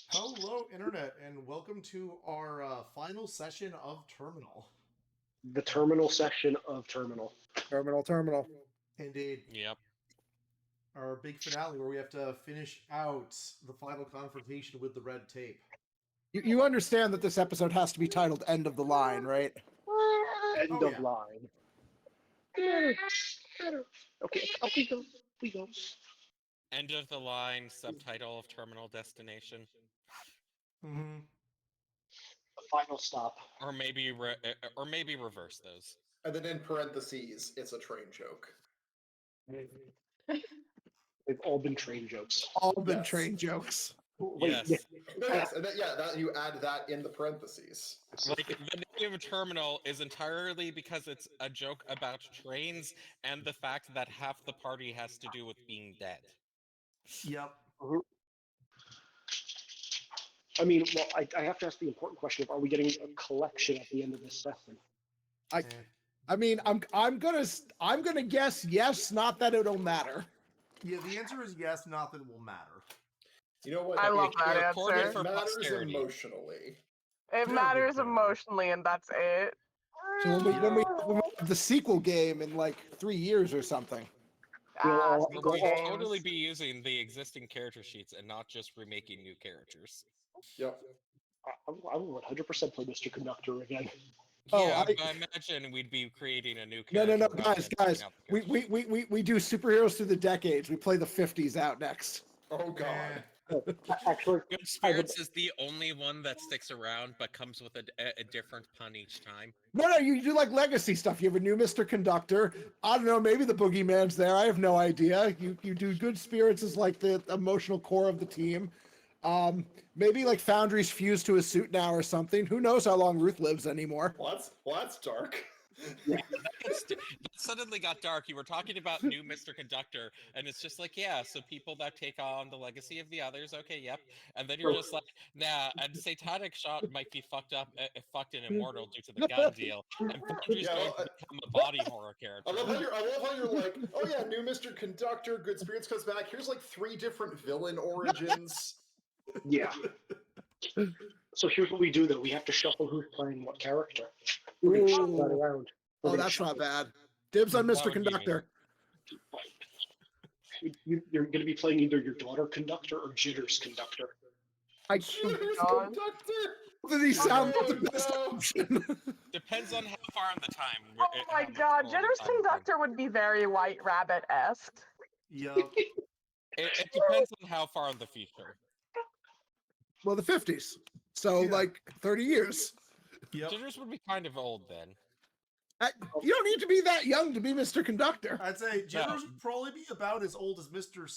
Hello, Internet, and welcome to our final session of Terminal. The terminal section of Terminal. Terminal. Indeed. Yep. Our big finale where we have to finish out the final confrontation with the red tape. You understand that this episode has to be titled End of the Line, right? End of line. Okay, we go. End of the line, subtitle of terminal destination. Mm-hmm. Final stop. Or maybe reverse those. And then in parentheses, it's a train joke. They've all been train jokes. All been Yes. train jokes. Wait, Yes. Yes, and then, you add that in the parentheses. Like, the name of terminal is entirely because it's a joke about trains and the fact that half the party has to do with being dead. Yep. I mean, well, I have to ask the important question of: are we getting a collection at the end of this session? I mean, I'm gonna guess yes, not that it'll matter. Yeah, the answer is yes, not that it will matter. You know what? I love that recorded answer. for It matters posterity. emotionally. It matters emotionally, and that's it. So when we have the sequel game in like 3 years or something. We should totally be using the existing character sheets and not just remaking new characters. Yep. I will 100% play Mr. Conductor again. Oh, Yeah, I- but imagine we'd be creating a new No, character. guys. We do superheroes through the decades. We play the 50s out next. Oh god. Actually, Good Spirits is the only one that sticks around, but comes with a different pun each time. No, you do like legacy stuff. You have a new Mr. Conductor. I don't know, maybe the Boogeyman's there. I have no idea. You do Good Spirits as like the emotional core of the team. Maybe like Foundry's fused to a suit now or something. Who knows how long Ruth lives anymore? Well, that's dark. That suddenly got dark. You were talking about new Mr. Conductor, and it's just like, yeah, so people that take on the legacy of the others, okay, yep. And then you're just like, nah, and Satanic Shot might be fucked and immortal due to the gun deal, and Foundry's Yeah, going to become a body horror character. I love how you're like, oh yeah, new Mr. Conductor, Good Spirits comes back. Here's like 3 different villain origins. yeah. So here's what we do, though. We have to shuffle who's playing what character. We're gonna shuffle that Ooh. around. Oh, that's not bad. Dibs on That Mr. would be Conductor. You're going to be playing either your daughter Conductor or Jitters Conductor. Here's God. Conductor. Both of these sound Oh, the best no. option. Depends on how far in the time. Oh my how much god, more Jitter's time frame. Conductor would be very White Rabbit-esque. Yep. It depends on how far in the future. Well, the 50s. So Yeah. like 30 years. Yep. Jitters would be kind of old then. You don't need to be that young to be Mr. Conductor. I'd say Jitters No. would probably be about as old as Mr.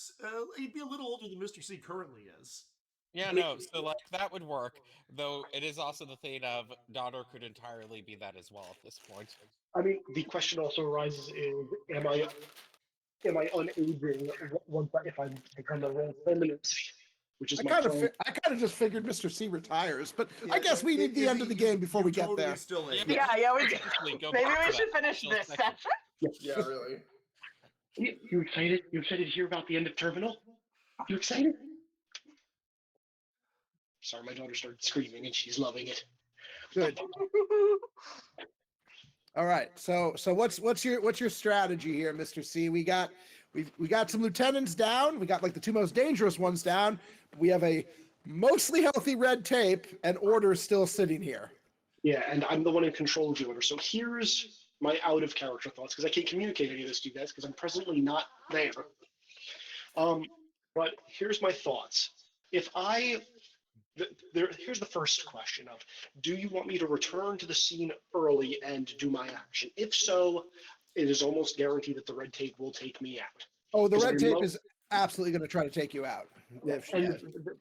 He'd be a little older than Mr. C currently is. Yeah, no, so like that would work, though it is also the thing of daughter could entirely be that as well at this point. I mean, the question also arises: is am I unaging once if I become a real feminist? Which is I my kind plan. of just figured Mr. C retires, but I Yeah, guess we need the is end of the game before we get totally there. Still in. Yeah. Yeah, we do. Actually, go Maybe back to we that should finish initial this section. session. Yeah, really. You excited? You excited to hear about the end of Terminal? You excited? Sorry, my daughter started screaming and she's loving it. Good. All right. So what's your strategy here, Mr. C? We got some lieutenants down. We got like the 2 most dangerous ones down. We have a mostly healthy red tape and order still sitting here. Yeah, and I'm the one in control of the order. So here's my out of character thoughts, because I can't communicate any of this to you guys because I'm presently not there. But here's my thoughts. Here's the first question of: do you want me to return to the scene early and do my action? If so, it is almost guaranteed that the red tape will take me out. Oh, the Is red there tape is absolutely going to try to take you out. And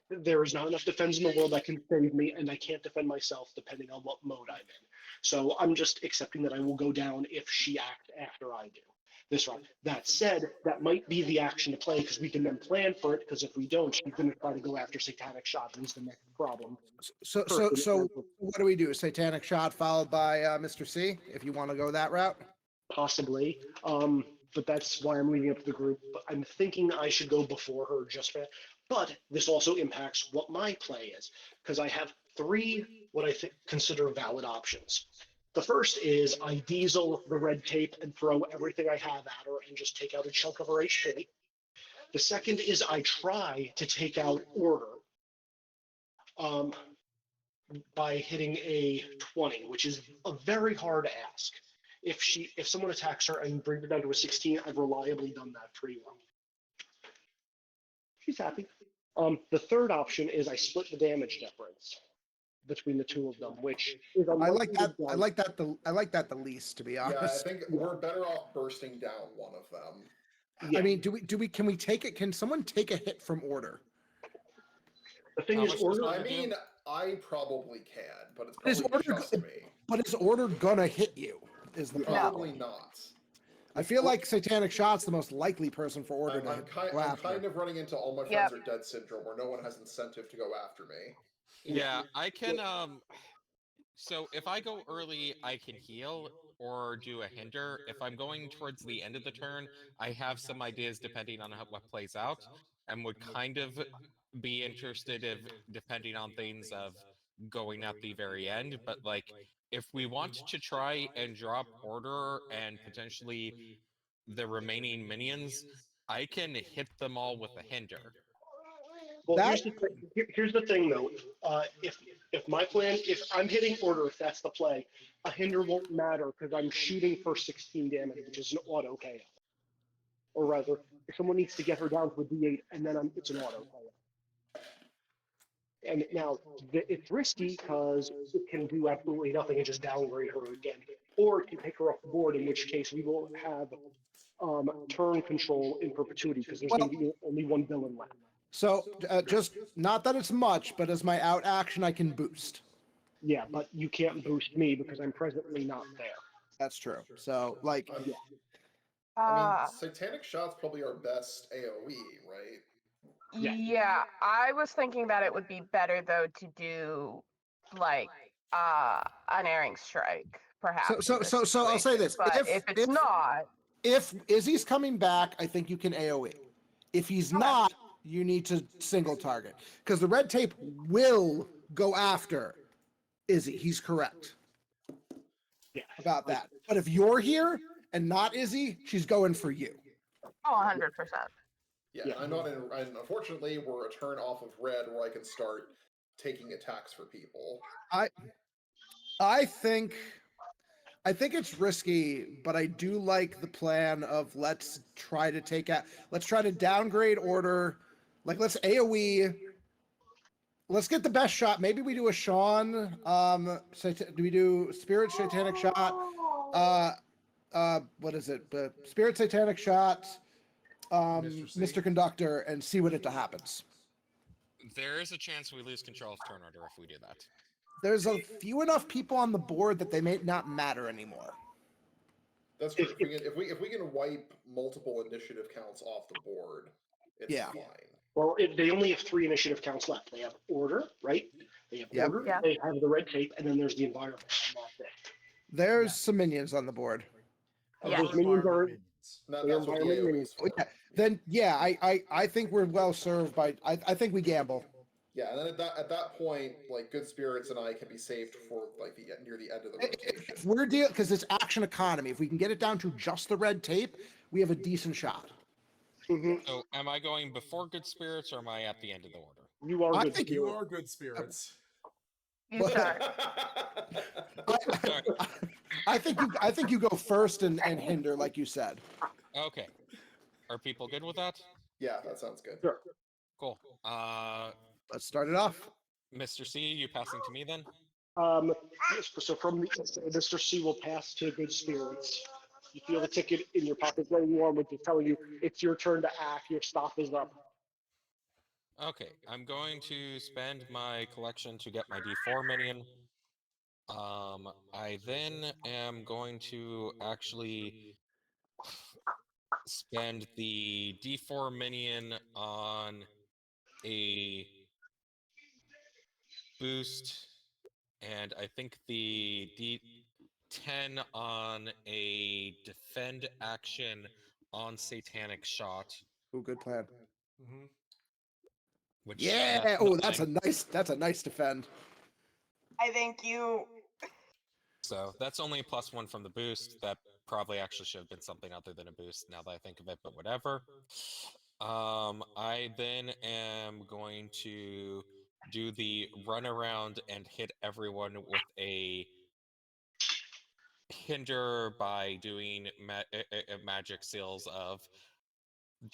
there is not enough defense in the world that can save me, and I can't defend myself depending on what mode I'm in. So I'm just accepting that I will go down if she acts after I do this round. That said, that might be the action to play because we can then plan for it. Because if we don't, she's going to try to go after Satanic Shot, who's the next problem. So what do we do? Satanic Shot followed by Mr. C, if you want to go that route? Possibly. But that's why I'm leading up to the group. But I'm thinking I should go before her just for But this also impacts what my play is, because I have three what I consider valid options. The first is I diesel the red tape and throw everything I have at her and just take out a chunk of her HP. The second is I try to take out order by hitting a 20, which is a very hard ask. If someone attacks her and brings her down to a 16, I've reliably done that pretty well. She's happy. The third option is I split the damage difference between the two of them, which is I like unlikely that. to I like that. I like that the least, to be Yeah, I honest. think we're better off bursting down one of them. Yeah. I mean, can we take it? Can someone take a hit from order? The thing How is, much does order. order I do? mean, I probably can, but it's Is probably order just go- me. But is order gonna hit you? Is the problem? Probably not. I feel like Satanic Shot's the most likely person for order to I'm go after. kind of running into all my Yep. friends are dead syndrome, where no one has incentive to go after me. Yeah, I can so if I go early, I can heal or do a hinder. If I'm going towards the end of the turn, I have some ideas depending on what plays out, and would kind of be interested if depending on things of going at the very end. But like, if we want to try and drop order and potentially the remaining minions, I can hit them all with a hinder. Well, That- here's the thing, though. If my plan, if I'm hitting order, if that's the play, a hinder won't matter because I'm shooting for 16 damage, which is an auto KO. Or rather, if someone needs to get her down to a D8, and then it's an auto KO. And now it's risky because it can do absolutely nothing and just downgrade her again, or it can take her off the board, in which case we will have turn control in perpetuity because there's going to be only one villain left. So just not that it's much, but as my out action, I can boost. Yeah, but you can't boost me because I'm presently not there. That's true. So like, I mean, Satanic Shot's probably our best AoE, right? Yeah, I was thinking that it would be better though to do like an erring strike, perhaps. so in this I'll say situation. this: But if it's not, if Izzy's coming back, I think you can AOE. If he's not, you need to single target because the red tape will go after Izzy. He's correct Yeah. about that. But if you're here and not Izzy, she's going for you. oh, 100%. Yeah, Yeah. I'm not in. And unfortunately, we're a turn off of red where I can start taking attacks for people. I think it's risky, but I do like the plan of let's try to downgrade order. Like let's AoE. Let's get the best shot. Maybe we do a Sean. Do we do Spirit Satanic Shot? What is it? Spirit Satanic Shot. Mr. Conductor, and see what it happens. There is a chance we lose control of turn order if we do that. There's a few enough people on the board that they may not matter anymore. That's true. If we can wipe multiple initiative counts off the board, it's fine. Well, they only have 3 initiative counts left. They have order, right? They have Yep. order. Yeah. They have the red tape, and then there's the environment. And that's it. There's some minions on the board. And Yeah. those minions are That's They're what the environment AoE minions. is for. Then I think we're well served by. I think we gamble. Yeah, and then at that point, like Good Spirits and I can be saved for like near the end of the rotation. If we're because it's action economy. If we can get it down to just the red tape, we have a decent shot. So, am I going before Good Spirits or am I at the end of the order? you are I good. think You are good spirits. You start. I think you go first and hinder, like you said. Okay. Are people good with that? Yeah, that sounds good. Sure. Cool. Let's start it off. Mr. C, you passing to me then? So from the Mr. C will pass to Good Spirits. You feel the ticket in your pocket laying warm, which is telling you it's your turn to act. Your stop is up. Okay, I'm going to spend my collection to get my D4 minion. I then am going to actually spend the D4 minion on a boost, and I think the D10 on a defend action on Satanic Shot. Ooh, good plan. Mhm. Which Yeah. Oh, that's a nice defend. I thank you. So that's only a +1 from the boost. That probably actually should have been something other than a boost now that I think of it, but whatever. I then am going to do the run around and hit everyone with a hinder by doing magic seals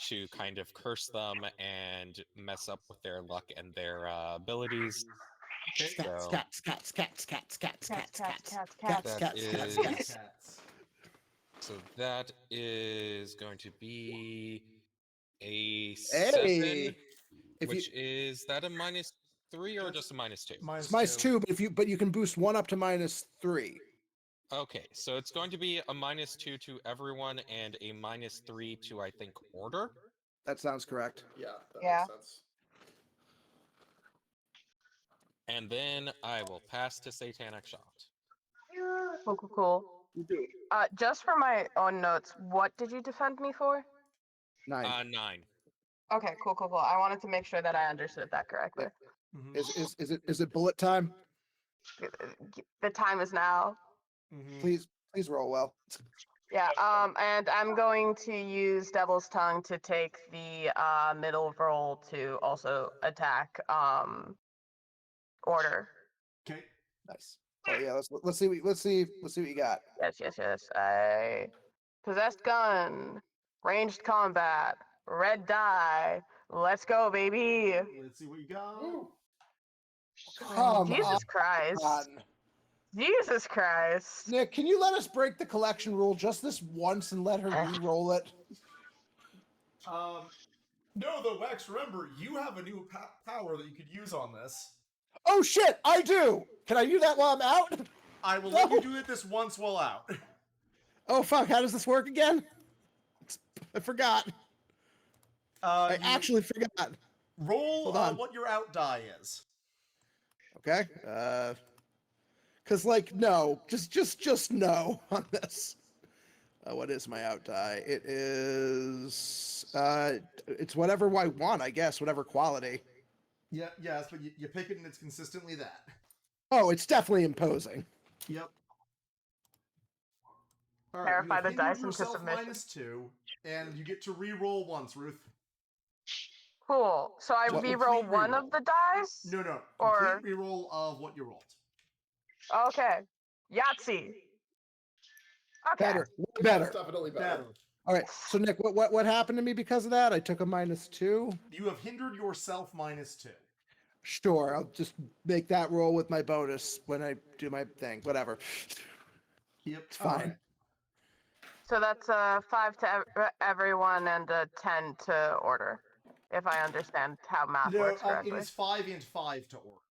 to kind of curse them and mess up with their luck and their abilities. Scats, So scats, scats, scats, scats, scats, Cats, scats, cats, scats, cats, scats, cats. that scats, scats, is scats. Cats. so that is going to be a Hey, 7, if you which is that a -3 or just a -2? it's -2, but you can boost 1 up to -3. Okay, so it's going to be a -2 to everyone and a -3 to, I think, order. That sounds correct. Yeah, that Yeah. makes sense. And then I will pass to Satanic Shot. Cool, cool, cool. Just for my own notes, what did you defend me for? 9. 9. Okay, cool, cool, cool. I wanted to make sure that I understood that correctly. Mhm. Is it bullet time? The time is now. Mhm. Please roll well. Yeah, and I'm going to use Devil's Tongue to take the middle roll to also attack order. Okay. Nice. Oh yeah, let's see what you got. Yes. I possessed gun, ranged combat, red die. Let's go, baby. Let's see what you got. Ooh. Come Jesus Christ. on. Jesus Christ. Nick, can you let us break the collection rule just this once and let her re-roll it? No, though, Wax, remember, you have a new power that you could use on this. Oh shit, I do! Can I do that while I'm out? I will let you do it this once while out. Oh fuck, how does this work again? I forgot. I You actually forgot. roll Hold on. what your out die is. Okay. Cause like no, just no on this. What is my out die? It is it's whatever I want, I guess, whatever quality. Yeah, yes, but you pick it and it's consistently that. Oh, it's definitely imposing. Yep. All Verify you the hindered dice into yourself submission. -2, and you get to re-roll once, Ruth. Cool. So I What? re-roll Complete one reroll. of the dice? No, complete Or- re-roll of what you rolled. Okay. Yahtzee. Okay. Better. That's Better. definitely better. All right. So Nick, what happened to me because of that? I took a -2. You have hindered yourself -2. Sure, I'll just make that roll with my bonus when I do my thing. Whatever. Yep. It's fine. So that's 5 to everyone and a 10 to order, if I understand how math No, works it correctly. is 5 and 5 to order.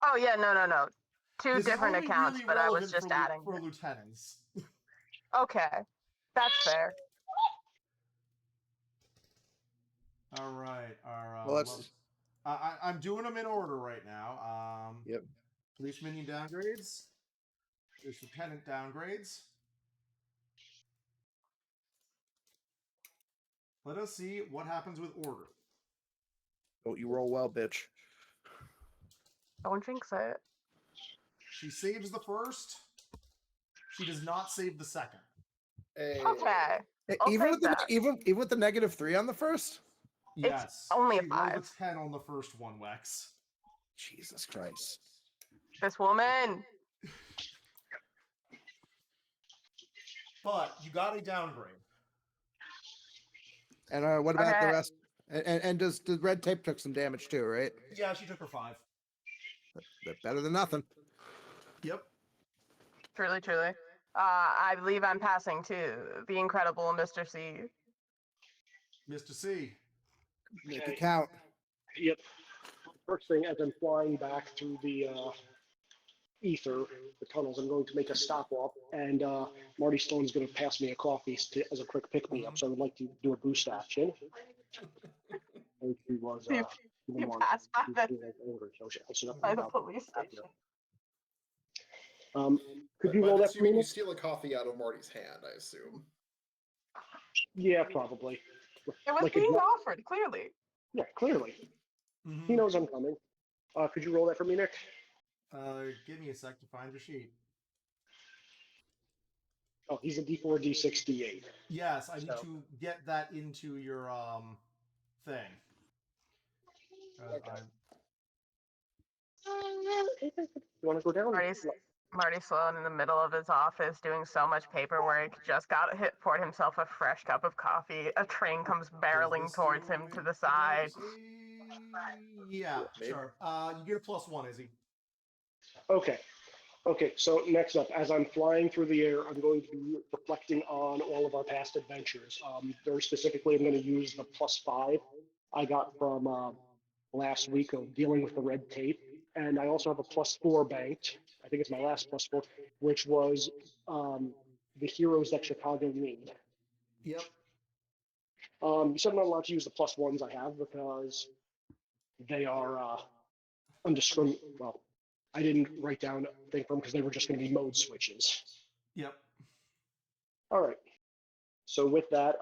Oh yeah, no. Two This different is only accounts, really but I was relevant just for adding. for lieutenants. Okay, that's fair. All right. Well, let's. I'm doing them in order right now. Yep. Police minion downgrades. There's lieutenant downgrades. Let us see what happens with order. Oh, you roll well, bitch. Don't jinx it. She saves the first. She does not save the second. Hey. Okay. I'll Even take with the that. even with the -3 on the first. Yes. only a she rolled 5. a 10 on the first one, Wex. Jesus Christ. This woman. But you got a downgrade. And what about the Okay. rest? And does the red tape took some damage too, right? Yeah, she took her 5. But better than nothing. Yep. Truly. I believe I'm passing to the incredible Mr. C. Mr. C. Make Okay. it count. Yep. First thing, as I'm flying back through the ether, the tunnels, I'm going to make a stop off, and Marty Stone's going to pass me a coffee as a quick pick me up. So I would like to do a boost action. Which was You passed by the the police station. Could you But roll that for assuming me? you steal a coffee out of Marty's hand, I assume. Yeah, probably. It was Like a being gla- offered, clearly. Yeah, clearly. He knows I'm coming. Could you roll that for me, Nick? Give me a sec to find your sheet. Oh, he's a D4, D6, D8. Yes, I need So- to get that into your thing. Okay. You want to go down? Marty Sloan in the middle of his office doing so much paperwork, just poured himself a fresh cup of coffee. A train comes barreling towards him to the side. Yeah, Maybe. sure. You get a +1, Izzy. Okay. Okay, so next up, as I'm flying through the air, I'm going to be reflecting on all of our past adventures. Very specifically, I'm going to use the +5 I got from last week of dealing with the red tape. And I also have a +4 banked. I think it's my last +4, which was the heroes that Chicago need. Yep. You said I'm not allowed to use the +1s I have because they are undiscriminate. Well, I didn't write down a thing for them because they were just going to be mode switches. Yep. All right. So with that,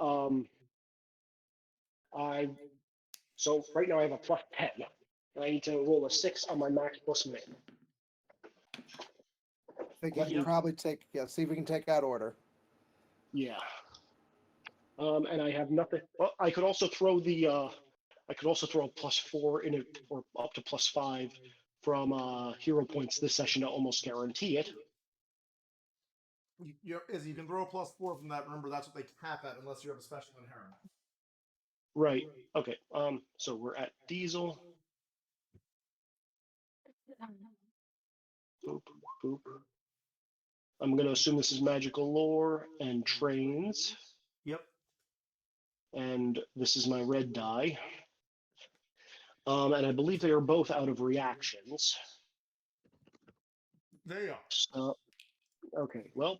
so right now I have a +10. I need to roll a 6 on my max plus min. I think you can probably see if we can take that order. Yeah. And I have nothing. Well, I could also throw the. I could also throw a +4 in it, or up to +5 from hero points this session to almost guarantee it. Izzy, you can throw a +4 from that. Remember, that's what they cap at unless you have a special inherent. Right. Okay. So we're at Diesel. Boop, boop. I'm going to assume this is magical lore and trains. Yep. And this is my red die. And I believe they are both out of reactions. They are. So, okay, well,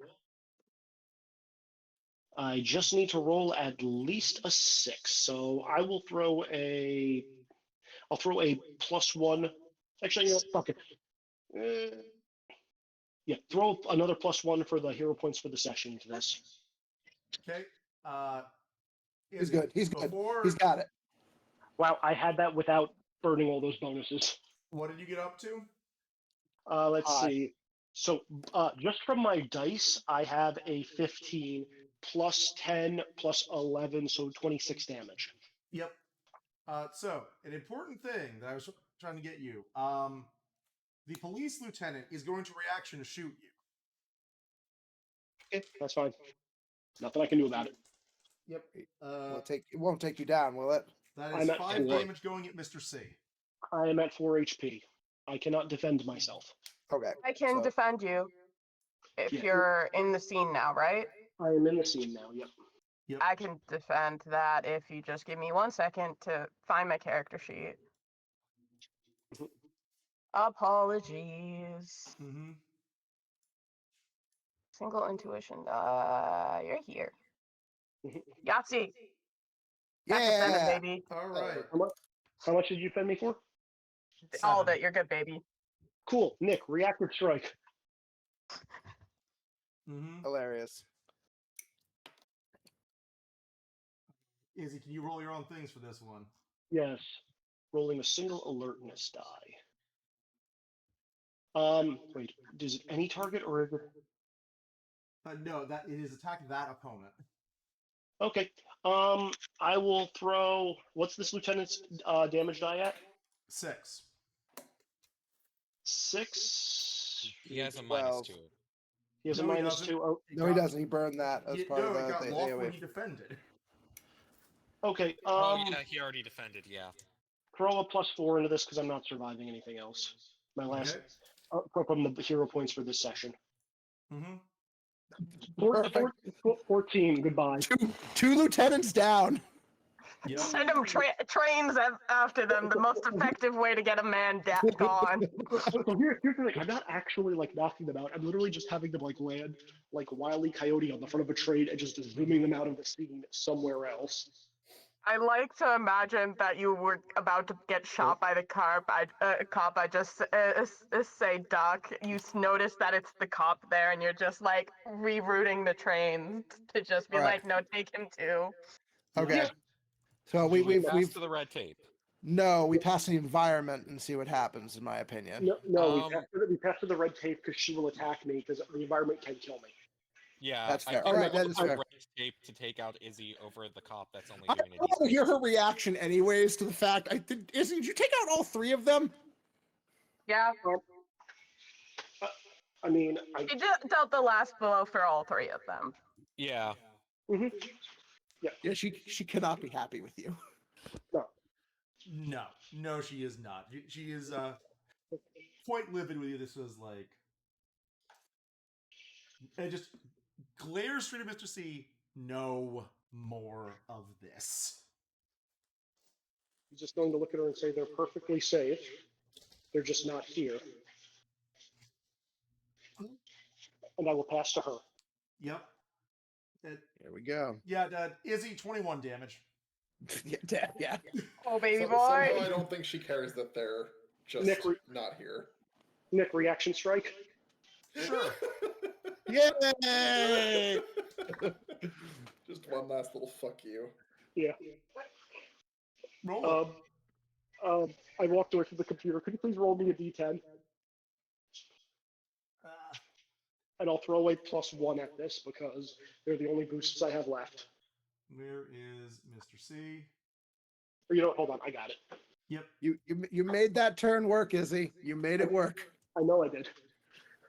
I just need to roll at least a 6. So I will throw I'll throw a +1. Actually, you know, fuck it. Yeah, throw another +1 for the hero points for the session to this. Okay. He's Izzy, good. He's good. before- He's got it. Wow, I had that without burning all those bonuses. What did you get up to? Let's High. see. So just from my dice, I have a 15 +10 +11, so 26 damage. Yep. So an important thing that I was trying to get you. The police lieutenant is going to reaction shoot you. Okay, that's fine. Nothing I can do about it. Yep. It won't take you down, will it? That I'm is at 5 4. damage going at Mr. C. I am at 4 HP. I cannot defend myself. Okay. I can So- defend you if Yeah. you're in the scene now, right? I am in the scene now. Yep. Yep. I can defend that if you just give me 1 second to find my character sheet. Mhm. Apologies. Mm-hmm. Single intuition. You're here. Mhm. Yahtzee. Got defended, Yeah. baby. All right. How much did you defend me for? All of 7. it. You're good, baby. Cool. Nick, reactive strike. Mm-hmm. Hilarious. Izzy, can you roll your own things for this one? Yes. Rolling a single alertness die. Wait, is it any target or is it? No, that it is attack that opponent. Okay. I will throw. What's this lieutenant's damage die at? 6. 6. He has a 12. -2. He has a No, he -2. doesn't. Oh, No, he doesn't. He burned that as part No, of it got the lost when AoE. he defended. okay. Oh yeah, he already defended. Yeah. Throw a +4 into this because I'm not surviving anything else. My last Okay. from the hero points for this session. Mm-hmm. 14. Goodbye. Two lieutenants down. Yep. Send them trains after them. The most effective way to get a man gone. So here's the thing. I'm not actually like knocking them out. I'm literally just having them like land like Wile E. Coyote on the front of a train and just zooming them out of the scene somewhere else. I like to imagine that you were about to get shot by the cop. I just say, Doc, you notice that it's the cop there, and you're just like rerouting the trains to just be All right. like, no, take him too. Okay. Yeah. So we've Fast to the red tape. No, we pass the environment and see what happens, in my opinion. No, Um, we passed to the red tape because she will attack me because the environment can kill me. Yeah, That's I fair. think All right, we'll that is put fair. red tape to take out Izzy over the cop that's only I doing a want to decent hear her job. reaction anyways to the fact, did you take out all 3 of them? Yeah. I mean, She just dealt the last blow for all 3 of them. Yeah. mhm. Yeah, she cannot be happy with you. No, she is not. She is quite livid with you. This was like, and just glares straight at Mr. C. No more of this. He's just going to look at her and say they're perfectly safe. They're just not here. And I will pass to her. Yep. Here we go. Yeah, Izzy, 21 damage. Yeah. Oh, baby So, boy. somehow I don't think she cares that they're just Nick, not here. Nick, reaction strike. Sure. Yay! Just one last little fuck you. Yeah. Roll it. I walked away from the computer. Could you please roll me a d10? And I'll throw away +1 at this because they're the only boosts I have left. Where is Mr. C? Or you know what? Hold on. I got it. Yep. You made that turn work, Izzy. You made it work. I know I did.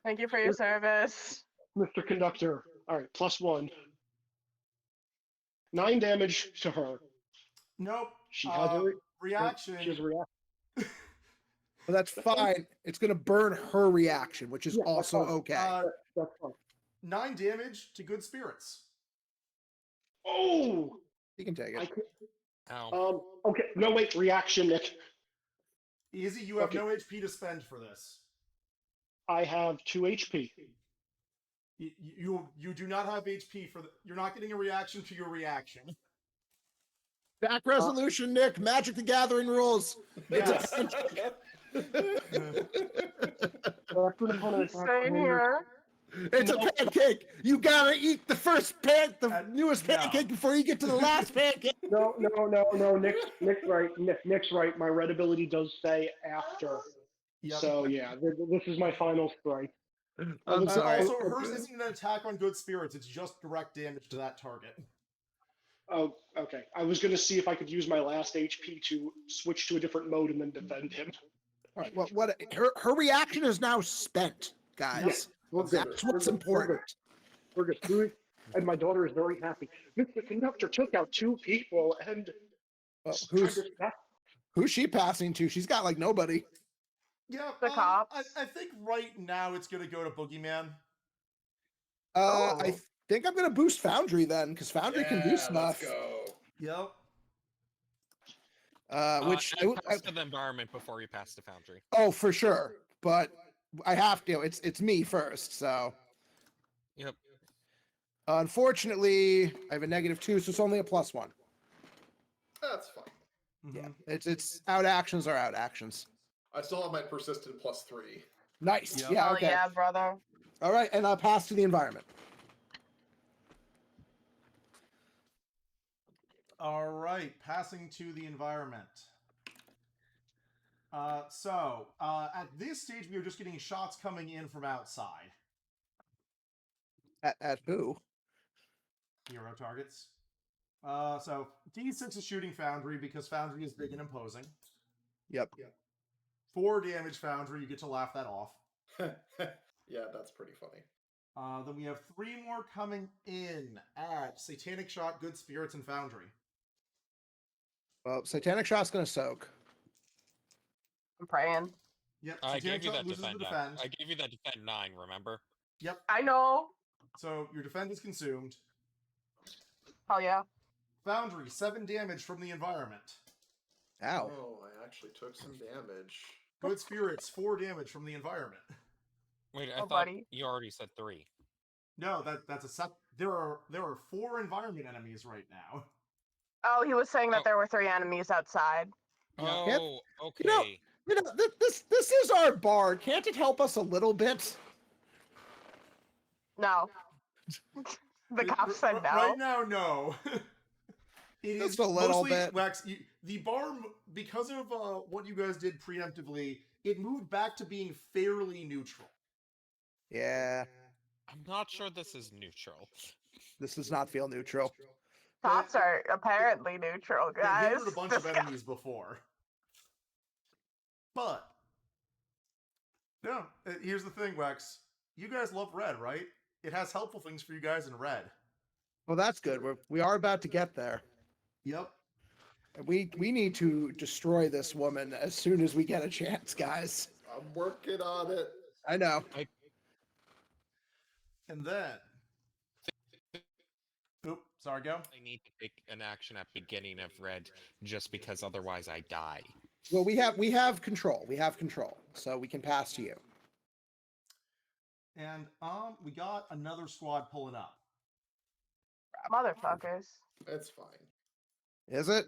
Thank you for your service. Mr. Conductor. All right. +1. 9 damage to her. Nope. She has a reaction. She has a reaction. Well, that's fine. It's going to burn her reaction, which is Yeah, that's also fine. okay. That's fine. 9 damage to good spirits. Oh! You can take I it. could, Ow. okay. No, wait. Reaction, Nick. Izzy, you have Okay. no HP to spend for this. I have 2 HP. You do not have HP for the. You're not getting a reaction to your reaction. Back resolution, Nick. Magic the Gathering rules. Yes. Same here. It's a pancake. You gotta eat the first the newest no. pancake before you get to the last pancake. No. Nick's right. Nick's right. My red ability does say after. Yep. So yeah, this is my final strike. I'm sorry. Also, hers isn't an attack on good spirits. It's just direct damage to that target. Oh, okay. I was gonna see if I could use my last HP to switch to a different mode and then defend him. All right, what her reaction is now spent, guys. We're good. That's what's important. We're good. And my daughter is very happy. Mr. Conductor took out 2 people and Well, tried who's she passing to? She's got like nobody. Yeah, The cops. I think right now it's going to go to Boogeyman. I think I'm gonna boost Foundry then, because Foundry can do Let's stuff. go. Yep. Which Pass to the environment before you pass to Foundry. oh, for sure. But I have to. It's me first. So Yep. unfortunately, I have a -2, so it's only a +1. That's fine. Yeah, it's out actions are out actions. I still have my persistent +3. Nice. Yep. Yeah. Oh Okay. yeah, brother. All right, and I'll pass to the environment. All right, passing to the environment. At this stage, we are just getting shots coming in from outside. At who? Hero targets. So D6 is shooting Foundry because Foundry is big and imposing. Yep. 4 damage Foundry, you get to laugh that off. Yeah, that's pretty funny. Then we have 3 more coming in at Satanic Shot, Good Spirits, and Foundry. Well, Satanic Shot's gonna soak. I'm praying. Yep, I Satanic gave you Shot that loses the defend. defend. I gave you that defend 9. Remember? Yep, I know. so your defend is consumed. Oh yeah. Foundry, 7 damage from the environment. Ow. Oh, I actually took some damage. Good Spirits, 4 damage from the environment. Wait, I Oh, thought buddy. you already said 3. No, that's a set. There are 4 environment enemies right now. Oh, he was saying that Oh. there were 3 enemies outside. Yeah. Oh, okay. You know, this is our bar. Can't it help us a little bit? No. The cop said no. Right now, no. It Just is a little mostly bit. Wax. The bar, because of what you guys did preemptively, it moved back to being fairly neutral. Yeah, I'm not sure this is neutral. this does not feel neutral. Cops are apparently neutral, It guys. hindered a bunch of enemies before. But, no, here's the thing, Wax. You guys love red, right? It has helpful things for you guys in red. Well, that's good. We are about to get there. Yep. We need to destroy this woman as soon as we get a chance, guys. I'm working on it. I know. And then... Oop, sorry, go. I need to take an action at beginning of red just because otherwise I die. Well, we have control. We have control, so we can pass to you. And we got another squad pulling up. Motherfuckers. It's fine. Is it?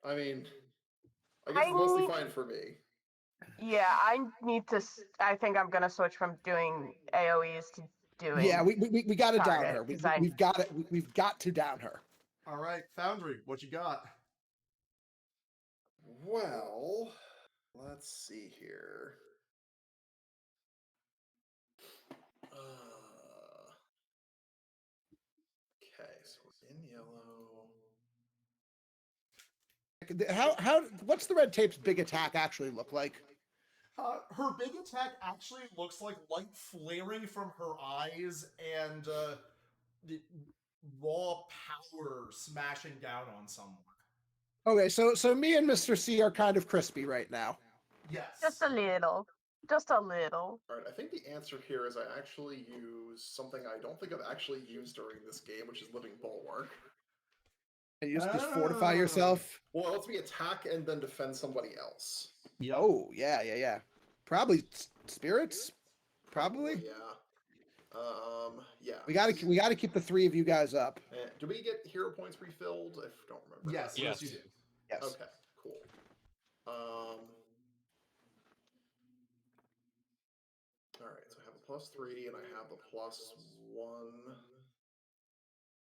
I mean, I guess it's mostly fine for me. Yeah, I need to. I think I'm gonna switch from doing AOE's to doing. Yeah, we got to down target, her. 'cause I- We've got it. We've got to down her. All right, Foundry, what you got? Well, let's see here. Okay, so we're in yellow. What's the red tape's big attack actually look like? Her big attack actually looks like light flaring from her eyes and the raw power smashing down on someone. Okay, so me and Mr. C are kind of crispy right now. Yes. Just a little. Just a little. All right, I think the answer here is I actually use something I don't think I've actually used during this game, which is Living Bulwark. And you just fortify yourself. Well, it lets me attack and then defend somebody else. Yep. Oh, yeah. Probably spirits. Probably. Yeah. Yeah. We gotta keep the three of you guys up. Do we get hero points refilled? I don't remember. Yes, yes, you do. Yes. Okay, cool. All right, so I have a +3 and I have a +1.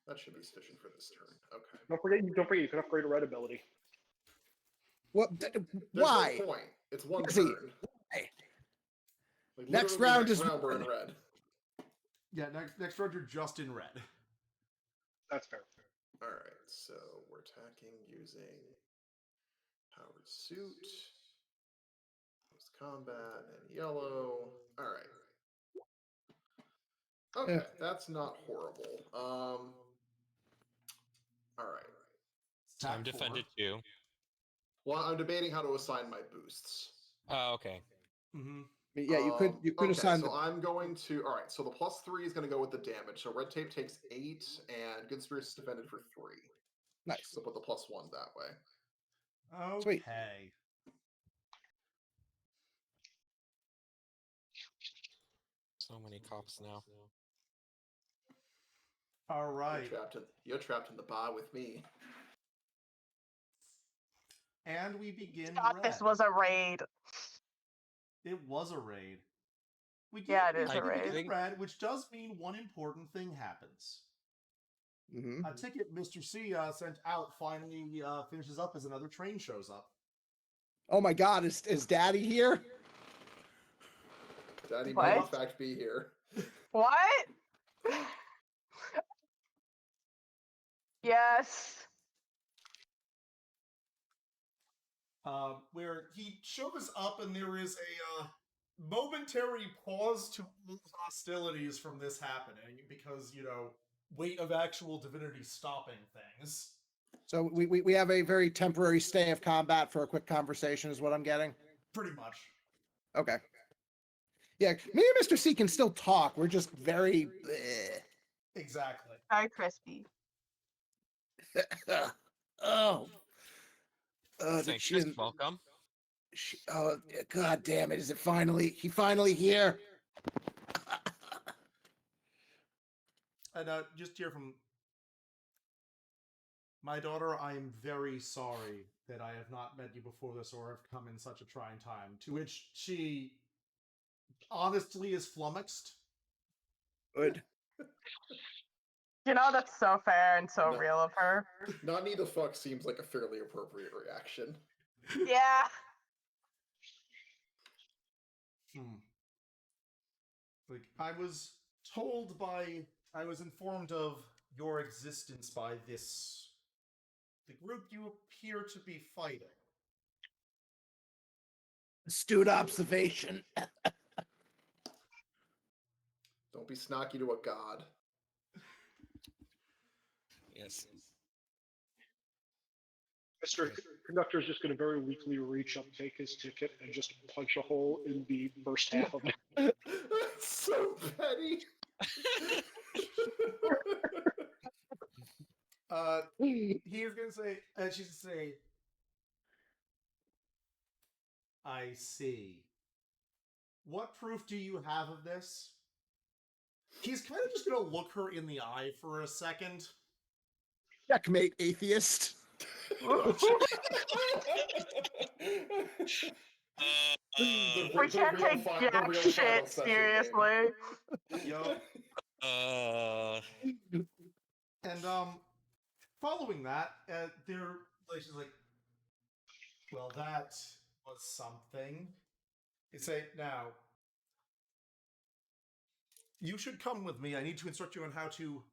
That should be sufficient for this turn. Okay. Don't forget you can upgrade a red ability. What? There's Why? no point. It's one Jesse, turn. why? Like, Next literally round next is round we're in red. red. Yeah, next round you're just in red. That's fair. All right, so we're attacking using powered suit, post combat, and yellow. All right. Okay, that's not horrible. All right. I'm Attack defended 4. too. Well, I'm debating how to assign my boosts. Oh, okay. Mm-hmm. Yeah, you could Okay, assign. so I'm going to. All right, so the +3 is going to go with the damage. So red tape takes 8, and good spirits is defended for 3. Nice. So put the +1 that way. Okay. Sweet. So many cops now. All right. You're trapped in the bar with me. And we begin Thought red. this was a raid. It was a raid. Yeah, it is we a raid. begin red, which does mean one important thing happens. Mm-hmm. A ticket Mr. C sent out finally finishes up as another train shows up. Oh my God, is Daddy here? Daddy What? may in fact be here. What? Yes. Where he shows up and there is a momentary pause to hostilities from this happening because, weight of actual divinity stopping things. So we have a very temporary stay of combat for a quick conversation is what I'm getting. Pretty much. Okay. Yeah, me and Mr. C can still talk. We're just very... Exactly. Very crispy. Oh. The Thanks. chin. Welcome. Oh, God damn it. Is it finally... He finally here? And just hear from my daughter, I am very sorry that I have not met you before this or have come in such a trying time. To which she honestly is flummoxed. Good. You know, that's so fair and so No. real of her. Not need the fuck seems like a fairly appropriate reaction. Yeah. Like, I was informed of your existence by the group you appear to be fighting. Astute observation. Don't be snarky to a god. Yes. Mr. Conductor is just going to very weakly reach up, take his ticket, and just punch a hole in the first half of it. That's so petty. He is gonna say, she's gonna say, I see. What proof do you have of this? He's kind of just gonna look her in the eye for a second. Checkmate, atheist. We can't take jack shit seriously. Yup. And following that, she's like, well, that was something. You say, now, you should come with me. I need to instruct you on how to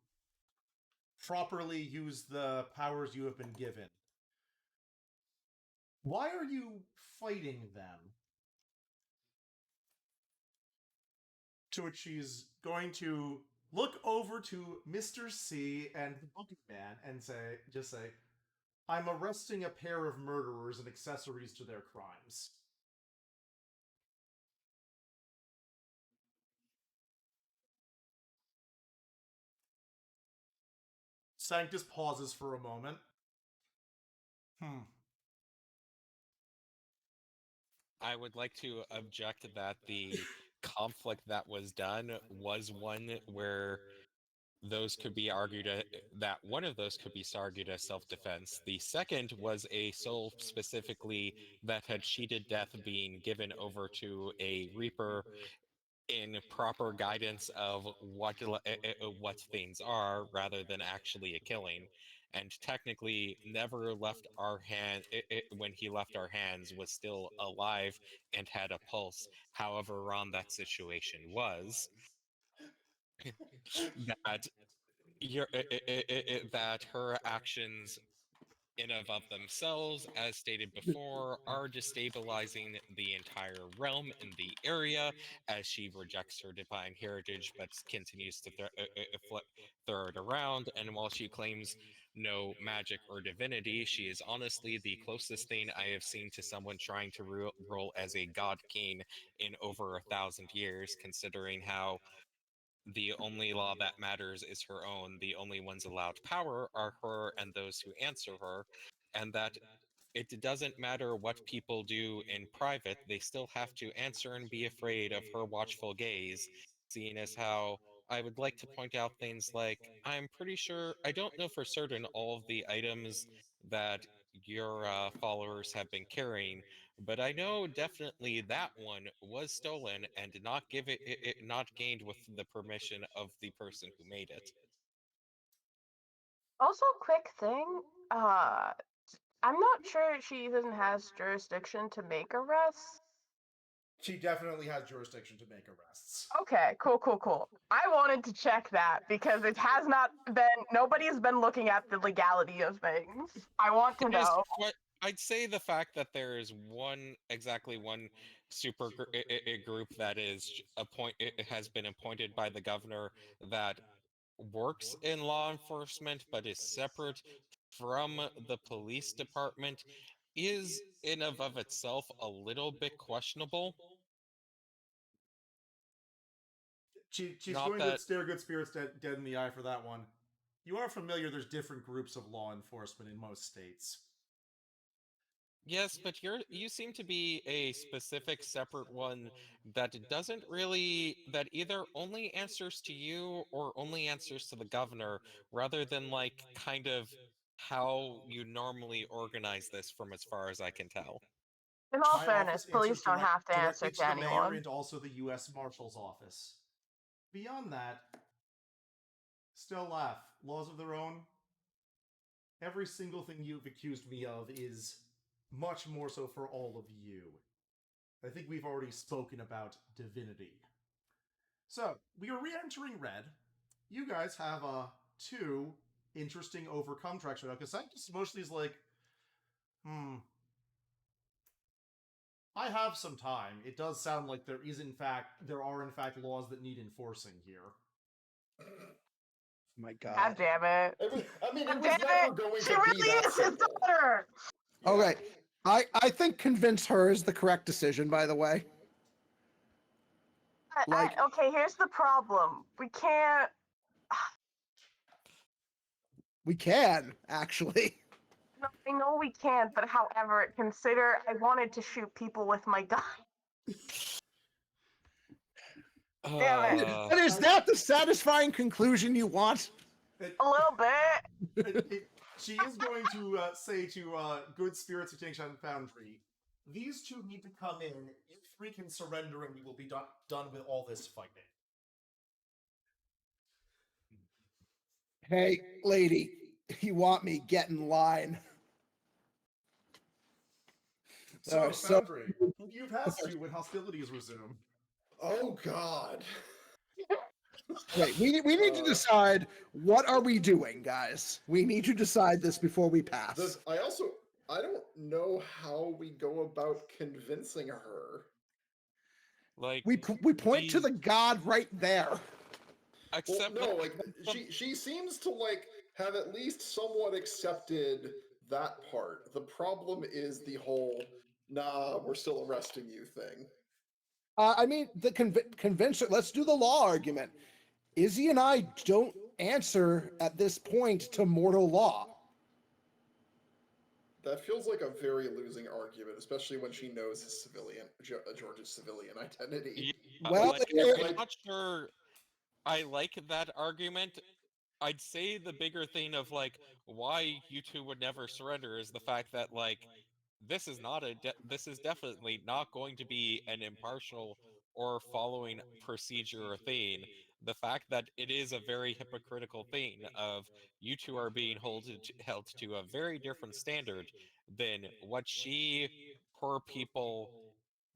properly use the powers you have been given. Why are you fighting them? To which she's going to look over to Mr. C and the boogeyman and say, I'm arresting a pair of murderers and accessories to their crimes. Sanctus pauses for a moment. I would like to object that the conflict that was done was one where those could be argued that one of those could be argued as self-defense. The second was a soul specifically that had cheated death being given over to a reaper in proper guidance of what things are rather than actually a killing, and technically never left our hand when he left our hands was still alive and had a pulse, however wrong that situation was. that that her actions in and of themselves, as stated before, are destabilizing the entire realm in the area as she rejects her divine heritage but continues to throw it around. And while she claims no magic or divinity, she is honestly the closest thing I have seen to someone trying to rule as a god king in over 1,000 years, considering how the only law that matters is her own. The only ones allowed power are her and those who answer her, and that it doesn't matter what people do in private, they still have to answer and be afraid of her watchful gaze, seeing as how I would like to point out things like, I'm pretty sure, I don't know for certain all of the items that your followers have been carrying, but I know definitely that one was stolen and did not not gained with the permission of the person who made it. Also, quick thing. I'm not sure she even has jurisdiction to make arrests. She definitely has jurisdiction to make arrests. Okay, cool. I wanted to check that because it has not been, nobody's been looking at the legality of things. I want to know. I'd say the fact that there is one super group that is has been appointed by the governor that works in law enforcement but is separate from the police department is in and of itself a little bit questionable. She's Not going that- to stare good spirits dead in the eye for that one. You are familiar there's different groups of law enforcement in most states. Yes, but you seem to be a specific separate one that doesn't really, that either only answers to you or only answers to the governor, rather than like kind of how you normally organize this from as far as I can tell. In all My fairness, office police answers don't have to answer directly to to the mayor anyone. and also the U.S. Marshal's office. Beyond that, still laugh. Laws of their own. Every single thing you've accused me of is much more so for all of you. I think we've already spoken about divinity. So, we are re-entering red. You guys have two interesting overcome tracks right now, because Sanctus mostly is like, I have some time. It does sound like there are in fact laws that need enforcing here. My God God. damn it. I mean, it God was damn never it! going She to be really that is his simple. daughter! All right. I think convince her is the correct decision, by the way. Like- Okay, here's the problem. We can't. We can, actually. No, I know we can't, but however, consider I wanted to shoot people with my gun. Damn it. And is that the satisfying conclusion you want? A little bit. She is going to say to Good Spirits Extinction Foundry, these two need to come in. You three can surrender, and we will be done with all this fighting. Hey, lady, you want me, get in line. So, so- Foundry, you pass to when hostilities resume. Oh God. Wait, we need to decide, what are we doing, guys? We need to decide this before we pass. I don't know how we go about convincing her. Like, We point to the god right there. except Well, no, that- like she seems to like have at least somewhat accepted that part. The problem is the whole "nah, we're still arresting you" thing. I mean, the convince her. Let's do the law argument. Izzy and I don't answer at this point to mortal law. That feels like a very losing argument, especially when she knows his George's civilian identity. Well, like, it- I'm not sure I like that argument. I'd say the bigger thing of like why you two would never surrender is the fact that like this is not this is definitely not going to be an impartial or following procedure or thing. The fact that it is a very hypocritical thing of you two are being held to a very different standard than what she, poor people,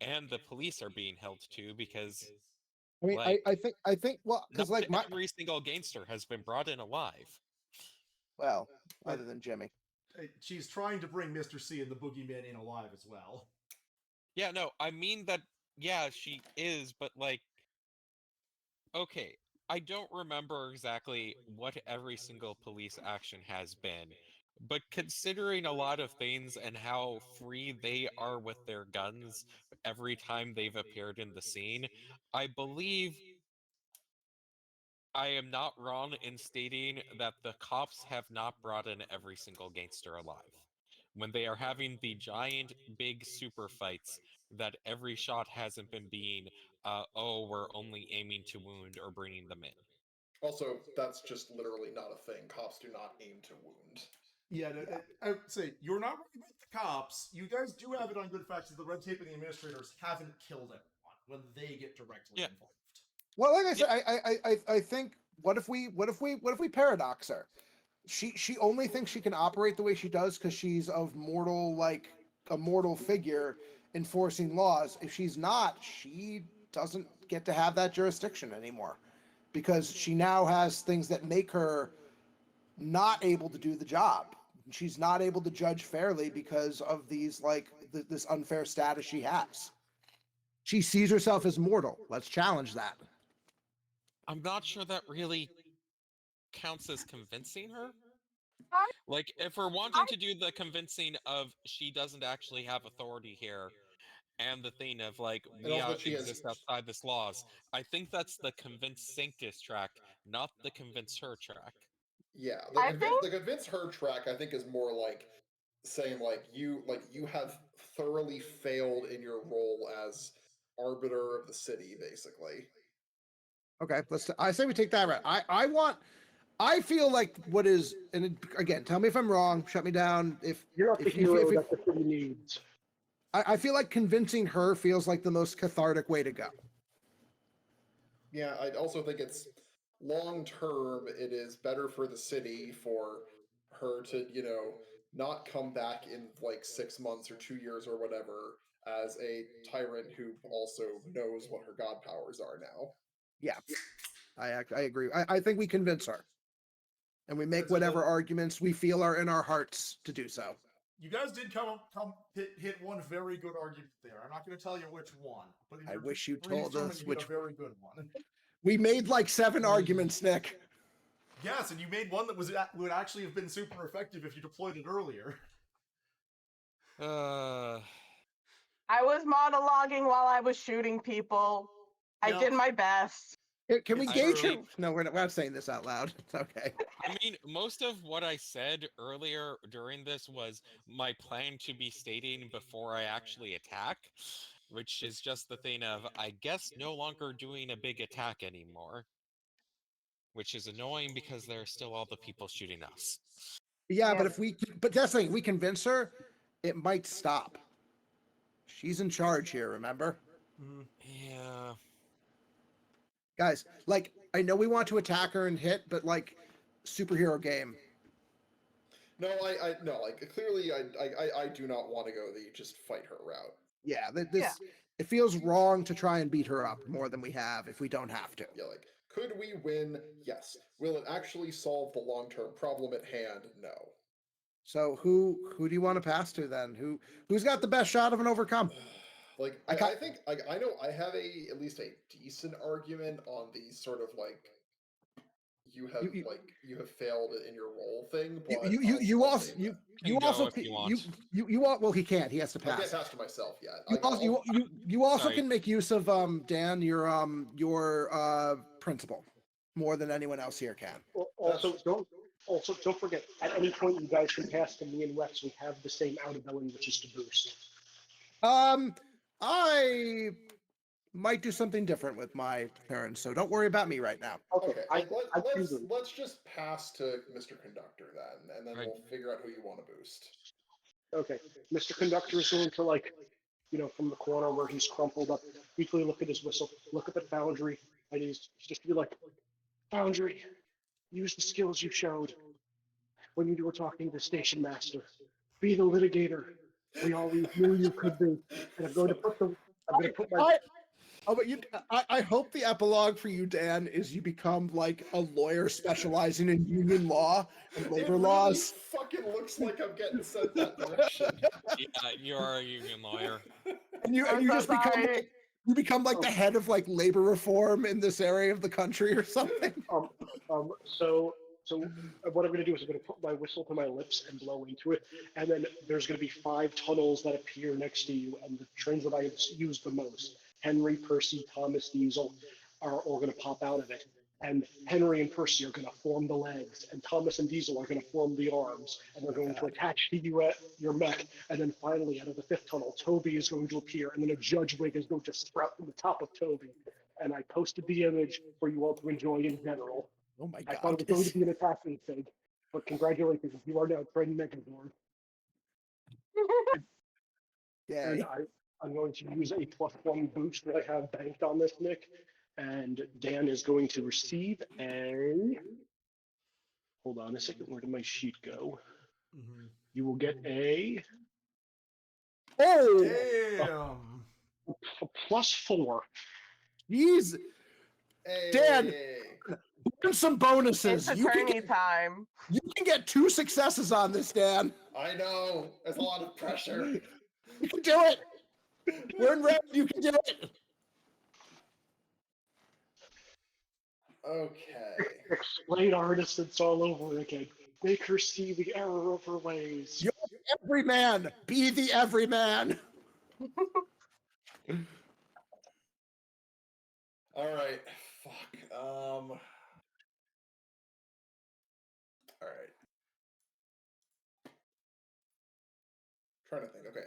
and the police are being held to, because I mean, like, I think, well, because not like my, every single gangster has been brought in alive. well, other than Jimmy. She's trying to bring Mr. C and the Boogeyman in alive as well. Yeah, no, I mean that, yeah, she is, but like, okay, I don't remember exactly what every single police action has been, but considering a lot of things and how free they are with their guns every time they've appeared in the scene, I believe I am not wrong in stating that the cops have not brought in every single gangster alive. When they are having the giant, big super fights, that every shot hasn't been being, oh, we're only aiming to wound or bringing them in. Also, that's just literally not a thing. Cops do not aim to wound. Yeah, I would say you're not worried about the cops. You guys do have it on good facts that the red tape and the administrators haven't killed anyone when they get directly involved. Well, like I said, I think what if we paradox her? She only thinks she can operate the way she does because she's of mortal, like a mortal figure enforcing laws. If she's not, she doesn't get to have that jurisdiction anymore because she now has things that make her not able to do the job. She's not able to judge fairly because of these this unfair status she has. She sees herself as mortal. Let's challenge that. I'm not sure that really counts as convincing her. Like, if we're wanting to do the convincing of she doesn't actually have authority here, and the thing of like we also that she exist outside this laws, I think that's the convince Sanctus track, not the convince her track. Yeah, I think- the convince her track, I think, is more like saying you have thoroughly failed in your role as arbiter of the city, basically. Okay, I say we take that route. I feel like what is, and again, tell me if I'm wrong. Shut me down if You're not the if you hero feel. that the city needs. I feel like convincing her feels like the most cathartic way to go. Yeah, I also think it's long term, it is better for the city for her to, not come back in like 6 months or 2 years or whatever as a tyrant who also knows what her god powers are now. Yeah, I agree. I think we convince her, and we make So whatever then- arguments we feel are in our hearts to do so. You guys did come hit one very good argument there. I'm not going to tell you which one, but in I your wish you told brainstorming, us you hit which. a very good one. We made like 7 arguments, Nick. Yes, and you made one that would actually have been super effective if you deployed it earlier. Uh, I was monologuing while I was shooting people. I Yep. did my best. Can we It's gauge true. her? No, we're not saying this out loud. It's okay. I mean, most of what I said earlier during this was my plan to be stating before I actually attack, which is just the thing of, I guess, no longer doing a big attack anymore. Which is annoying because there are still all the people shooting us. Yeah, Yeah. but that's the thing. We convince her, it might stop. She's in charge here, remember? Yeah. Guys, like, I know we want to attack her and hit, but like, superhero game. No, no, like clearly, I do not want to go the just fight her route. Yeah, it feels wrong to try and beat her up more than we have if we don't have to. Yeah, like, could we win? Yes. Will it actually solve the long-term problem at hand? No. So who do you want to pass to then? Who's got the best shot of an overcome? Like, I I ca- think I know I have at least a decent argument on the sort of like you have failed in your role thing, but You I'll also save you that. you Can go also if you want. well he can't, he has to I can't pass. pass to myself yet. You also you also Sorry. can make use of Dan, your principal, more than anyone else here can. Also, don't forget, at any point you guys can pass to me and Rex. We have the same out ability, which is to boost. I might do something different with my turn, so don't worry about me right now. Okay, I let's choose. let's just pass to Mr. Conductor then, and then Right. we'll figure out who you want to boost. Okay, Mr. Conductor is going to from the corner where he's crumpled up, briefly look at his whistle, look up at Foundry, and he's just be like, Foundry, use the skills you showed when you were talking to Station Master. Be the litigator we always knew you could be. And I'm going to put my I hope the epilogue for you, Dan, is you become like a lawyer specializing in union law and It labor really laws. fucking looks like I'm getting sent that direction. Yeah, you are a union lawyer. And you I'm you so just become sorry. like, you become like the head of like labor reform in this area of the country or something. So what I'm going to do is I'm going to put my whistle to my lips and blow into it, and then there's going to be 5 tunnels that appear next to you, and the trains that I use the most, Henry, Percy, Thomas, Diesel, are all going to pop out of it. And Henry and Percy are going to form the legs, and Thomas and Diesel are going to form the arms, and they're going to attach to you at your mech. And then finally, out of the 5th tunnel, Toby is going to appear, and then a judge wig is going to sprout from the top of Toby. And I posted the image for you all to enjoy in general. Oh my I god. thought it was going to be an attacking thing, but congratulations, you are now trained Megazord. And Yay. I'm going to use a +1 boost that I have banked on this, Nick. And Dan is going to receive a. Hold on a second, where did my sheet go? You will get a Oh, Damn. +4. jeez. Hey. Dan! Here's some bonuses. It's You can attorney time. get 2 successes on this, Dan. I know. There's a lot of pressure. You can do it. We're in red. You can do it. Okay. Explain artisans all over again. Make her see the error of her ways. You're everyman. Be the everyman. All right. Fuck. All right. Trying to think. Okay.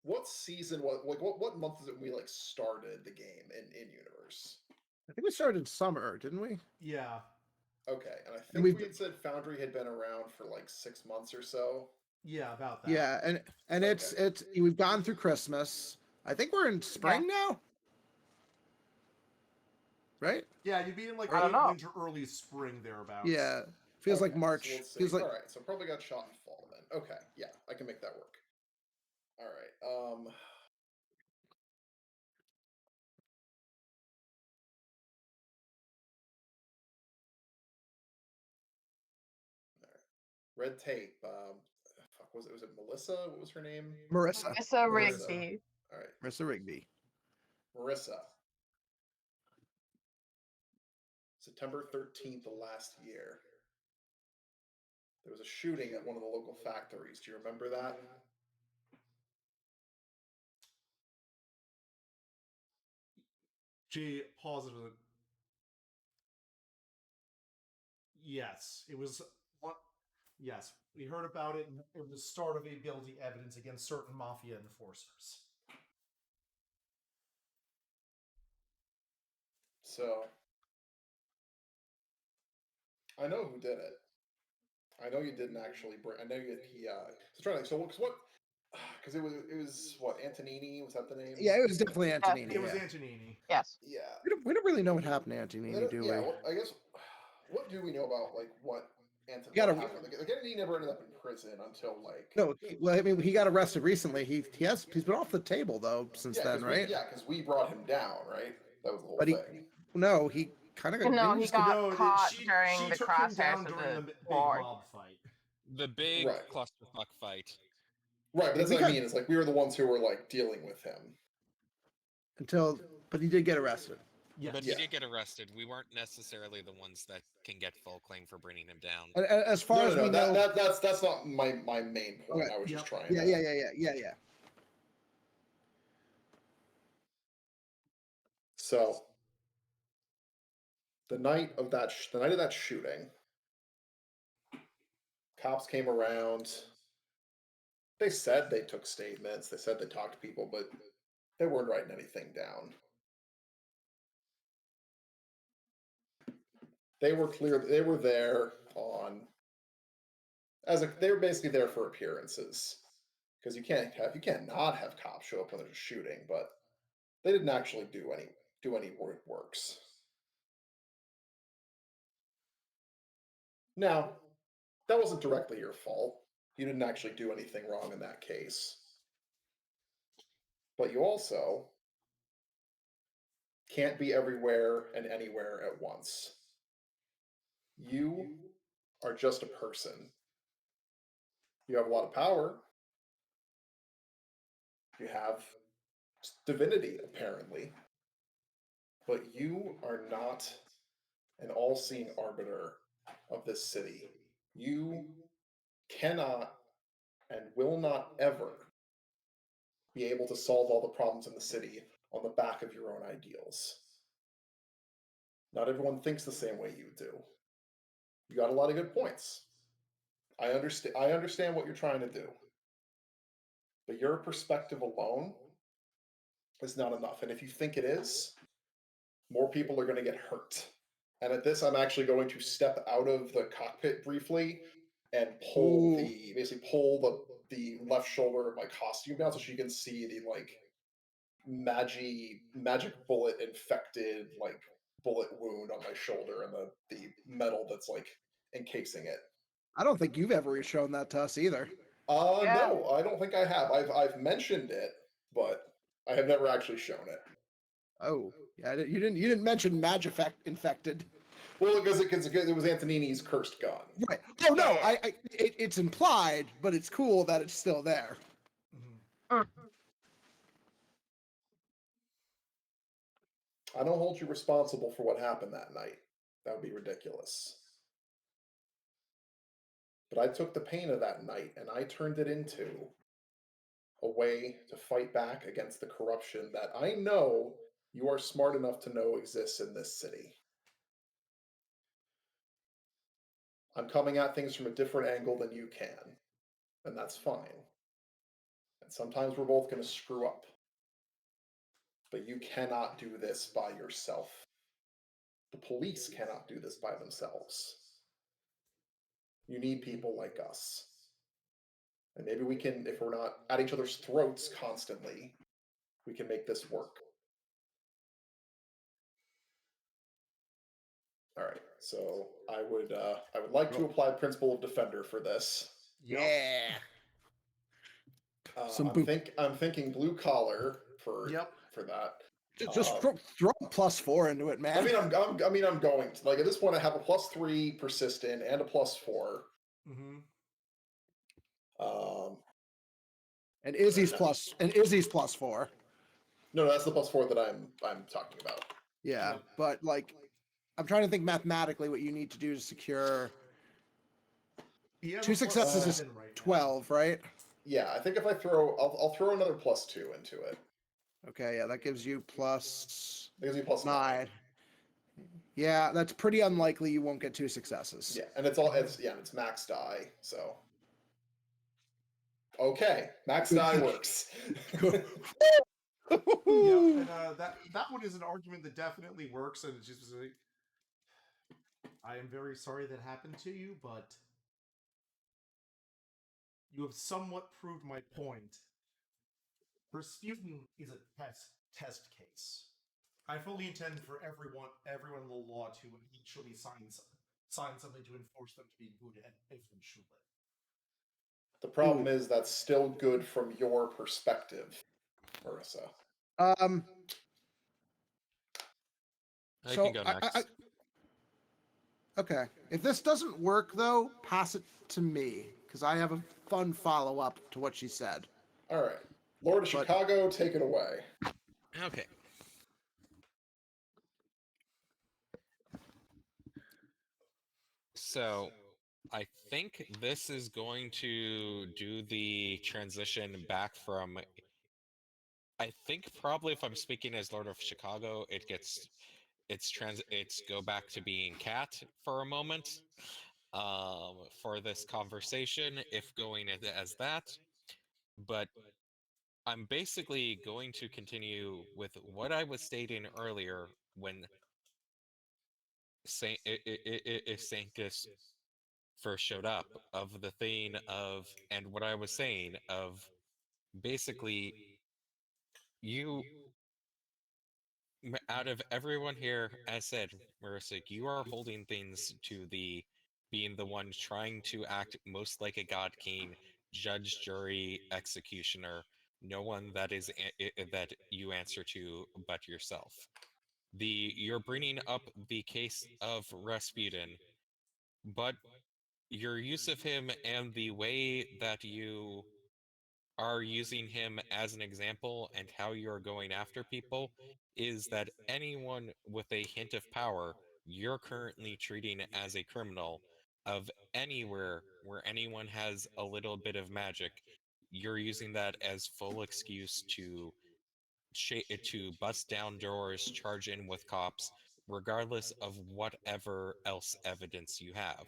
What season? What month is it? We started the game in universe. I think we started in summer, didn't we? Yeah. Okay, and I And think we've- we had said Foundry had been around for 6 months or so. Yeah, about that. Yeah, and it's we've gone through Christmas. I think we're in spring now. right? Yeah, you'd be in like I don't late know. winter, early spring thereabouts. Yeah, feels like Okay, March. So let's see. Feels like All right, so probably got shot in fall then. Okay, yeah, I can make that work. All right. Red tape. Fuck, was it Melissa? What was her name? Marissa. It's a Marissa. Rigby. All right, Marissa Rigby. Marissa. September 13th of last year. There was a shooting at one of the local factories. Do you remember that? She pauses. Yes, it was. What? Yes, we heard about it, and it was start of a building evidence against certain mafia enforcers. So I know who did it. I know you didn't actually bring. I know he. So trying to. So what? Because it was what, Antonini? Was that the name? Yeah, it was definitely Antonini. It was yeah. Antonini. Yes. Yeah. We don't really know what happened to Antonini, do Yeah. we? Well, I guess. What do we know about like what Antonini gotta- happened? Like Antonini never ended up in prison until like. No, well, I mean, he got arrested recently. He's been off the table though since Yeah, then, right? because we brought him down, right? That was the whole But thing. no, he kind of got. No, didn't he just- got No, caught she during the took him crosshairs down of during the the big war. mob fight. The big Right. clusterfuck fight. Right, but that's We what I got- mean. It's like we were the ones who were like dealing with him. but he did get arrested. Yes. But Yeah. he did get arrested. We weren't necessarily the ones that can get full claim for bringing him down. And as far as we know, that's not my main point. Okay. I was just Yep. trying. yeah. So the night of that shooting, cops came around. They said they took statements. They said they talked to people, but they weren't writing anything down. They were clear. They were there on they were basically there for appearances, because you can't not have cops show up when there's a shooting, but they didn't actually do any works. Now, that wasn't directly your fault. You didn't actually do anything wrong in that case. But you also can't be everywhere and anywhere at once. You are just a person. You have a lot of power. You have divinity, apparently. But you are not an all-seeing arbiter of this city. You cannot and will not ever be able to solve all the problems in the city on the back of your own ideals. Not everyone thinks the same way you do. You got a lot of good points. I understand what you're trying to do. But your perspective alone is not enough. And if you think it is, more people are going to get hurt. And at this, I'm actually going to step out of the cockpit briefly and basically pull the left shoulder of my costume down so she can see the like magic bullet infected like bullet wound on my shoulder and the metal that's like encasing it. I don't think you've ever shown that to us either. Yeah. No, I don't think I have. I've mentioned it, but I have never actually shown it. Oh, yeah, you didn't mention infected. Well, because it was Antonini's cursed gun. Right. Oh no, Yeah. it's implied, but it's cool that it's still there. Mhm. I don't hold you responsible for what happened that night. That would be ridiculous. But I took the pain of that night and I turned it into a way to fight back against the corruption that I know you are smart enough to know exists in this city. I'm coming at things from a different angle than you can, and that's fine. And sometimes we're both going to screw up. But you cannot do this by yourself. The police cannot do this by themselves. You need people like us. And maybe we can, if we're not at each other's throats constantly, we can make this work. All right. So I would like to apply principle of defender for this. Yep. Yeah. Some I'm thinking blue collar for Yep. that. Just throw a +4 into it, man. I mean, I'm going to, like, at this point I have a +3 persistent and a +4. Mm-hmm. And Izzy's +4. No, that's the +4 that I'm talking about. Yeah, Yep. but like, I'm trying to think mathematically what you need to do to secure You have 2 a successes is +7 right now. 12, right? Yeah, I think if I I'll throw another +2 into it. Okay, yeah, that gives you plus It gives me +9. 9. Yeah, that's pretty unlikely you won't get 2 successes. Yeah, and it's max die, so. Okay, max die works. Yeah, and that one is an argument that definitely works, and it's just like, I am very sorry that happened to you, but you have somewhat proved my point. Rasputin is a test case. I fully intend for everyone in the law to actually sign something to enforce them to be good and eventually. The problem is that's still good from your perspective, Marissa. I can go next. Okay. If this doesn't work, though, pass it to me, because I have a fun follow-up to what she said. All right. Lord of Chicago, take it away. Okay. So, I think this is going to do the transition back from. I think probably if I'm speaking as Lord of Chicago, it's go back to being Cat for a moment. For this conversation, if going as that, but I'm basically going to continue with what I was stating earlier when Sanctus first showed up, of the thing of, and what I was saying of, basically, you, out of everyone here, as said, Marissa, you are holding things to the being the one trying to act most like a god king, judge, jury, executioner, no one that is that you answer to but yourself. You're bringing up the case of Rasputin, but your use of him and the way that you are using him as an example and how you are going after people is that anyone with a hint of power, you're currently treating as a criminal. Of anywhere where anyone has a little bit of magic, you're using that as full excuse to bust down doors, charge in with cops, regardless of whatever else evidence you have.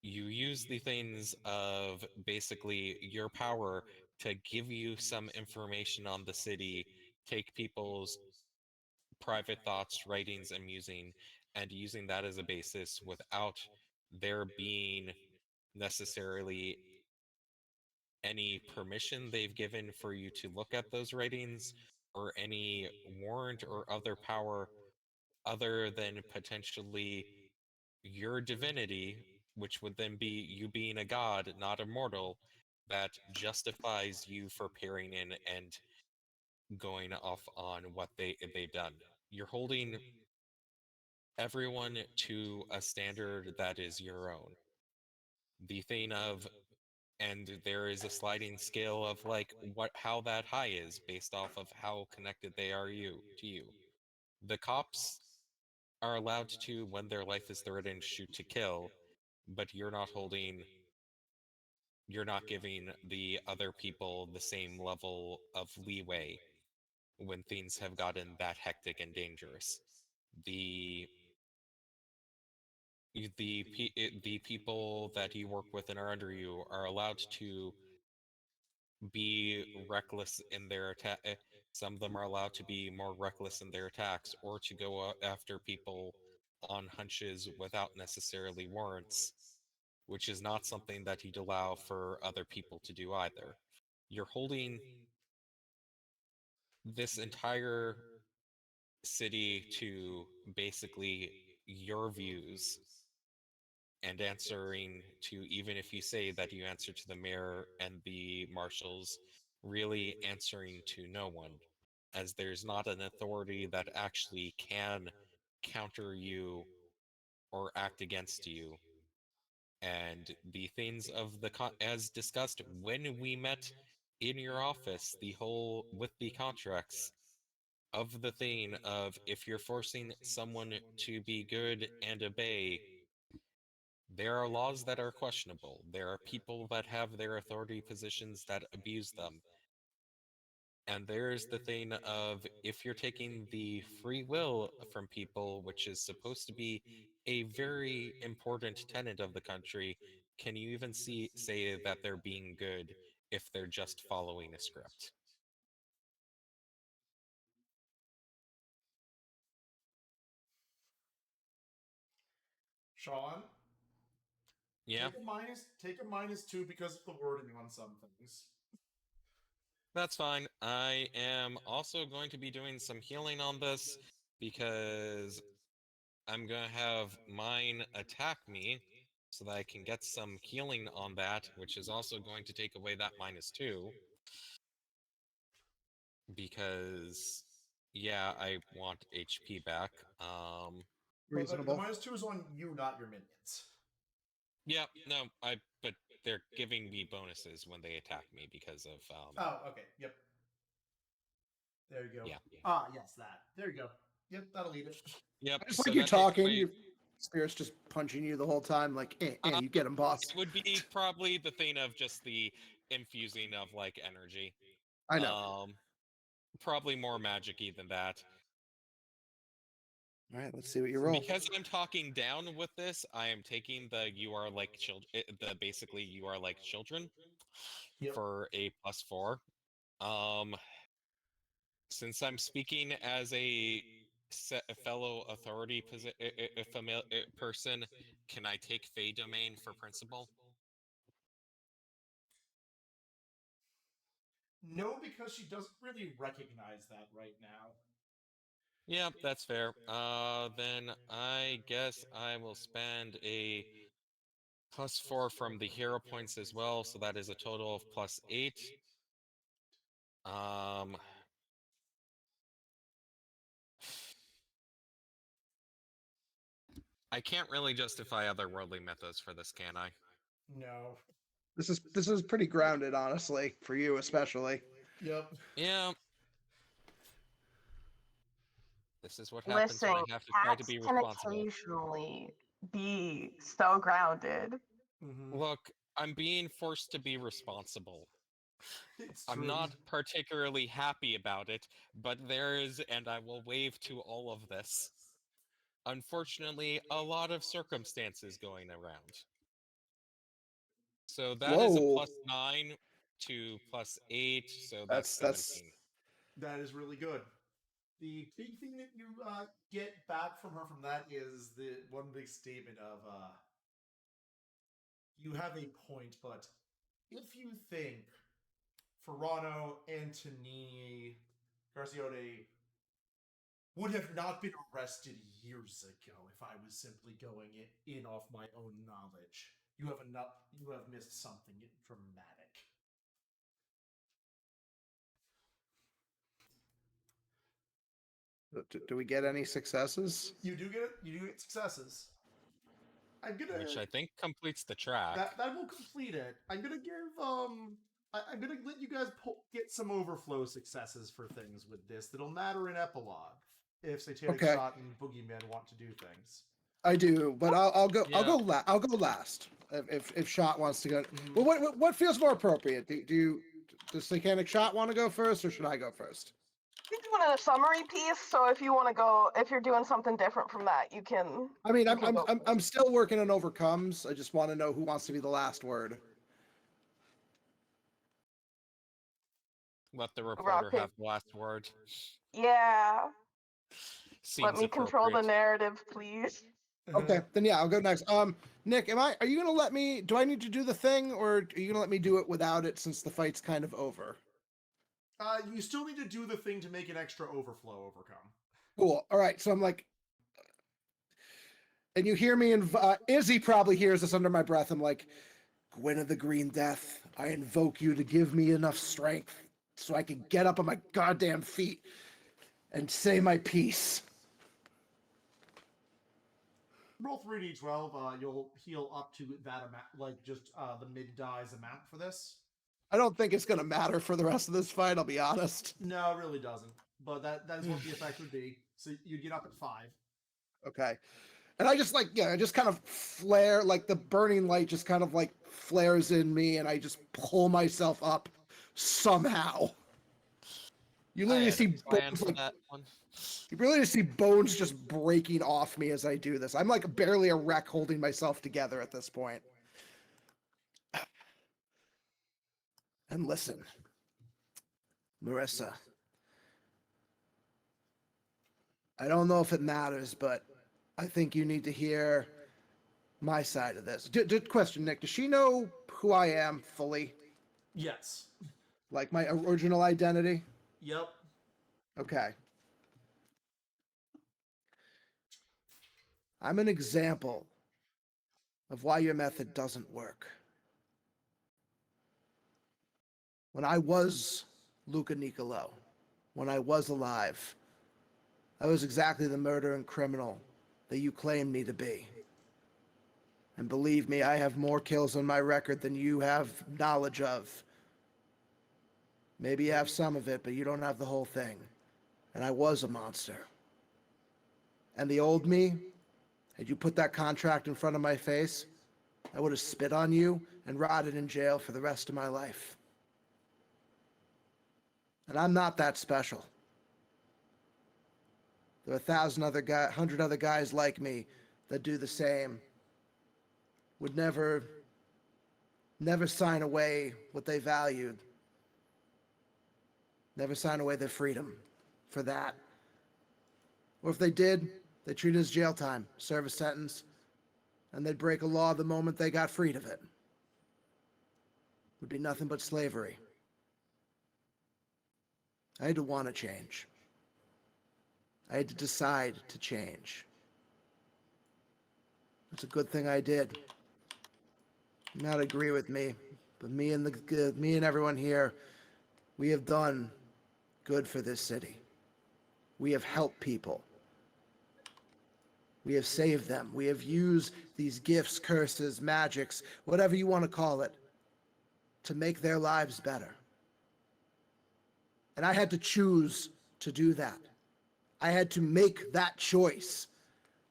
You use the things of basically your power to give you some information on the city, take people's private thoughts, writings, and musing, and using that as a basis without there being necessarily any permission they've given for you to look at those writings, or any warrant or other power other than potentially your divinity, which would then be you being a god, not a mortal, that justifies you for peering in and going off on what they've done. You're holding everyone to a standard that is your own. The thing of, and there is a sliding scale of like how that high is based off of how connected they are to you. The cops are allowed to, when their life is threatened, shoot to kill, but you're not giving the other people the same level of leeway when things have gotten that hectic and dangerous. The the people that you work with and are under you are allowed to be reckless in their attack. Some of them are allowed to be more reckless in their attacks, or to go after people on hunches without necessarily warrants, which is not something that you'd allow for other people to do either. You're holding this entire city to basically your views and answering to, even if you say that you answer to the mayor and the marshals, really answering to no one, as there's not an authority that actually can counter you or act against you. And the things of the as discussed when we met in your office, the whole with the contracts of the thing of, if you're forcing someone to be good and obey, there are laws that are questionable. There are people that have their authority positions that abuse them. And there's the thing of, if you're taking the free will from people, which is supposed to be a very important tenet of the country, can you even say that they're being good if they're just following a script? Sean, Yeah, take a -2 because of the wording on some things. that's fine. I am also going to be doing some healing on this because I'm going to have mine attack me so that I can get some healing on that, which is also going to take away that -2. Because, yeah, I want HP back. But the Reasonable. -2 is on you, not your minions. Yeah, no, but they're giving me bonuses when they attack me because of, Oh, okay. Yep. There you go. yeah. Ah, yes, that. There you go. Yep, that'll eat it. Yep, Just so like you that takes talking, away. your spirit's just punching you the whole time, like, you get him, boss. It would be probably the thing of just the infusing of, like, energy. I know. Probably more magic-y than that. All right, let's see what you roll. Because I'm talking down with this, I am taking the you are like children, the basically you are like children Yep. for a +4. Since I'm speaking as a fellow authority person, can I take Fey Domain for principal? No, because she doesn't really recognize that right now. Yeah, that's fair. Then I guess I will spend a +4 from the hero points as well, so that is a total of +8. I can't really justify otherworldly methods for this, can I? No. This is pretty grounded, honestly, for you especially. Yep. Yeah. This is what happens Listen, when I have to try to cats be can responsible. occasionally be so grounded. Mm-hmm. Look, I'm being forced to be responsible. It's I'm true. not particularly happy about it, but there is, and I will wave to all of this, unfortunately, a lot of circumstances going around. So that is a Whoa. +9 to +8, so that's That's 17. That is really good. The big thing that you get back from her from that is the one big statement of you have a point, but if you think Ferrano, Antonini, Garciote would have not been arrested years ago if I was simply going in off my own knowledge, you have missed something dramatic. do we get any successes? You do get successes. I'm gonna Which I think completes the track. that will complete it. I'm gonna give I'm gonna let you guys get some overflow successes for things with this that'll matter in epilogue if Satanic Okay. Shot and Boogeyman want to do things. I do, but I'll go. Yeah. I'll go last if Shot wants to go. Mhm. Well, what feels more appropriate? Does Satanic Shot want to go first, or should I go first? You're doing a summary piece, so if you want to go, if you're doing something different from that, you can. I mean, You can go I'm still working on overcomes. I just want to know who wants to be the last word. Let the reporter Rocket. have the last word. Yeah. Seems Let me control the appropriate. narrative, please. Okay, then yeah, I'll go next. Nick, are you gonna let me? Do I need to do the thing, or are you gonna let me do it without it since the fight's kind of over? You still need to do the thing to make an extra overflow overcome. Cool. All right, so I'm like, And you hear me, and Izzy probably hears this under my breath. I'm like, Gwyn of the Green Death, I invoke you to give me enough strength so I can get up on my goddamn feet and say my piece. Roll 3d12. You'll heal up to that amount, like just the mid dies amount for this. I don't think it's gonna matter for the rest of this fight, I'll be honest. No, it really doesn't. But that is what the effect would be. So you get up at 5. Okay. And I just I just kind of flare, like the burning light just kind of like flares in me, and I just pull myself up somehow. You literally see bones like, that one. you really just see bones just breaking off me as I do this. I'm like barely a wreck holding myself together at this point. And listen, Marissa, I don't know if it matters, but I think you need to hear my side of this. Question, Nick, does she know who I am fully? Yes. Like my original identity? Yep. Okay. I'm an example of why your method doesn't work. When I was Luca Nicolo, when I was alive, I was exactly the murdering criminal that you claim me to be. And believe me, I have more kills on my record than you have knowledge of. Maybe you have some of it, but you don't have the whole thing. And I was a monster. And the old me, had you put that contract in front of my face, I would have spit on you and rotted in jail for the rest of my life. And I'm not that special. There are 100 other guys like me that do the same. Would never sign away what they valued. Never sign away their freedom for that. Or if they did, they treat it as jail time, serve a sentence, and they'd break a law the moment they got freed of it. Would be nothing but slavery. I had to want to change. I had to decide to change. It's a good thing I did. You may not agree with me, but me and everyone here, we have done good for this city. We have helped people. We have saved them. We have used these gifts, curses, magics, whatever you want to call it, to make their lives better. And I had to choose to do that. I had to make that choice,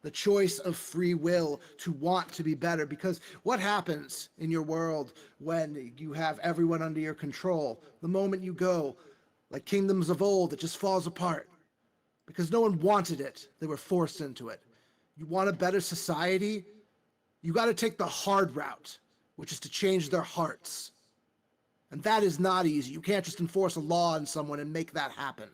the choice of free will to want to be better. Because what happens in your world when you have everyone under your control? The moment you go, like kingdoms of old, it just falls apart. Because no one wanted it. They were forced into it. You want a better society? You got to take the hard route, which is to change their hearts. And that is not easy. You can't just enforce a law on someone and make that happen.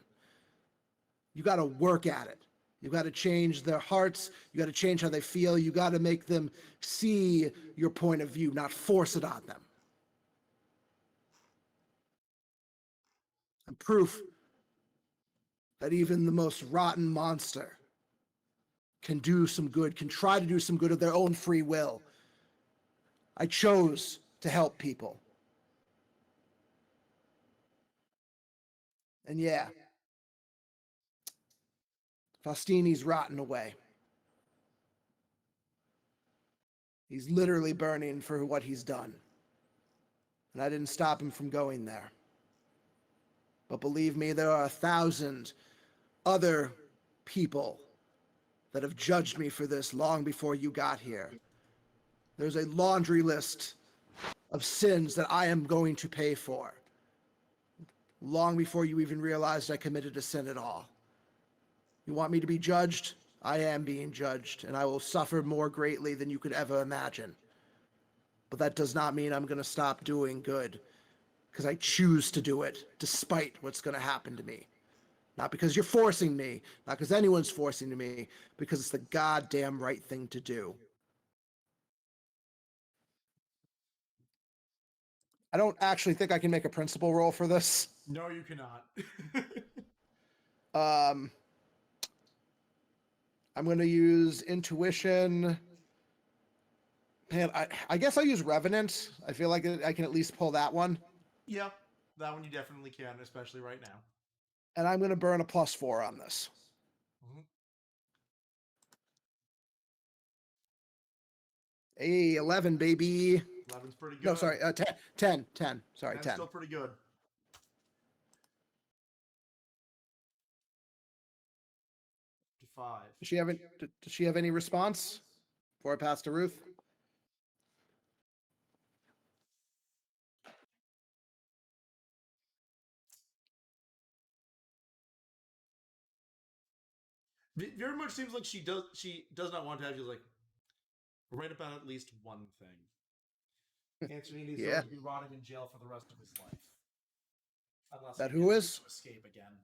You got to work at it. You got to change their hearts. You got to change how they feel. You got to make them see your point of view, not force it on them. And proof that even the most rotten monster can do some good, can try to do some good of their own free will. I chose to help people. And yeah, Faustini's rotting away. He's literally burning for what he's done. And I didn't stop him from going there. But believe me, there are 1,000 other people that have judged me for this long before you got here. There's a laundry list of sins that I am going to pay for, long before you even realized I committed a sin at all. You want me to be judged? I am being judged, and I will suffer more greatly than you could ever imagine. But that does not mean I'm going to stop doing good, because I choose to do it, despite what's going to happen to me. Not because you're forcing me, not because anyone's forcing me, because it's the goddamn right thing to do. I don't actually think I can make a principal roll for this. No, you cannot. I'm going to use intuition. Man, I guess I'll use revenant. I feel like I can at least pull that one. Yeah, that one you definitely can, especially right now. And I'm going to burn a +4 on this. Mhm. Hey, 11, baby. 11's pretty good. No, sorry, 10. Sorry, 10's 10. still pretty good. To 5. Does she have any response before I pass to Ruth? Very much seems like she does not want to have you like write about at least one thing. Antonini is Yeah. going to be rotting in jail for the rest of his life. Unless That he who manages is? to escape again.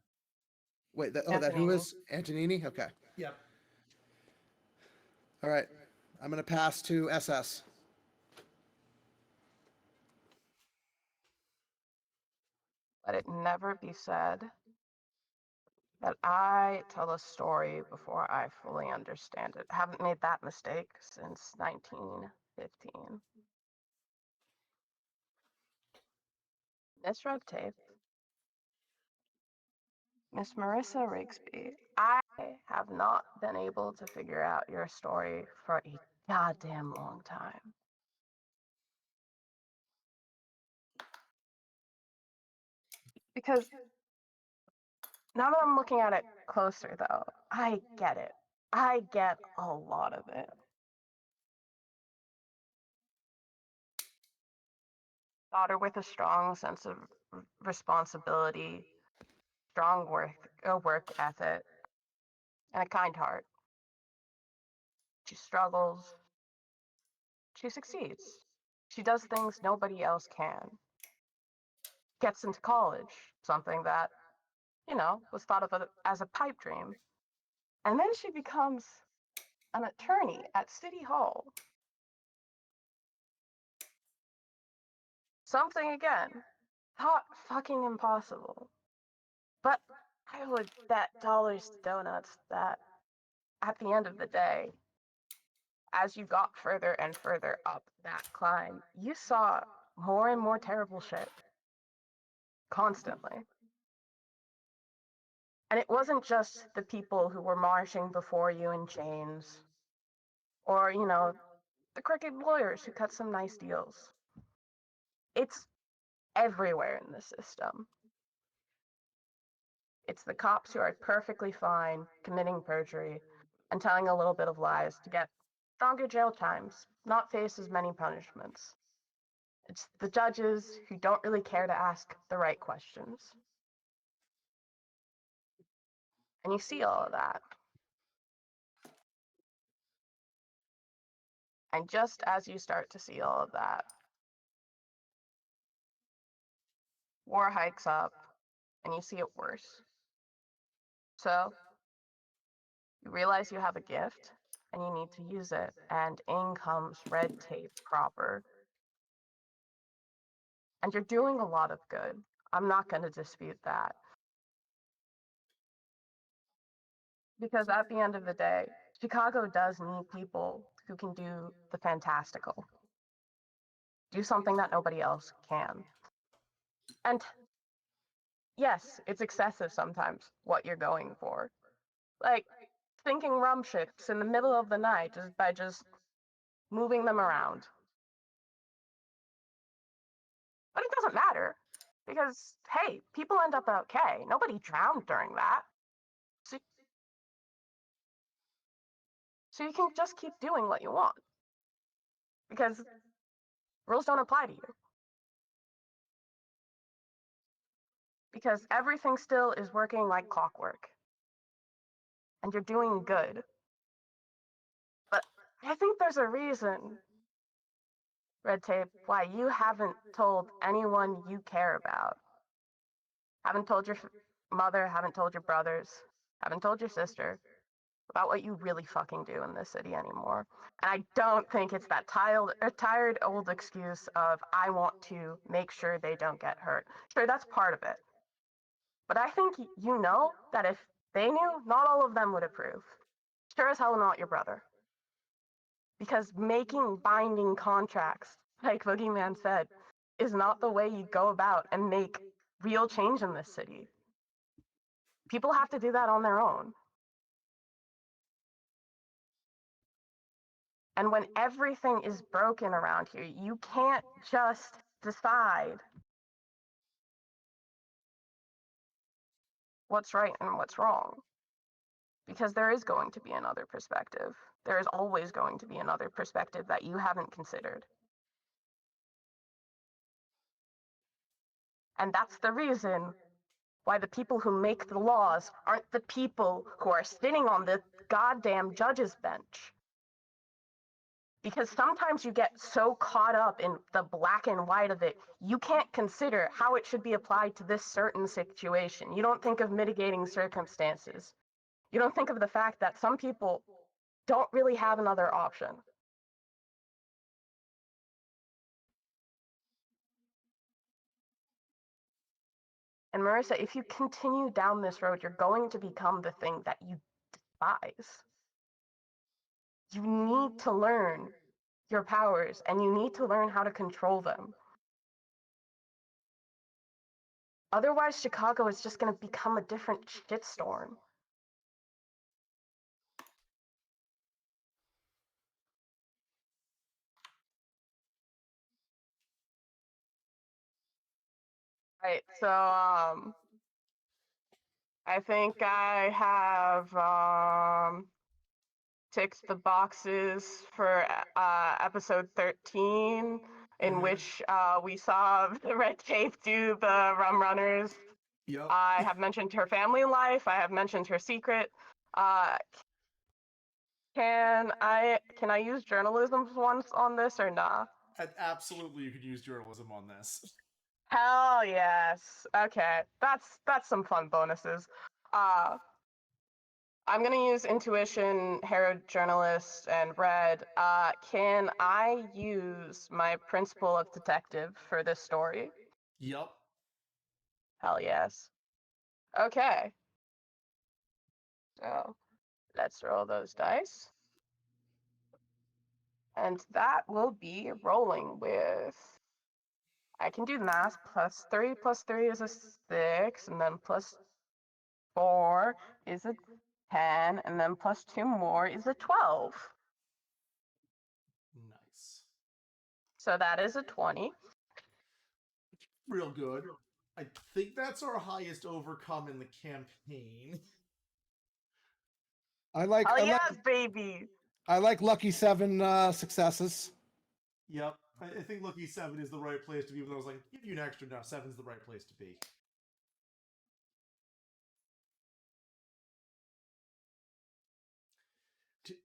Wait, that who Antonini. is? Antonini? Okay. Yep. All right. I'm going to pass to SS. Let it never be said that I tell a story before I fully understand it. I haven't made that mistake since 1915. Miss Red Tape, Miss Marissa Rigsby, I have not been able to figure out your story for a goddamn long time. Because now that I'm looking at it closer, though, I get it. I get a lot of it. Daughter with a strong sense of responsibility, strong work ethic, and a kind heart. She struggles. She succeeds. She does things nobody else can. Gets into college, something that, was thought of as a pipe dream. And then she becomes an attorney at City Hall. Something again, thought fucking impossible. But I would bet dollars to donuts that at the end of the day, as you got further and further up that climb, you saw more and more terrible shit constantly. And it wasn't just the people who were marching before you in chains, or, the crooked lawyers who cut some nice deals. It's everywhere in the system. It's the cops who are perfectly fine committing perjury and telling a little bit of lies to get stronger jail times, not face as many punishments. It's the judges who don't really care to ask the right questions. And you see all of that. And just as you start to see all of that, war hikes up and you see it worse. So you realize you have a gift and you need to use it, and in comes red tape proper. And you're doing a lot of good. I'm not going to dispute that. Because at the end of the day, Chicago does need people who can do the fantastical. Do something that nobody else can. And yes, it's excessive sometimes what you're going for. Like thinking rum ships in the middle of the night just by just moving them around. But it doesn't matter because, hey, people end up okay. Nobody drowned during that. So you can just keep doing what you want because rules don't apply to you. Because everything still is working like clockwork. And you're doing good. But I think there's a reason, Red Tape, why you haven't told anyone you care about. Haven't told your mother, haven't told your brothers, haven't told your sister about what you really fucking do in this city anymore. And I don't think it's that tired old excuse of, I want to make sure they don't get hurt. Sure, that's part of it. But I think you know that if they knew, not all of them would approve. Sure as hell not your brother. Because making binding contracts, like Boogeyman said, is not the way you go about and make real change in this city. People have to do that on their own. And when everything is broken around here, you can't just decide what's right and what's wrong. Because there is going to be another perspective. There is always going to be another perspective that you haven't considered. And that's the reason why the people who make the laws aren't the people who are sitting on the goddamn judge's bench. Because sometimes you get so caught up in the black and white of it, you can't consider how it should be applied to this certain situation. You don't think of mitigating circumstances. You don't think of the fact that some people don't really have another option. And Marissa, if you continue down this road, you're going to become the thing that you despise. You need to learn your powers, and you need to learn how to control them. Otherwise, Chicago is just going to become a different shitstorm. Right, so I think I have ticked the boxes for episode 13, in which we saw the Red Tape do the Rum Runners. Yep. I have mentioned her family life. I have mentioned her secret. Can I use journalism once on this or nah? Absolutely, you could use journalism on this. Hell yes. Okay, that's some fun bonuses. I'm gonna use intuition, hero journalist, and red. Can I use my principle of detective for this story? Yep. Hell yes. Okay. So let's roll those dice. And that will be rolling with, I can do math, plus 3 is a 6, and then plus 4 is a 10, and then plus 2 more is a 12. Nice. So that is a 20. Real good. I think that's our highest overcome in the campaign. I like Oh I yes, like baby. I like lucky 7 successes. Yep. I think Lucky 7 is the right place to be, even though I was like, give you an extra, no, 7's the right place to be.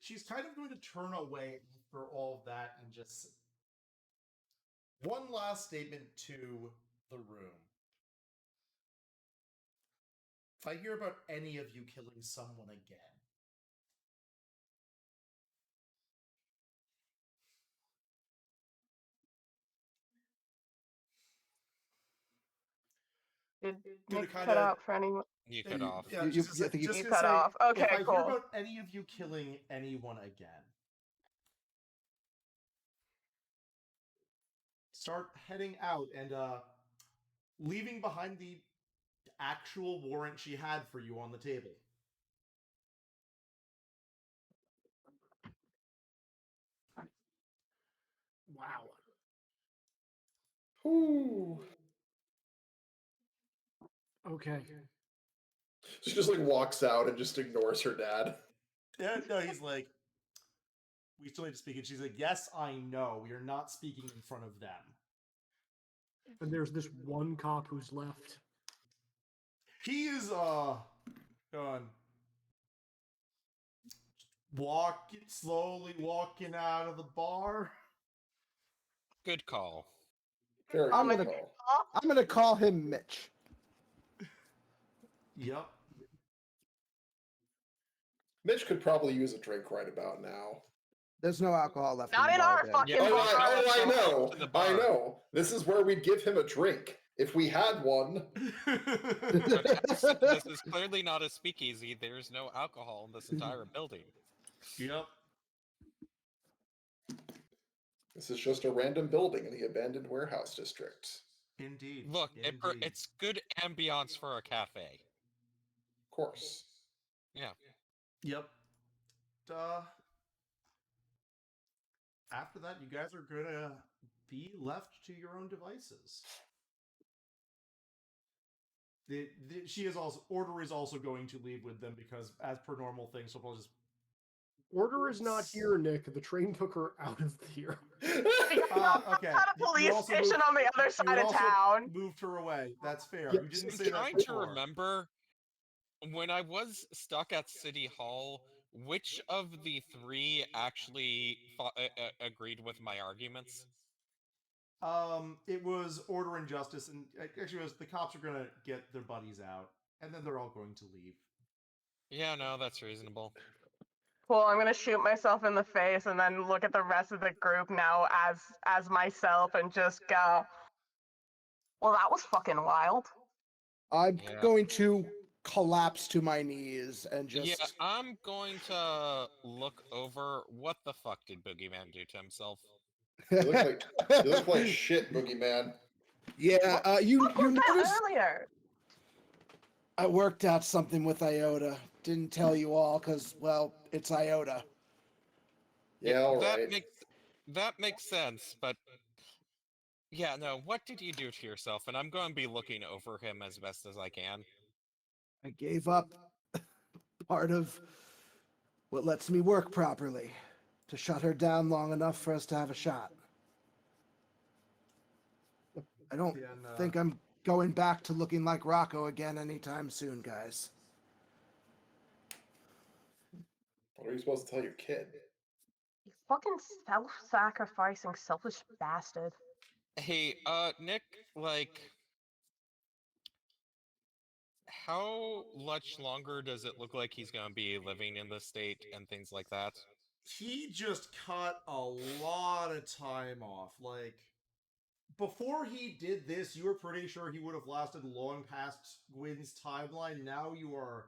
She's kind of going to turn away after all of that and just one last statement to the room. If I hear about any of you killing someone again, Did gonna Nick kinda- cut out for anyone? You cut off. yeah, You- just, you- I think just You gonna cut say, off. Okay, if I cool. hear about any of you killing anyone again, start heading out and leaving behind the actual warrant she had for you on the table. Wow. Ooh. Okay. She just like walks out and just ignores her dad. Yeah, no, he's like, we still need to speak. And she's like, yes, I know. We are not speaking in front of them. And there's this one cop who's left. He is, going, slowly walking out of the bar. Good call. Very I'm good gonna- call. I'm gonna call him Mitch. Yep. Mitch could probably use a drink right about now. There's no alcohol left. Not in in the bar, our Dan. fucking Yeah, Oh, bar. I know. To the I bar. know. This is where we'd give him a drink if we had one. But this is clearly not a speakeasy. There's no alcohol in this entire building. Yep. This is just a random building in the abandoned warehouse district. Indeed. Look, Indeed. it's good ambiance for a cafe. Of course. Yeah. Yep. After that, you guys are gonna be left to your own devices. She is also Order is also going to leave with them because, as per normal things, so we'll just. Order is not here, Nick. The train took her out of here. Okay. At a You police also station moved- on the other You side of also town. moved her away. That's fair. Yeah, You didn't I'm say that trying before. to remember when I was stuck at City Hall, which of the three actually agreed with my arguments? It was Order and Justice, and actually, it was the cops are gonna get their buddies out, and then they're all going to leave. Yeah, no, that's reasonable. Cool, I'm gonna shoot myself in the face and then look at the rest of the group now as myself and just go, well, that was fucking wild. I'm Yeah. going to collapse to my knees and Yeah, just. I'm going to look over. What the fuck did Boogeyman do to himself? You look like shit, Boogeyman. Yeah, you What was that notice earlier? I worked out something with Iota. Didn't tell you all because, well, it's Iota. Yeah, all that right. makes sense, but yeah, no, what did you do to yourself? And I'm going to be looking over him as best as I can. I gave up part of what lets me work properly to shut her down long enough for us to have a shot. I don't think I'm going back to looking like Rocco again anytime soon, guys. What are you supposed to tell your kid? You fucking self-sacrificing, selfish bastard. Hey, Nick, like, how much longer does it look like he's going to be living in this state and things like that? He just cut a lot of time off. Like, before he did this, you were pretty sure he would have lasted long past Gwyn's timeline. Now you are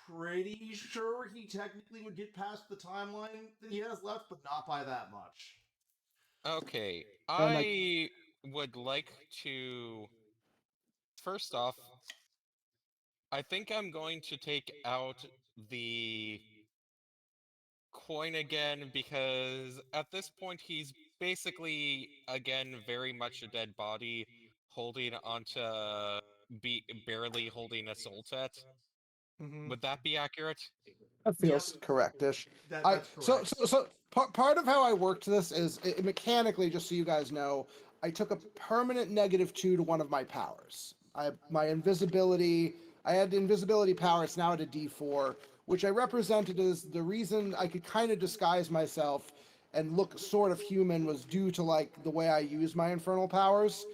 pretty sure he technically would get past the timeline that he has left, but not by that much. Okay, And I would like to... First off, I think I'm going to take out the coin again because at this point he's basically, again, very much a dead body holding onto... barely holding a soul set. Mm-hmm. Would that be accurate? That feels correctish. That's So, correct. part of how I worked this is mechanically, just so you guys know, I took a permanent -2 to one of my powers. My invisibility. I had invisibility power. It's now at a D4, which I represented as the reason I could kind of disguise myself and look sort of human was due to like the way I use my infernal powers.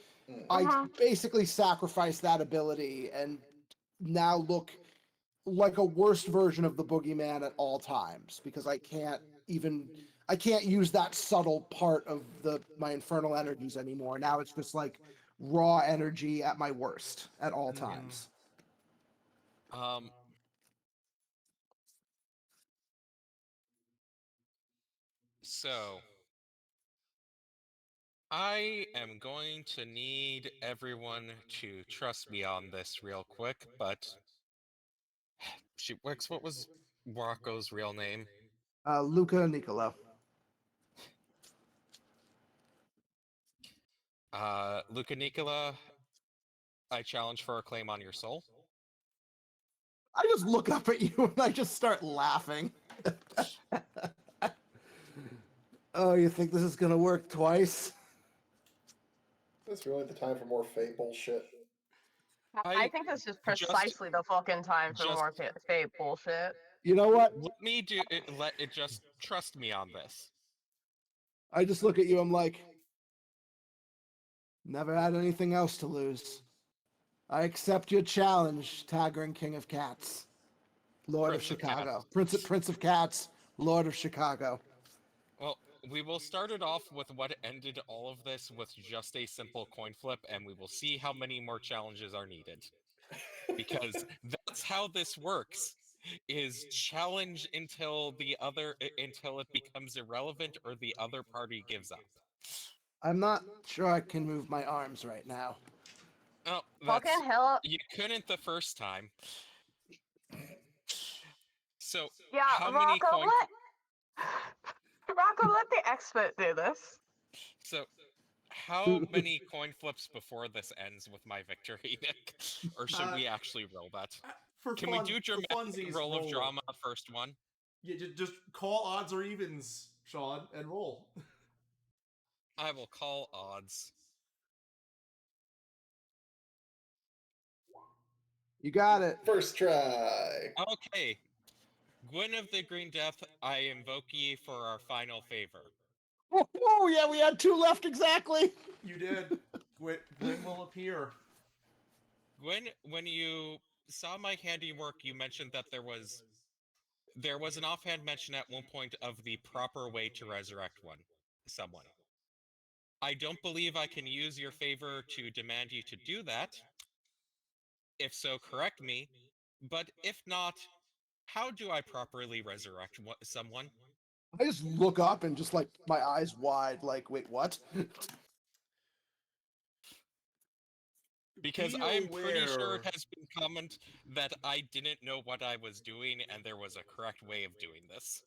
I basically sacrificed that ability and now look like a worse version of the boogeyman at all times because I can't use that subtle part of my infernal energies anymore. Now it's just like raw energy at my worst at all times. So I am going to need everyone to trust me on this real quick, but shoot, Wix, what was Rocco's real name? Luca Nicolo. Luca Nicola, I challenge for a claim on your soul. I just look up at you and I just start laughing. Oh, you think this is gonna work twice? Is this really the time for more fate bullshit? I think this is precisely the fucking time for more fake bullshit. You know what? Let me do it. Let it just trust me on this. I just look at you. I'm like, never had anything else to lose. I accept your challenge, Tagrin, King of Cats, Lord of Chicago, Prince of Cats, Lord of Chicago. Well, we will start it off with what ended all of this with just a simple coin flip, and we will see how many more challenges are needed. Because that's how this works. is challenge until until it becomes irrelevant or the other party gives up. I'm not sure I can move my arms right now. Oh, Fucking hell. you couldn't the first time. So Yeah, how many Rocco, coin? Rocco, let the expert do this. So how many coin flips before this ends with my victory, Nick? Or should we actually roll that? For Can we do for dramatic funsies, roll of it. drama first one? Yeah, just call odds or evens, Sean, and roll. I will call odds. You got it. First try. Okay. Gwen of the Green Death, I invoke ye for our final favor. Oh, yeah, we had 2 left exactly. You did. Gwen will appear. Gwen, when you saw my handiwork, you mentioned that there was an offhand mention at one point of the proper way to resurrect someone. I don't believe I can use your favor to demand you to do that. If so, correct me. But if not, how do I properly resurrect someone? I just look up and just like my eyes wide, like, wait, what? Because Be I'm pretty sure aware- it has been commented that I didn't know what I was doing and there was a correct way of doing this.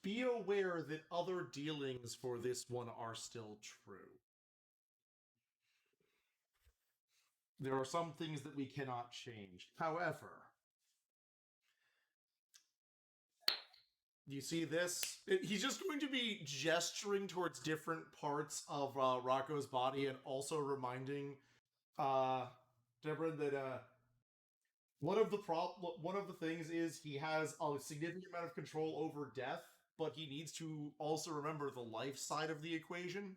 Be aware that other dealings for this one are still true. There are some things that we cannot change. However, you see this? He's just going to be gesturing towards different parts of Rocco's body and also reminding Deborah that one of the things is he has a significant amount of control over death, but he needs to also remember the life side of the equation.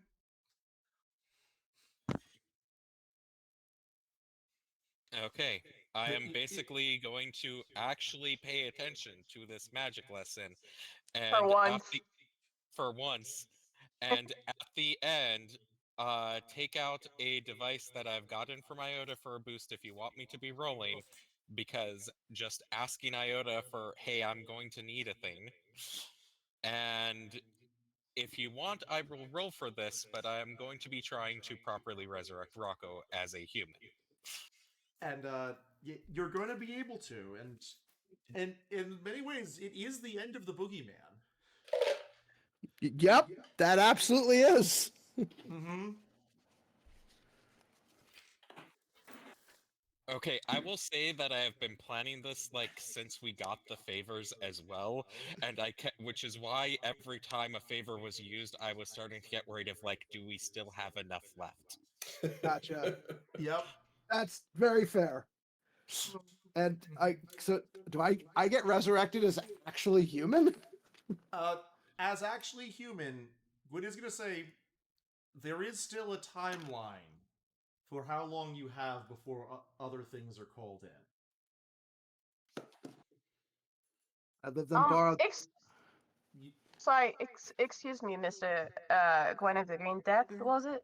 Okay, I am basically going to actually pay attention to this magic lesson, and For once. for once, and at the end, take out a device that I've gotten from Iota for a boost if you want me to be rolling, because just asking Iota for, hey, I'm going to need a thing, and if you want, I will roll for this, but I'm going to be trying to properly resurrect Rocco as a human. And you're going to be able to, and in many ways, it is the end of the boogeyman. Yep, that absolutely is. Mm-hmm. Okay, I will say that I have been planning this like since we got the favors as well, and which is why every time a favor was used, I was starting to get worried of like, do we still have enough left? Gotcha. Yep. That's very fair. And do I get resurrected as actually human? As actually human, Gwen is going to say there is still a timeline for how long you have before other things are called in. Other than borrow. Sorry, excuse me, Mr. Gwen of the Green Death, was it?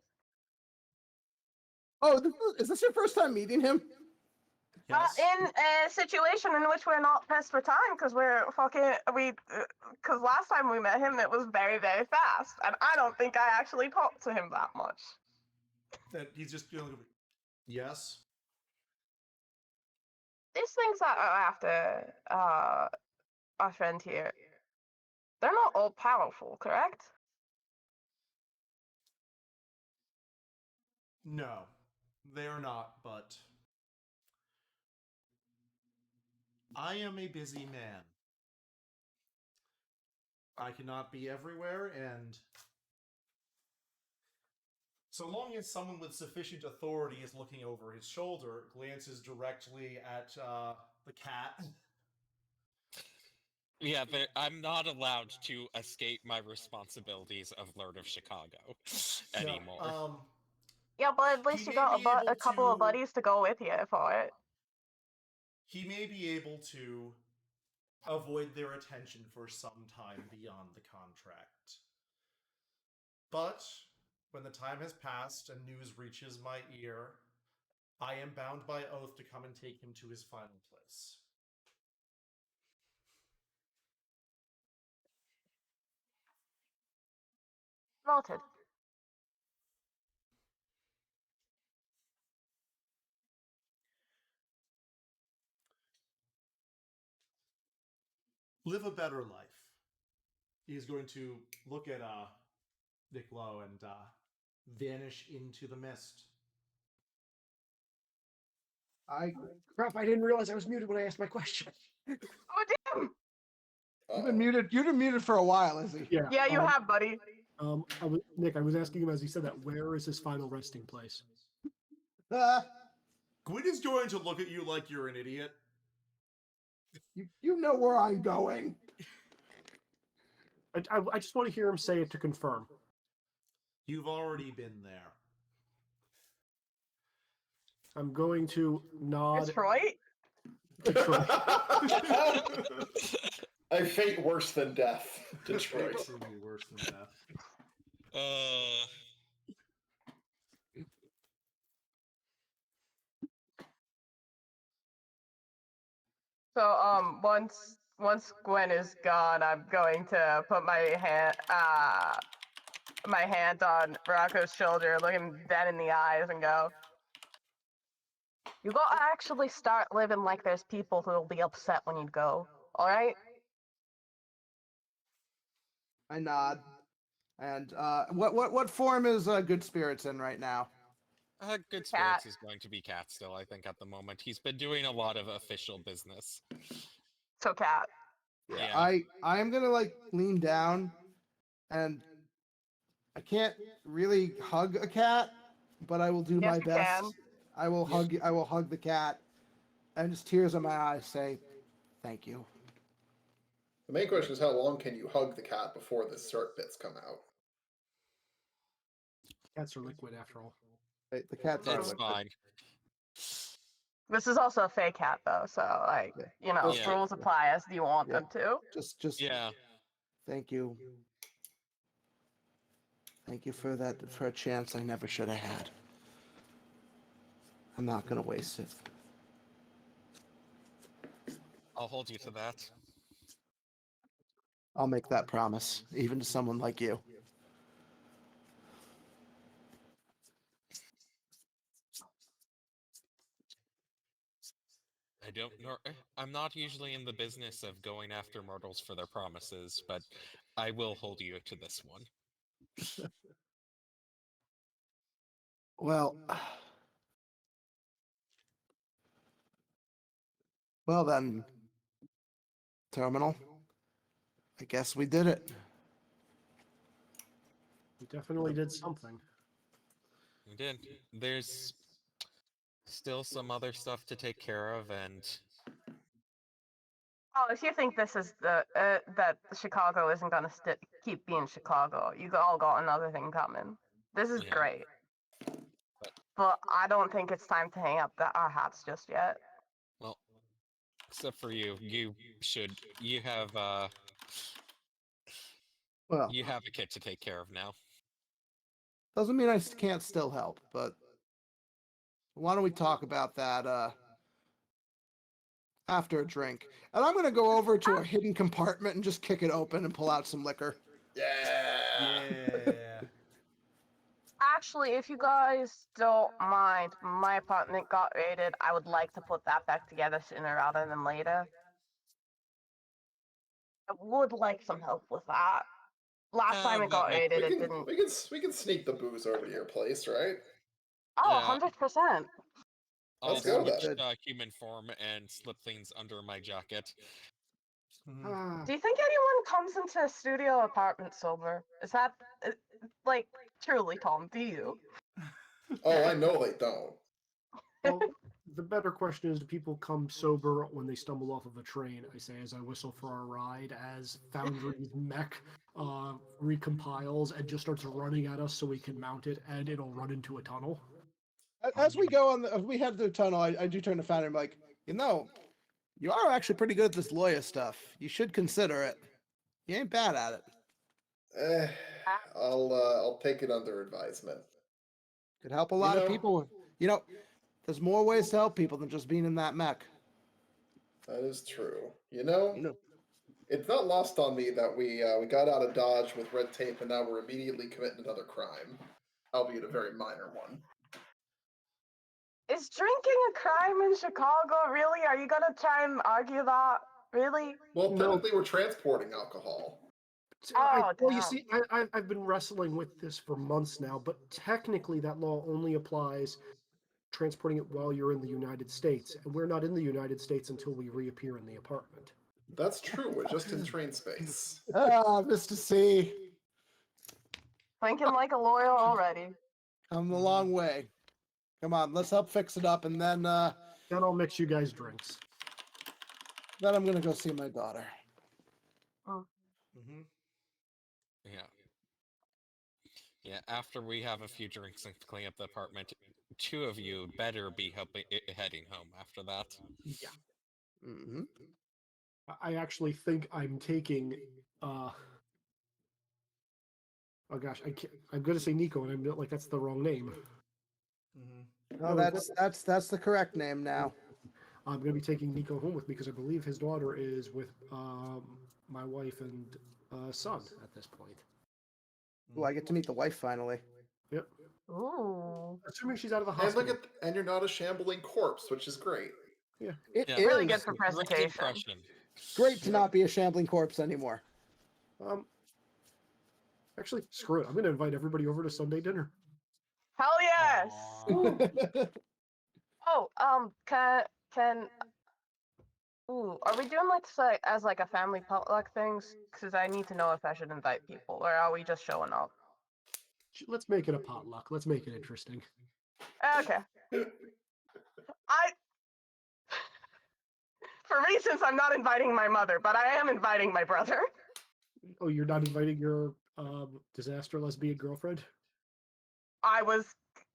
Oh, is this your first time meeting him? Yes. In a situation in which we're not pressed for time because because last time we met him it was very, very fast, and I don't think I actually talked to him that much. That he's just yes. These things that are after our friend here, they're not all powerful, correct? No, they are not. But I am a busy man. I cannot be everywhere, and so long as someone with sufficient authority is looking over his shoulder, glances directly at the cat. Yeah, I'm not allowed to escape my responsibilities of Lord of Chicago anymore. No, Yeah, but at least He you may got be able a couple of to- buddies to go with you for it. he may be able to avoid their attention for some time beyond the contract. But when the time has passed and news reaches my ear, I am bound by oath to come and take him to his final place. Noted. Live a better life. He's going to look at Nick Lowe and vanish into the mist. Crap! I didn't realize I was muted when I asked my question. Oh damn! You've Uh-oh. been muted. You've been muted for a while, Izzy. Yeah. Yeah, you have, buddy. Nick, I was asking him as he said that. Where is his final resting place? Gwyn is going to look at you like you're an idiot. You know where I'm going. I just want to hear him say it to confirm. You've already been there. I'm going to nod. Detroit? A fate worse than death. Detroit. Truly worse than death. So once Gwen is gone, I'm going to put my hand on Rocco's shoulder, look him dead in the eyes, and go, "You gotta actually start living like there's people who will be upset when you go. All right?" I nod. And what form is Good Spirits in right now? Good Spirits is going to be Cat still, I think, at the moment. He's been doing a lot of official business. So Cat. Yeah. I am gonna like lean down, and I can't really hug a cat, but I will do Yes, my you best. can. I will hug the cat, and just tears in my eyes say, "Thank you." The main question is how long can you hug the cat before the syrup bits come out? Cats are liquid after all. The cat's are It's liquid. fine. This is also a fake cat, though, so like Yeah. you know, Yeah. rules apply as you want them to. Just Yeah. thank you. Thank you for a chance I never should have had. I'm not gonna waste it. I'll hold you to that. I'll make that promise, even to someone like you. I don't know. I'm not usually in the business of going after mortals for their promises, but I will hold you to this one. Well, well then, Terminal. I guess we did it. We definitely did something. We did. There's still some other stuff to take care of, and Oh, if you think this is the that Chicago isn't gonna keep being Chicago, you all got another thing coming. This is Yeah. great, but I don't think it's time to hang up our hats just yet. well, except for you, you have Well, you have a kid to take care of now. doesn't mean I can't still help, but why don't we talk about that after a drink? And I'm gonna go over to a hidden compartment and just kick it open and pull out some liquor. Yeah. Yeah. Actually, if you guys don't mind, my apartment got raided. I would like to put that back together sooner rather than later. I would like some help with that. Last time it that got makes- raided, We it can, didn't. we can sneak the booze over to your place, right? Oh, Yeah. 100%. I'll Let's go switch then. human form and slip things under my jacket. Mhm. Do you think anyone comes into a studio apartment sober? Is that, like, truly, Tom, do you? Oh, I know they don't. Well, the better question is, do people come sober when they stumble off of a train? I say as I whistle for our ride, as Foundry's mech recompiles and just starts running at us so we can mount it, and it'll run into a tunnel. As we go as we head through the tunnel, I do turn to Founder and I'm like, you are actually pretty good at this lawyer stuff. You should consider it. You ain't bad at it. I'll take it under advisement. Could help a lot of know- people. You know, There's more ways to help people than just being in that mech. That is true. You know, No. it's not lost on me that we got out of Dodge with red tape, and now we're immediately committing another crime, albeit a very minor one. Is drinking a crime in Chicago? Really? Are you gonna try and argue that? Really? Well, No. technically, we're transporting alcohol. Oh, Well, you damn. see, I've been wrestling with this for months now, but technically that law only applies transporting it while you're in the United States, and we're not in the United States until we reappear in the apartment. That's true. We're just in train space. Ah, Mr. C. Thinking like a lawyer already. Come a long way. Come on, let's help fix it up, and then Then I'll mix you guys drinks. I'm gonna go see my daughter. Mm-hmm. Yeah. Yeah, after we have a few drinks and clean up the apartment, two of you better be heading home after that. Yeah. Mm-hmm. I actually think I'm taking. Oh gosh, I'm gonna say Nico, and I'm like that's the wrong name. Mm-hmm. No, that's the correct name now. I'm gonna be taking Nico home with me because I believe his daughter is with my wife and son at this point. Oh, I get to meet the wife finally. Yep. Ooh. Assuming she's out of the And hospital. look and you're not a shambling corpse, which is great. Yeah. It Yeah. is Really good for Great presentation. impression. great to not be a shambling corpse anymore. Actually, screw it. I'm gonna invite everybody over to Sunday dinner. Hell yes. Aw. Oh, can. Ooh, are we doing like as like a family potluck things? Because I need to know if I should invite people, or are we just showing up? Let's make it a potluck. Let's make it interesting. Okay. For reasons I'm not inviting my mother, but I am inviting my brother. Oh, you're not inviting your disaster lesbian girlfriend?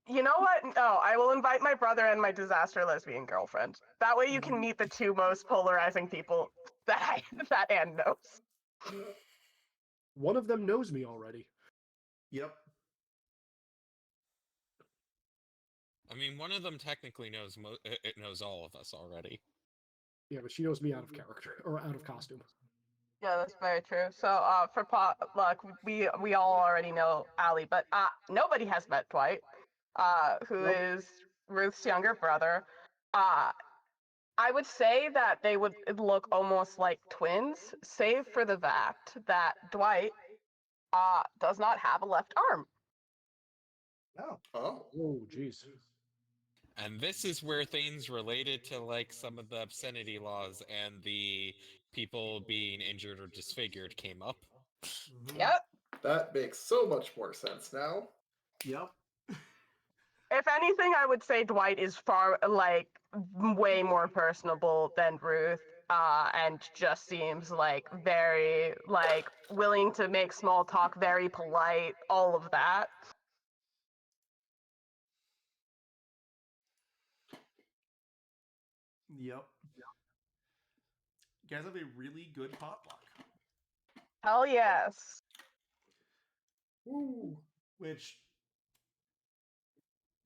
You know what? No, I will invite my brother and my disaster lesbian girlfriend. That way you can meet the two most polarizing people that Anne knows. One of them knows me already. Yep. I mean, one of them technically knows it knows all of us already. Yeah, but she knows me out of character or out of costume. Yeah, that's very true. So, for potluck, we all already know Allie, but nobody has met Dwight, who Nope. is Ruth's younger brother. I would say that they would look almost like twins, save for the fact that Dwight does not have a left arm. No. Oh. Oh, jeez. And this is where things related to like some of the obscenity laws and the people being injured or disfigured came up. Mm-hmm. Yep. That makes so much more sense now. Yep. If anything, I would say Dwight is way more personable than Ruth, and just seems like very willing to make small talk, very polite, all of that. Yep. You guys have a really good potluck. Hell yes. Woo. Which,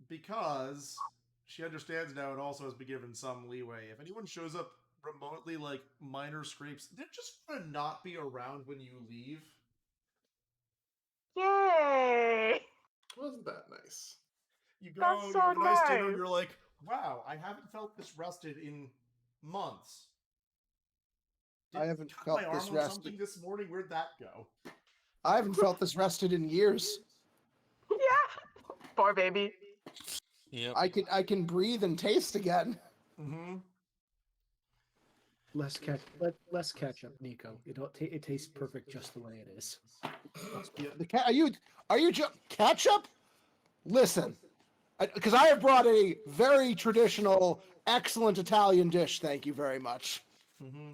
because she understands now and also has been given some leeway, if anyone shows up remotely like minor scrapes, they're just gonna not be around when you leave. Yay! Wasn't that nice? You go, That's you so have a nice dinner, nice. and you're like, wow, I haven't felt this rested in months. I haven't cut felt my arm this on rested. something this morning. Where'd that go? I haven't felt this rested in years. Yeah. Poor baby. Yep. I can breathe and taste again. Mm-hmm. Less ketchup, Nico. It tastes perfect just the way it is. Are you ketchup? Listen, because I have brought a very traditional, excellent Italian dish. Thank you very much. Mm-hmm.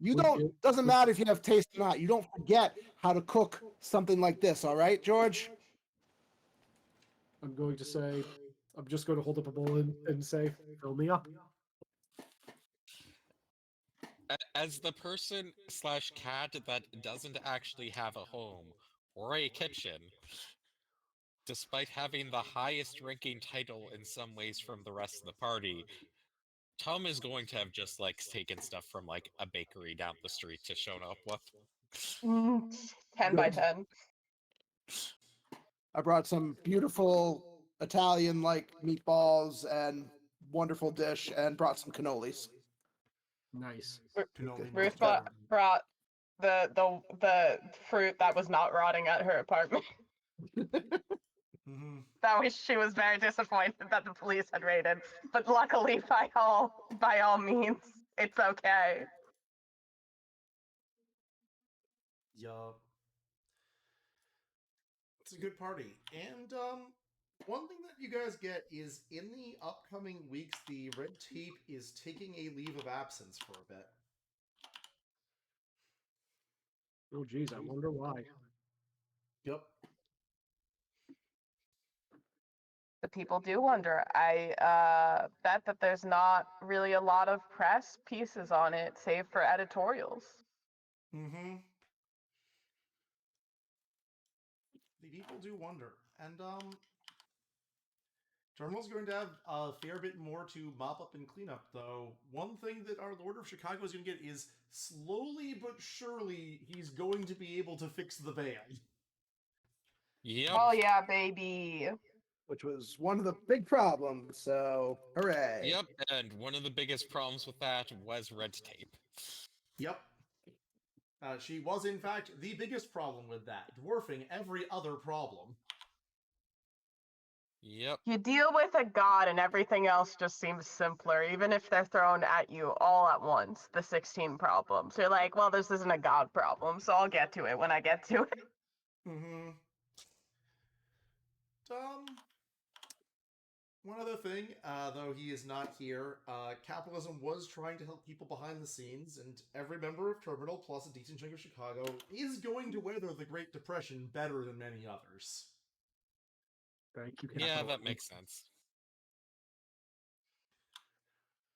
You Would don't. you- Doesn't matter if you have taste or not. You don't forget how to cook something like this. All right, George. I'm going to say, I'm just going to hold up a bowl and say, fill me up. As the person / cat that doesn't actually have a home or a kitchen, despite having the highest ranking title in some ways from the rest of the party, Tom is going to have just like taken stuff from like a bakery down the street to show up with. 10 by Good. 10. I brought some beautiful Italian like meatballs and wonderful dish, and brought some cannolis. Nice. Can only Ruth make better. brought the fruit that was not rotting at her apartment. Mm-hmm. She was very disappointed that the police had raided, but luckily, by all means, it's okay. Yup. It's a good party. And one thing that you guys get is in the upcoming weeks, the Red Tape is taking a leave of absence for a bit. Oh, geez, I wonder why. Yep. The people do wonder. I bet that there's not really a lot of press pieces on it, save for editorials. Mm-hmm. The people do wonder. And Terminal's going to have a fair bit more to mop up and clean up, though. One thing that our Lord of Chicago is going to get is slowly but surely he's going to be able to fix the van. Yep. Oh yeah, baby. Which was one of the big problems. So, hooray! Yep, and one of the biggest problems with that was red tape. Yep. She was, in fact, the biggest problem with that, dwarfing every other problem. Yep. You deal with a god and everything else just seems simpler, even if they're thrown at you all at once, the 16 problems. You're like, well, this isn't a god problem, so I'll get to it when I get to it. Mm-hmm. One other thing, though he is not here, capitalism was trying to help people behind the scenes, and every member of Terminal, plus a decent chunk of Chicago, is going to weather the Great Depression better than many others. Thank you, Yeah, Capitol. that makes sense.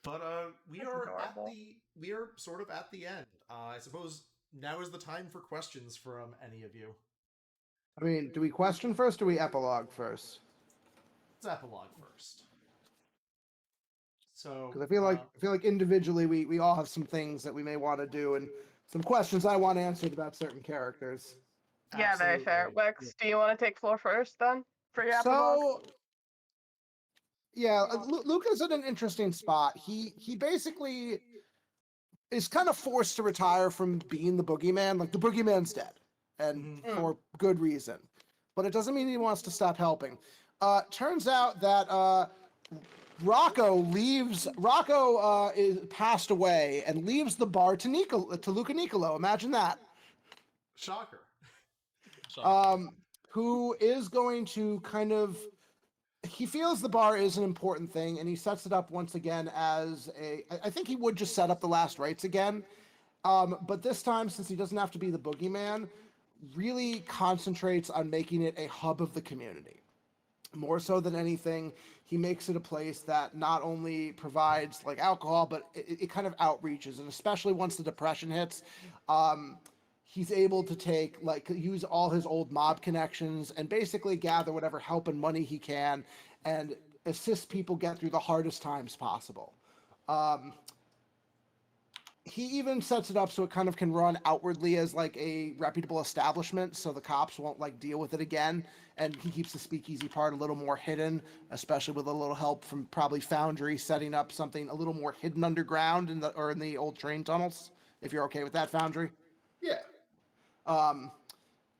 But we That's are adorable. we are sort of at the end. I suppose now is the time for questions from any of you. I mean, do we question first or we epilogue first? Let's epilogue first. So, Because I feel like individually we all have some things that we may want to do, and some questions I want answered about certain characters. Yeah, very fair. absolutely. Wex, do you want to take floor first then for your epilogue? So, yeah, Luca's in an interesting spot. He basically is kind of forced to retire from being the boogeyman. Like, the boogeyman's dead, and Mhm. for good reason. But it doesn't mean he wants to stop helping. Turns out that Rocco is passed away and leaves the bar to Luca Nicolo. Imagine that. Shocker. Shocker. Who is going to kind of, he feels the bar is an important thing, and he sets it up once again as I think he would just set up the last rites again. But this time, since he doesn't have to be the boogeyman, really concentrates on making it a hub of the community. More so than anything, he makes it a place that not only provides like alcohol, but it kind of outreaches, and especially once the depression hits, he's able to use all his old mob connections and basically gather whatever help and money he can and assist people get through the hardest times possible. He even sets it up so it kind of can run outwardly as like a reputable establishment, so the cops won't like deal with it again. And he keeps the speakeasy part a little more hidden, especially with a little help from probably Foundry setting up something a little more hidden underground in the old train tunnels. If you're okay with that, Foundry. Yeah.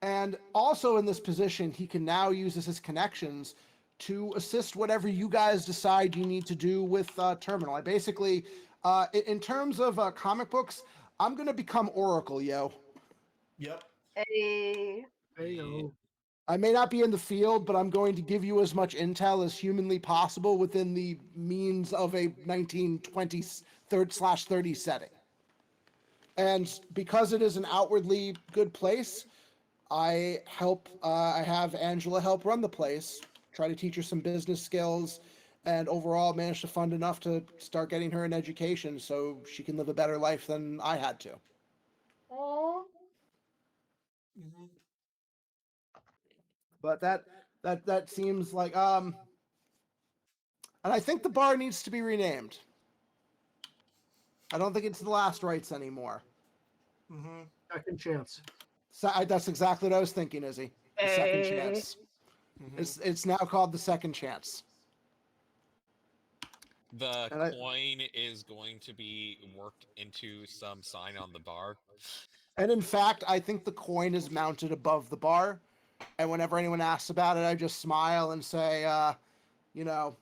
And also in this position, he can now use his connections to assist whatever you guys decide you need to do with Terminal. I basically, in terms of comic books, I'm going to become Oracle, yo. Yep. Hey. Heyo. I may not be in the field, but I'm going to give you as much intel as humanly possible within the means of a 1920s 30s setting. And because it is an outwardly good place, I have Angela help run the place, try to teach her some business skills, and overall manage to fund enough to start getting her an education so she can live a better life than I had to. Aww. But that That seems like and I think the bar needs to be renamed. I don't think it's the Last Rites anymore. Mm-hmm. Second chance. So that's exactly what I was thinking, Izzy. The second Hey. chance. Mm-hmm. It's now called the Second Chance. The And I- coin is going to be worked into some sign on the bar. And in fact, I think the coin is mounted above the bar. And whenever anyone asks about it, I just smile and say, you know,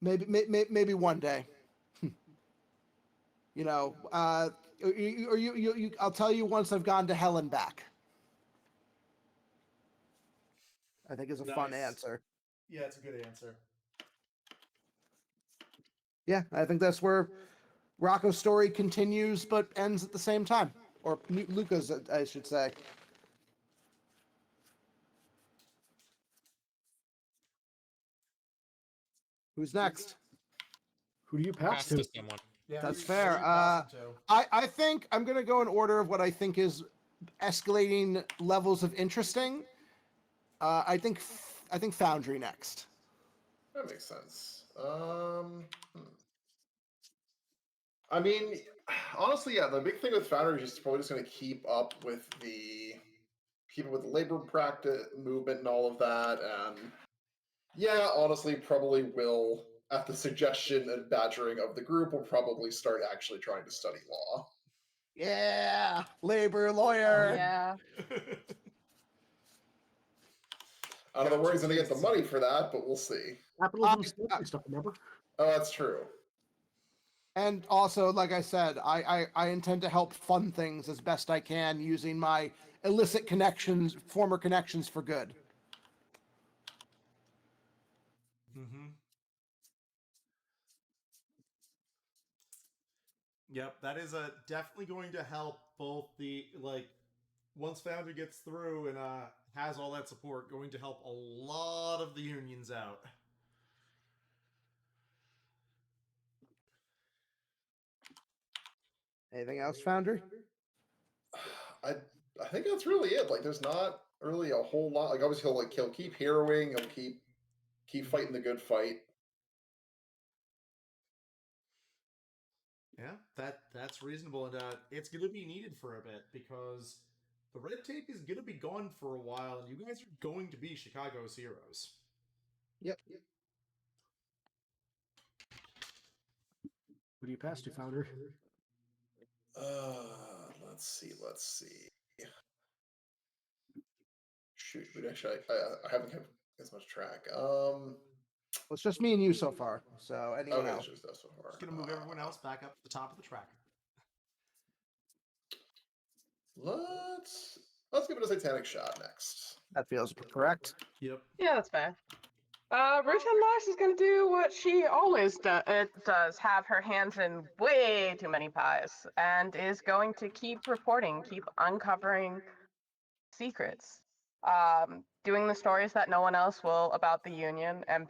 maybe one day. You know, or you, I'll tell you once I've gone to hell and back. I think is a fun Nice. answer. Yeah, it's a good answer. Yeah, I think that's where Rocco's story continues but ends at the same time. Or Luca's, I should say. Who's next? Who do you pass Pass to to? someone. Yeah, That's who fair. you pass it to? I think I'm going to go in order of what I think is escalating levels of interesting. I think Foundry next. That makes sense. I mean, honestly, yeah. The big thing with Foundry is probably just going to keep up with the labor practice movement and all of that, and yeah, honestly, probably will, at the suggestion and badgering of the group, will probably start actually trying to study law. Yeah, labor Oh, lawyer. yeah. I don't know Got where two he's going to get the tastes money of it. for that, but we'll see. Capitalism is stuff, remember? Oh, that's true. And also, like I said, I intend to help fund things as best I can using my illicit connections, former connections for good. Mm-hmm. Yep, that is definitely going to help both the once Foundry gets through and has all that support, going to help a lot of the unions out. Anything else, Founder? I think that's really it. Like, there's not really a whole lot. Like, obviously, he'll keep heroing. He'll keep fighting the good fight. Yeah, that's reasonable, and it's going to be needed for a bit because the red tape is going to be gone for a while, and you guys are going to be Chicago's heroes. Yep. Who do you pass to, Founder? Let's see. Shoot, but actually, I haven't kept as much track. Well, it's just me and you so far. So anyone Okay, else? it's just us so far. Just going to move everyone else back up to the top of the tracker. Let's give it a satanic shot next. That feels correct. Yep. Yeah, that's fair. Ruth Loss is gonna do what she always does, have her hands in way too many pies, and is going to keep reporting, keep uncovering secrets, doing the stories that no one else will about the Union, and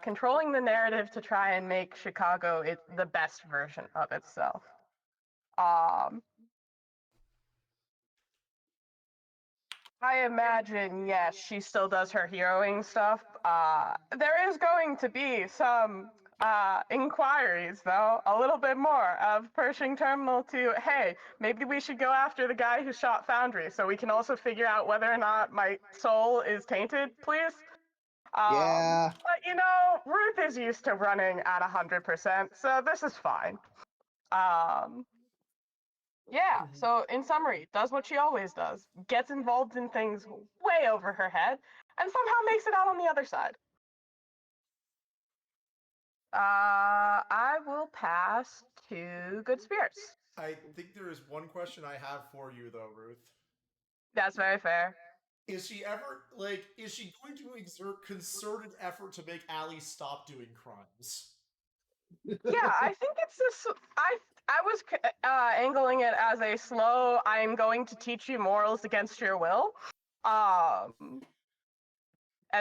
controlling the narrative to try and make Chicago the best version of itself. I imagine, yes, she still does her heroing stuff. There is going to be some inquiries, though, a little bit more of Pershing Terminal to, hey, maybe we should go after the guy who shot Foundry so we can also figure out whether or not my soul is tainted, please. Yeah. But, Ruth is used to running at 100%, so this is fine. Yeah, so in summary, does what she always does, gets involved in things way over her head, and somehow makes it out on the other side. I will pass to Good Spirits. I think there is one question I have for you, though, Ruth. That's very fair. Is she going to exert concerted effort to make Allie stop doing crimes? Yeah, I think it's this. I was angling it as a slow, I'm going to teach you morals against your will. And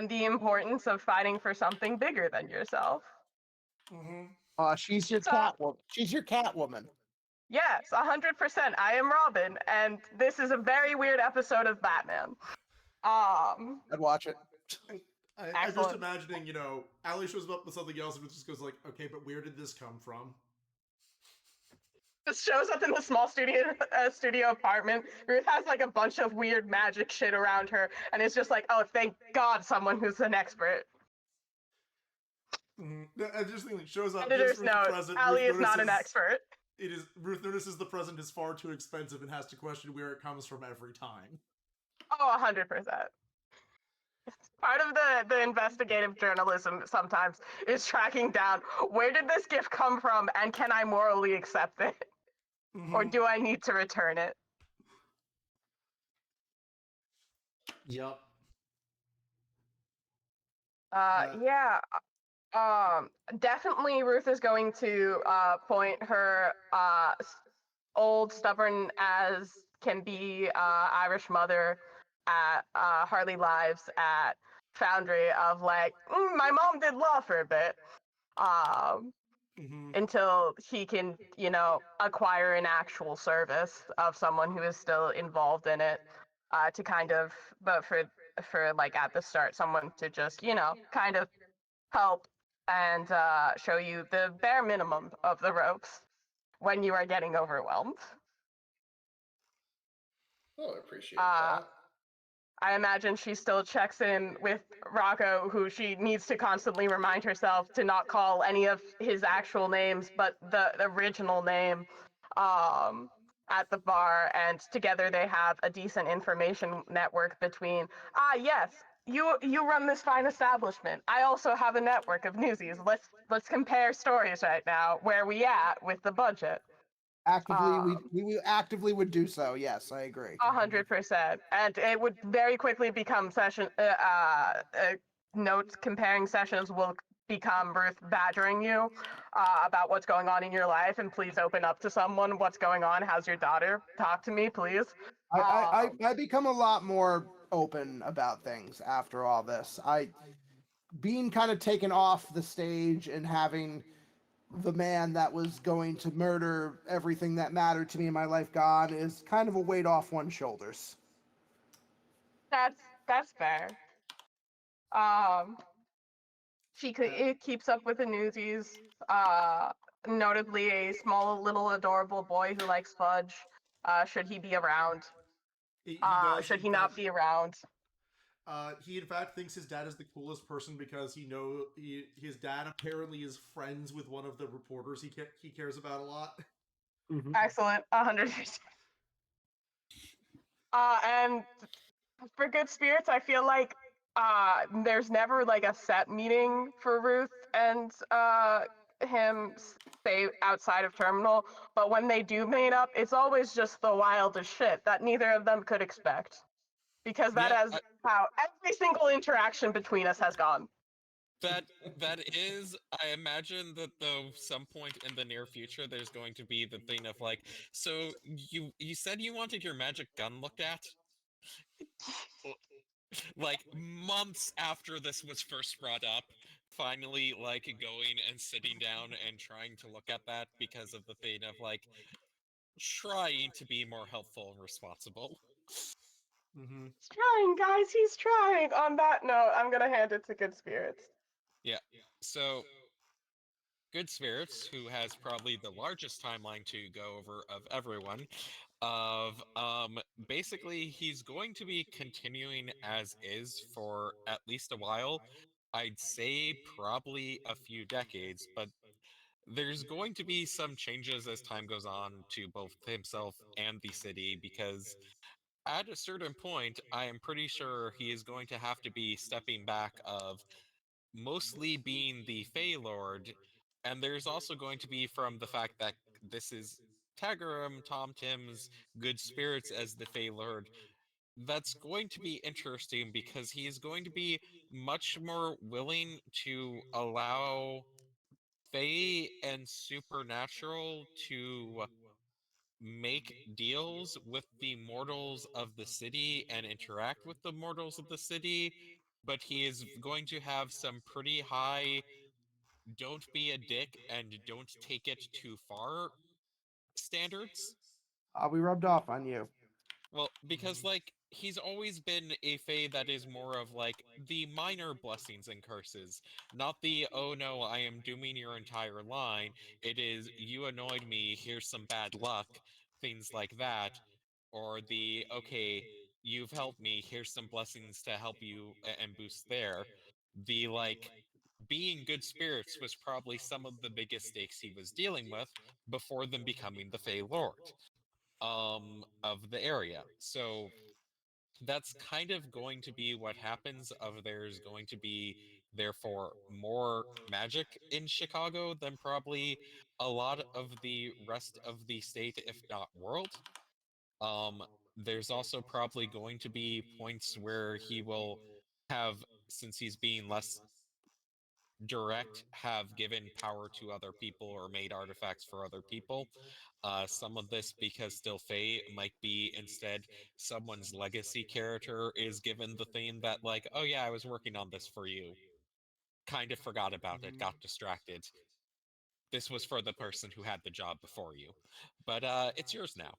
the importance of fighting for something bigger than yourself. Mm-hmm. She's your Catwoman. She's your Catwoman. Yes, 100%. I am Robin, and this is a very weird episode of Batman. I'd watch it. I'm just Excellent. imagining, Allie shows up with something else and just goes like, okay, but where did this come from? Just shows up in the small studio apartment. Ruth has like a bunch of weird magic shit around her, and it's just like, oh, thank God, someone who's an expert. I just think it shows up, gives Editor's Ruth the note: present. Allie Ruth is not an notices expert. Ruth notices the present is far too expensive and has to question where it comes from every time. Oh, 100%. Part of the investigative journalism sometimes is tracking down where did this gift come from and can I morally accept it? Or do I need to return it? Yep. Yeah. Definitely Ruth is going to point her old, stubborn as can be Irish mother at Harley Lives at Foundry of like, my mom did law for a bit. Until he can, acquire an actual service of someone who is still involved in it, to kind of, but for like at the start, someone to just, kind of help and show you the bare minimum of the ropes when you are getting overwhelmed. Oh, I appreciate Uh, that. I imagine she still checks in with Rocco, who she needs to constantly remind herself to not call any of his actual names, but the original name, at the bar. And together they have a decent information network between, yes, you run this fine establishment. I also have a network of newsies. Let's compare stories right now. Where we at with the budget? Actively, we actively would do so. Yes, I agree. 100%, and it would very quickly become notes comparing sessions will become Ruth badgering you about what's going on in your life, and please open up to someone. What's going on? How's your daughter? Talk to me, please. I become a lot more open about things after all this. Being kind of taken off the stage and having the man that was going to murder everything that mattered to me in my life gone is kind of a weight off one's shoulders. That's fair. Um, it keeps up with the newsies. Notably a small, little, adorable boy who likes fudge. Should he be around? He does. Should In he not fact, be around? he in fact thinks his dad is the coolest person because his dad apparently is friends with one of the reporters he cares about a lot. Excellent, 100%. And for good spirits, I feel like there's never like a set meeting for Ruth and him, say outside of Terminal, but when they do meet up, it's always just the wildest shit that neither of them could expect, because that Yeah, is how every single interaction between us has gone. that is, I imagine that though some point in the near future there's going to be the thing of like, so you said you wanted your magic gun looked at? Like months after this was first brought up, finally like going and sitting down and trying to look at that because of the thing of like trying to be more helpful and responsible. He's trying, guys. He's trying. On that note, I'm gonna hand it to Good Spirits. Yeah. So Good Spirits, who has probably the largest timeline to go over of everyone, of basically he's going to be continuing as is for at least a while. I'd say probably a few decades, but there's going to be some changes as time goes on to both himself and the city, because at a certain point I am pretty sure he is going to have to be stepping back of mostly being the Fey Lord, and there's also going to be from the fact that this is Tagarum, Tom Tim's Good Spirits as the Fey Lord. That's going to be interesting because he is going to be much more willing to allow Fey and Supernatural to make deals with the mortals of the city and interact with the mortals of the city, but he is going to have some pretty high don't be a dick and don't take it too far standards. We rubbed off on you. Well, because like he's always been a fae that is more of like the minor blessings and curses, not the oh no, I am dooming your entire line. It is you annoyed me, here's some bad luck, things like that, or the okay, you've helped me, here's some blessings to help you and boost there. The like being good spirits was probably some of the biggest stakes he was dealing with before them becoming the Fey Lord of the area. So that's kind of going to be what happens of there's going to be therefore more magic in Chicago than probably a lot of the rest of the state, if not world. um there's also probably going to be points where he will have, since he's being less direct, have given power to other people or made artifacts for other people. Some of this because still Fae might be instead someone's legacy character is given the thing that like, oh yeah, I was working on this for you. Kind of forgot about it, got distracted. This was for the person who had the job before you. But it's yours now.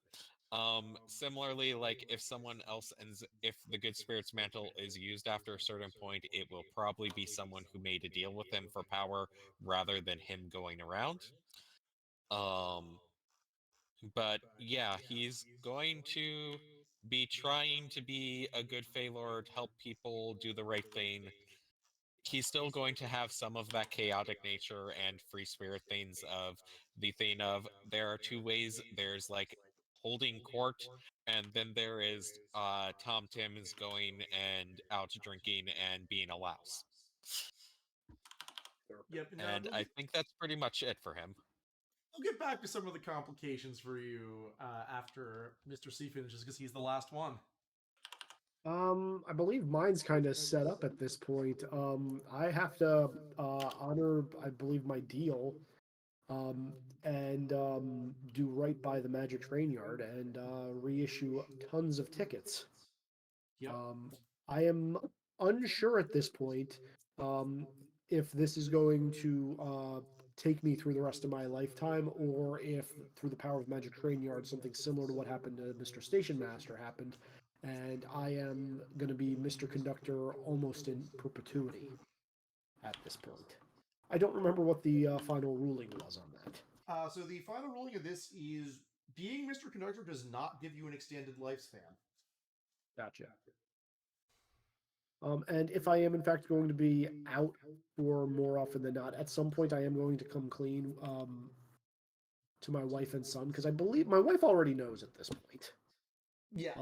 Similarly, like if someone else ends, if the good spirits mantle is used after a certain point, it will probably be someone who made a deal with him for power rather than him going around. Um, but yeah, he's going to be trying to be a good Fey Lord, help people do the right thing. He's still going to have some of that chaotic nature and free spirit things of the thing of there are two ways. There's like holding court, and then there is Tom Tim's going and out drinking and being a louse. Yep, and And I think that's pretty much it for him. we'll get back to some of the complications for you after Mr. C finishes, because he's the last one. I believe mine's kind of set up at this point. I have to honor, I believe, my deal, and do right by the Magic Train Yard and reissue tons of tickets. Yep. I am unsure at this point if this is going to take me through the rest of my lifetime, or if through the power of Magic Train Yard, something similar to what happened to Mr. Station Master happened, and I am going to be Mr. Conductor almost in perpetuity at this point. I don't remember what the final ruling was on that. So the final ruling of this is being Mr. Conductor does not give you an extended lifespan. Gotcha. And if I am in fact going to be out for more often than not, at some point I am going to come clean to my wife and son, because I believe my wife already knows at this point. Yeah,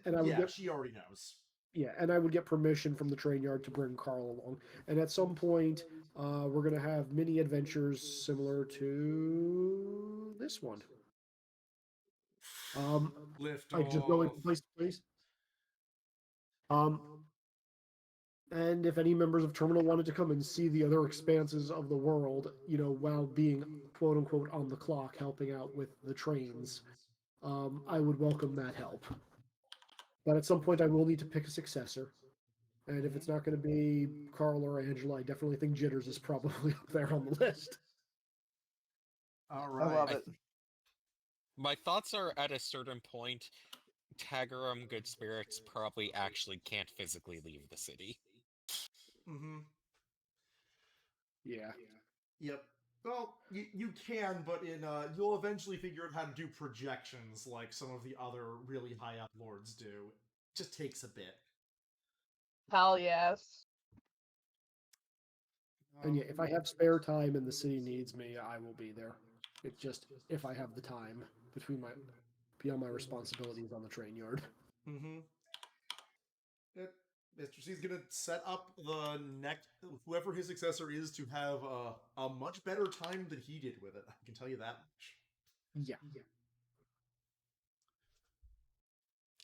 and I would get, she already knows. Yeah, and I would get permission from the train yard to bring Carl along. And at some point, we're going to have mini adventures similar to this one. Lift I just going from place to place. And if any members of Terminal wanted to come and see the other expanses of the world, while being quote unquote on the clock, helping out with the trains, I would welcome that help. But at some point, I will need to pick a successor. And if it's not going to be Carl or Angela, I definitely think Jitters is probably up there on the list. All right. I love it. My thoughts are at a certain point, Tagarum Good Spirits probably actually can't physically leave the city. Mm-hmm. Yeah. Yep. Well, you can, but you'll eventually figure out how to do projections like some of the other really high up lords do. It just takes a bit. Hell yes. And yeah, if I have spare time and the city needs me, I will be there. It's just if I have the time beyond my responsibilities on the train yard. Mm-hmm. Mr. C's gonna set up the next whoever his successor is to have a much better time than he did with it. I can tell you that much. Yeah.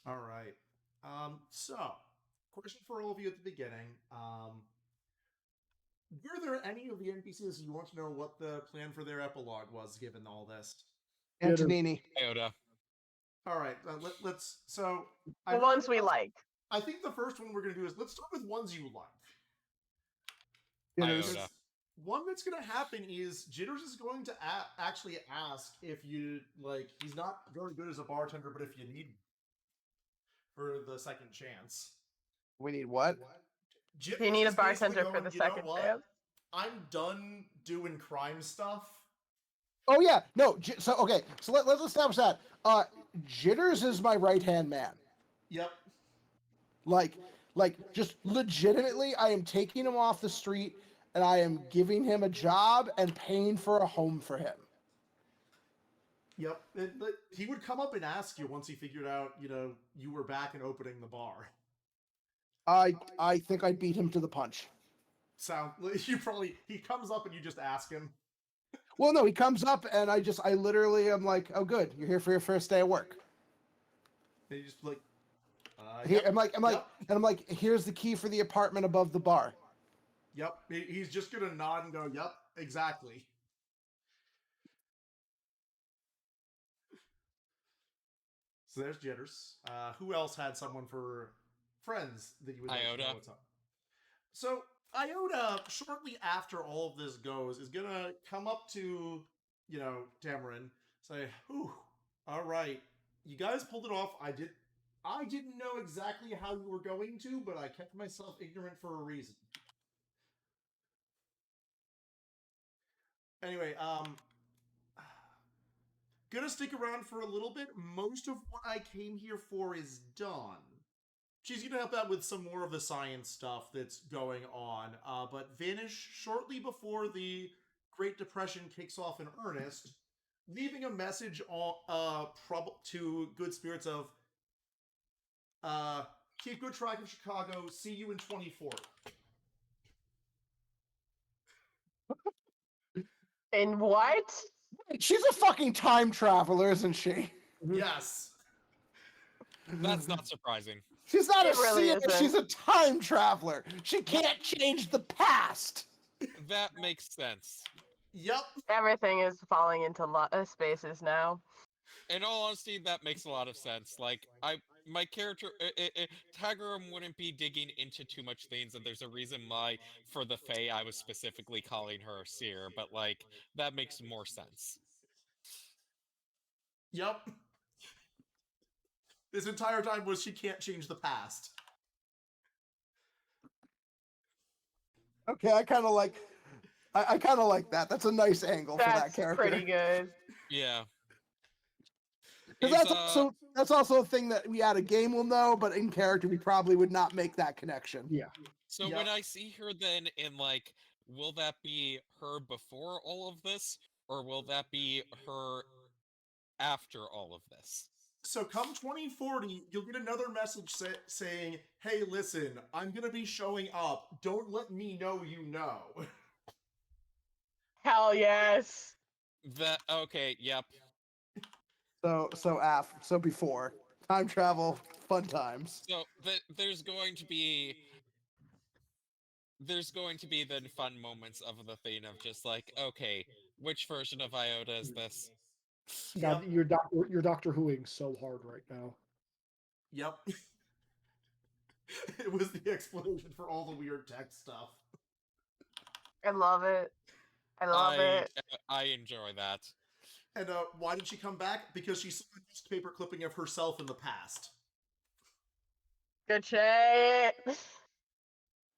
All right. So, question for all of you at the beginning. Were there any of the NPCs you want to know what the plan for their epilogue was, given all this? Antonini. Iota. All right. Let's. So The ones we like. I think the first one we're going to do is let's start with ones you like. Iota. One that's going to happen is Jitters is going to actually ask if you he's not very good as a bartender, but if you need. for the second chance. We need what? Jitters You need a is basically bartender for going, the "You know second what? chance. I'm done doing crime stuff." Oh yeah, no. So okay, so let's establish that. Jitters is my right hand man. Yep. Like, just legitimately, I am taking him off the street and I am giving him a job and paying for a home for him. Yep. He would come up and ask you once he figured out, you were back and opening the bar. I think I'd beat him to the punch. He comes up and you just ask him. Well, no, he comes up and I literally am like, oh, good, you're here for your first day of work. And you just like, Here, yep, I'm like, here's the key for the apartment above the bar. Yep. He's just gonna nod and go, "Yep, exactly." So there's Jitters. Who else had someone for friends that you would like to know Iota. what's up? So Iota, shortly after all of this goes, is gonna come up to, Tamarin, say, "Whew, all right, you guys pulled it off. I didn't know exactly how you were going to, but I kept myself ignorant for a reason." Anyway, gonna stick around for a little bit. Most of what I came here for is done. She's gonna help out with some more of the science stuff that's going on, but vanish shortly before the Great Depression kicks off in earnest, leaving a message to good spirits of, keep good track of Chicago. See you in 2040. In what? She's a fucking time traveler, isn't she? Yes. That's not surprising. She's not It a really seer, isn't. she's a time traveler. She can't change the past. That makes sense. Yep. Everything is falling into spaces now. In all honesty, that makes a lot of sense. Like, my character, Tagarum wouldn't be digging into too much things, and there's a reason why, for the Fae, I was specifically calling her a seer, but, like, that makes more sense. Yep. This entire time was she can't change the past. Okay, I kind of like that. That's a nice angle for that That's character. pretty good. Yeah. Because that's also a thing that we out of game will know, but in character we probably would not make that connection. Yeah. So Yep. when I see her then in, like, will that be her before all of this, or will that be her after all of this? So come 2040, you'll get another message saying, "Hey, listen, I'm gonna be showing up. Don't let me know you know." Hell yes. That, okay, yep. So before time travel, fun times. So there's going to be then fun moments of the thing of just like, okay, which version of Iota is this? God, Yep. you're Doctor Whoing so hard right now. Yep. It was the explanation for all the weird tech stuff. I love it. I love it. I enjoy that. And why did she come back? Because she saw a newspaper clipping of herself in the past. Good shit.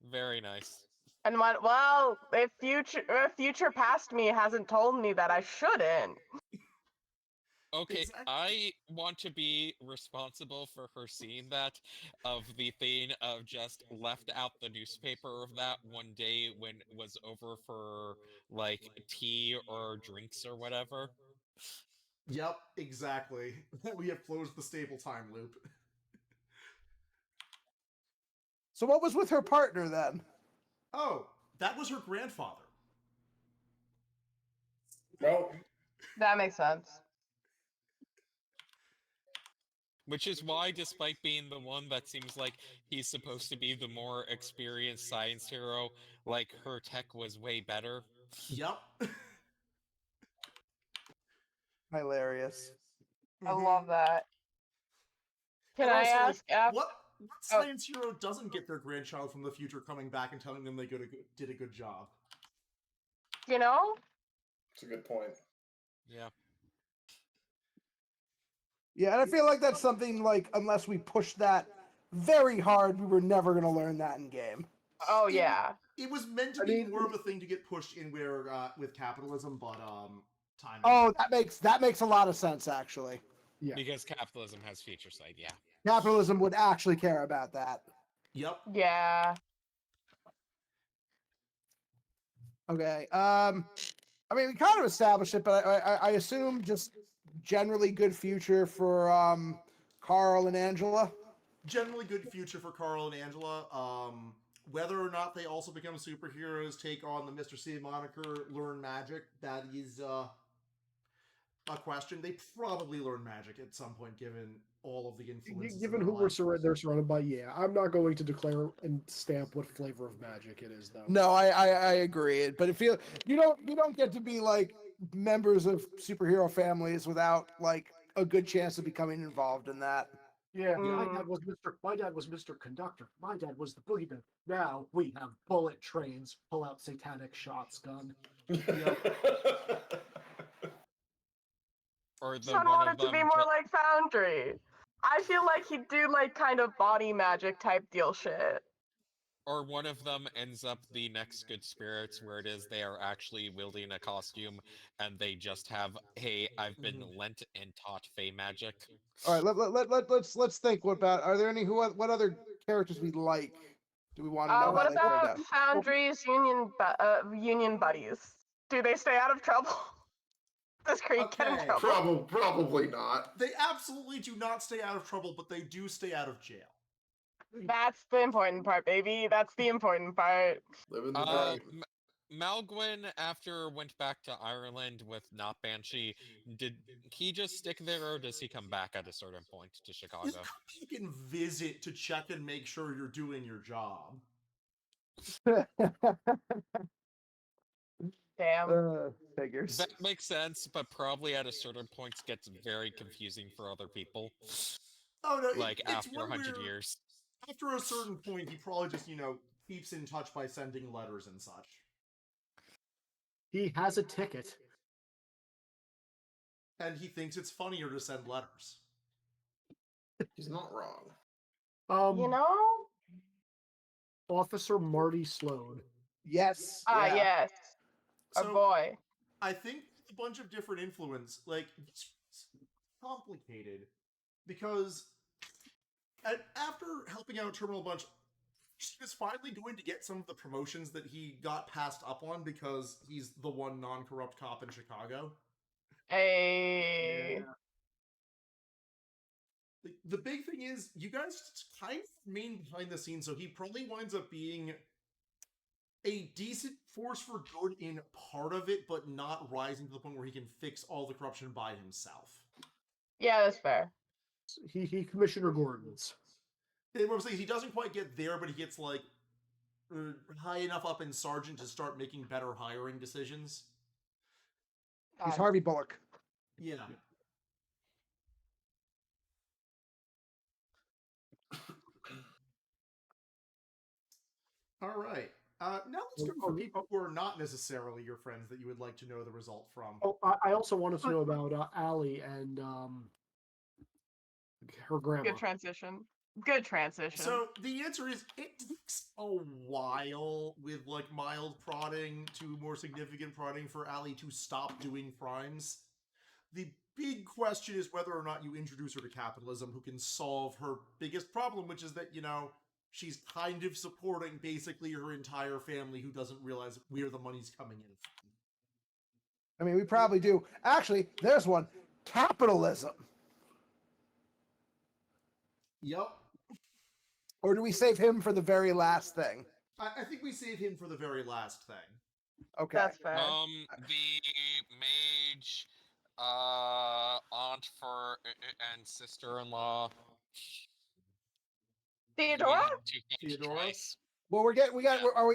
Very nice. And what? Well, if future past me hasn't told me that I shouldn't. Okay, Exactly. I want to be responsible for her seeing that, of the thing of just left out the newspaper of that one day when it was over for, like, tea or drinks or whatever. Yep, exactly. We have closed the stable time loop. So what was with her partner then? Oh, that was her grandfather. Well, That makes sense. Which is why, despite being the one that seems like he's supposed to be the more experienced science hero, like, her tech was way better. Yep. Hilarious. I love that. Can And I also, ask? what science hero doesn't get their grandchild from the future coming back and telling them they did a good job? You know, it's a good point. Yeah. Yeah, and I feel like that's something like unless we push that very hard, we were never going to learn that in game. Oh It- yeah. It was meant to I be mean- more of a thing to get pushed in where with capitalism, but timing. Oh, that makes a lot of sense actually. Yeah. Because capitalism has future sight, yeah. Capitalism would actually care about that. Yep. Yeah. Okay. I mean, we kind of established it, but I assume just generally good future for Carl and Angela. Generally good future for Carl and Angela. Whether or not they also become superheroes, take on the Mr. C moniker, learn magic, that is a question. They probably learn magic at some point, given all of the influences. Given who they're surrounded by, yeah, I'm not going to declare and stamp what flavor of magic it is, though. No, I agree. But it feels you don't get to be like members of superhero families without like a good chance of becoming involved in that. Yeah, my Mm. dad was Mr. Conductor. My dad was the boogeyman. Now we have bullet trains. Pull out satanic shots gun. Or the Son one wanted of to them be more like Foundry. I feel like he'd do like kind of body magic type deal shit. or one of them ends up the next good spirits, where it is they are actually wielding a costume and they just have, hey, I've been lent and taught Fey magic. All right, let's think. What about are there any what other characters we like? Do we want to know how What they turned about out? Foundry's union buddies? Do they stay out of trouble? Does Creed get in Okay. trouble? Probably not. They absolutely do not stay out of trouble, but they do stay out of jail. That's the important part, baby. That's the important part. Living the dream. Malgwyn, after went back to Ireland with not Banshee, did he just stick there, or does he come back at a certain point to Chicago? You can visit to check and make sure you're doing your job. Damn. Figures. That makes sense, but probably at a certain point gets very confusing for other people. Oh no! Like it's after one 100 where years. After a certain point, he probably just keeps in touch by sending letters and such. He has a ticket. And he thinks it's funnier to send letters. He's not wrong. You know? Officer Marty Sloan. Yes. Ah, yeah. yes. A So, boy. I think a bunch of different influence, like, it's complicated because after helping out Terminal Bunch, he was finally going to get some of the promotions that he got passed up on because he's the one non-corrupt cop in Chicago. A The big thing is, you guys kind of remain behind the scenes, so he probably winds up being a decent force for good in part of it, but not rising to the point where he can fix all the corruption by himself. Yeah, that's fair. He Commissioner Gordon's. And what I'm saying is he doesn't quite get there, but he gets like high enough up in sergeant to start making better hiring decisions. He's Harvey Bullock. Yeah. All right. Now let's go for people who are not necessarily your friends that you would like to know the result from. Oh, I also wanted to know about Allie and her grandma. Good transition. Good transition. So the answer is it takes a while with like mild prodding to more significant prodding for Allie to stop doing crimes. The big question is whether or not you introduce her to capitalism, who can solve her biggest problem, which is that, she's kind of supporting basically her entire family who doesn't realize where the money's coming in. I mean, we probably do. Actually, there's one. Capitalism. Yep. Or do we save him for the very last thing? I think we save him for the very last thing. Okay. That's fair. The mage, aunt for and sister-in-law. Theodora? Theodora? Well,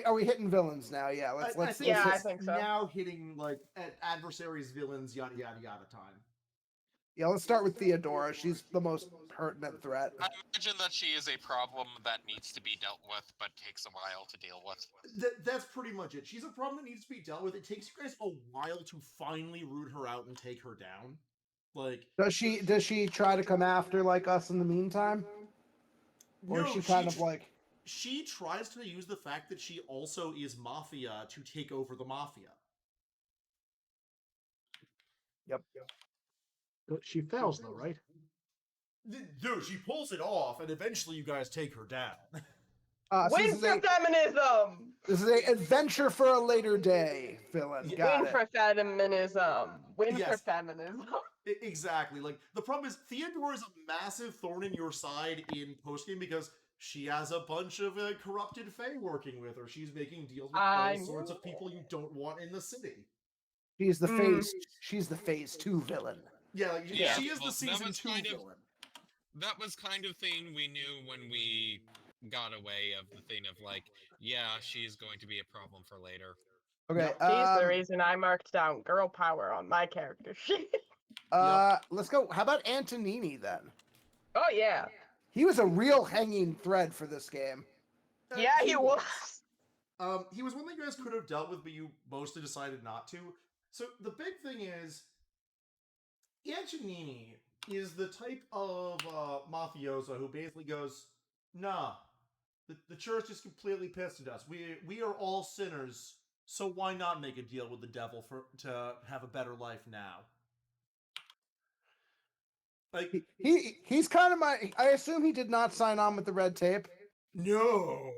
are we hitting villains now? Yeah, let's I think Yeah, I it's think so. now hitting like adversaries, villains, yada yada yada time. Yeah, let's start with Theodora. She's the most pertinent threat. I imagine that she is a problem that needs to be dealt with, but takes a while to deal with. That's pretty much it. She's a problem that needs to be dealt with. It takes you guys a while to finally root her out and take her down. Like, Does she try to come after like us in the meantime? Or is no, she kind of like she tries to use the fact that she also is mafia to take over the mafia. Yep. But she fails though, right? Dude, she pulls it off, and eventually you guys take her down. So Win for feminism! this is a adventure for a later day, villain. Got Win it. for feminism. Win for Yes. feminism. Exactly. Like, the problem is Theodora is a massive thorn in your side in postgame because she has a bunch of corrupted fae working with her. She's making deals with all sorts of people you don't want in the city. She's the phase. She's the phase 2 villain. Yeah, like, Yeah, she is well, the season 2 villain. That was kind of thing we knew when we got away of the thing of like, yeah, she's going to be a problem for later. Okay. She's the reason I marked down girl power on my character sheet. Let's go. How about Antonini then? Oh yeah. He was a real hanging thread for this game. Yeah, he was. He was one that you guys could have dealt with, but you mostly decided not to. So the big thing is, Antonini is the type of mafioso who basically goes, nah, the church is completely pissed at us. We are all sinners, so why not make a deal with the devil to have a better life now? Like, He's kind of my. I assume he did not sign on with the red tape. no.